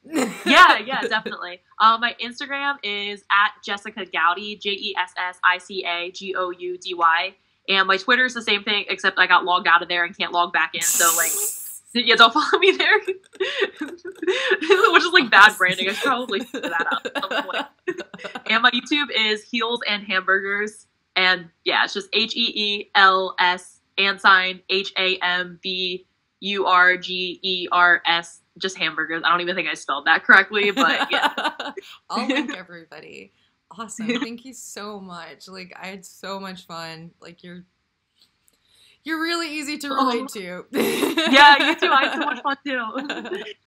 [SPEAKER 3] yeah, definitely. My Instagram is @JessicaGoudy, JESSICAGOUDY. And my Twitter is the same thing, except I got logged out of there and can't log back in. So, like, Yeah, don't follow me there. Which is like bad branding. I should probably figure that out at some point. And my YouTube is Heels and Hamburgers. And yeah, it's just HEELS and sign HAMBURGERS. Just hamburgers. I don't even think I spelled that correctly, but yeah.
[SPEAKER 4] I'll link everybody. Awesome. Thank you so much. Like, I had so much fun. Like, you're really easy to relate to.
[SPEAKER 3] Yeah, you too. I had so much fun too.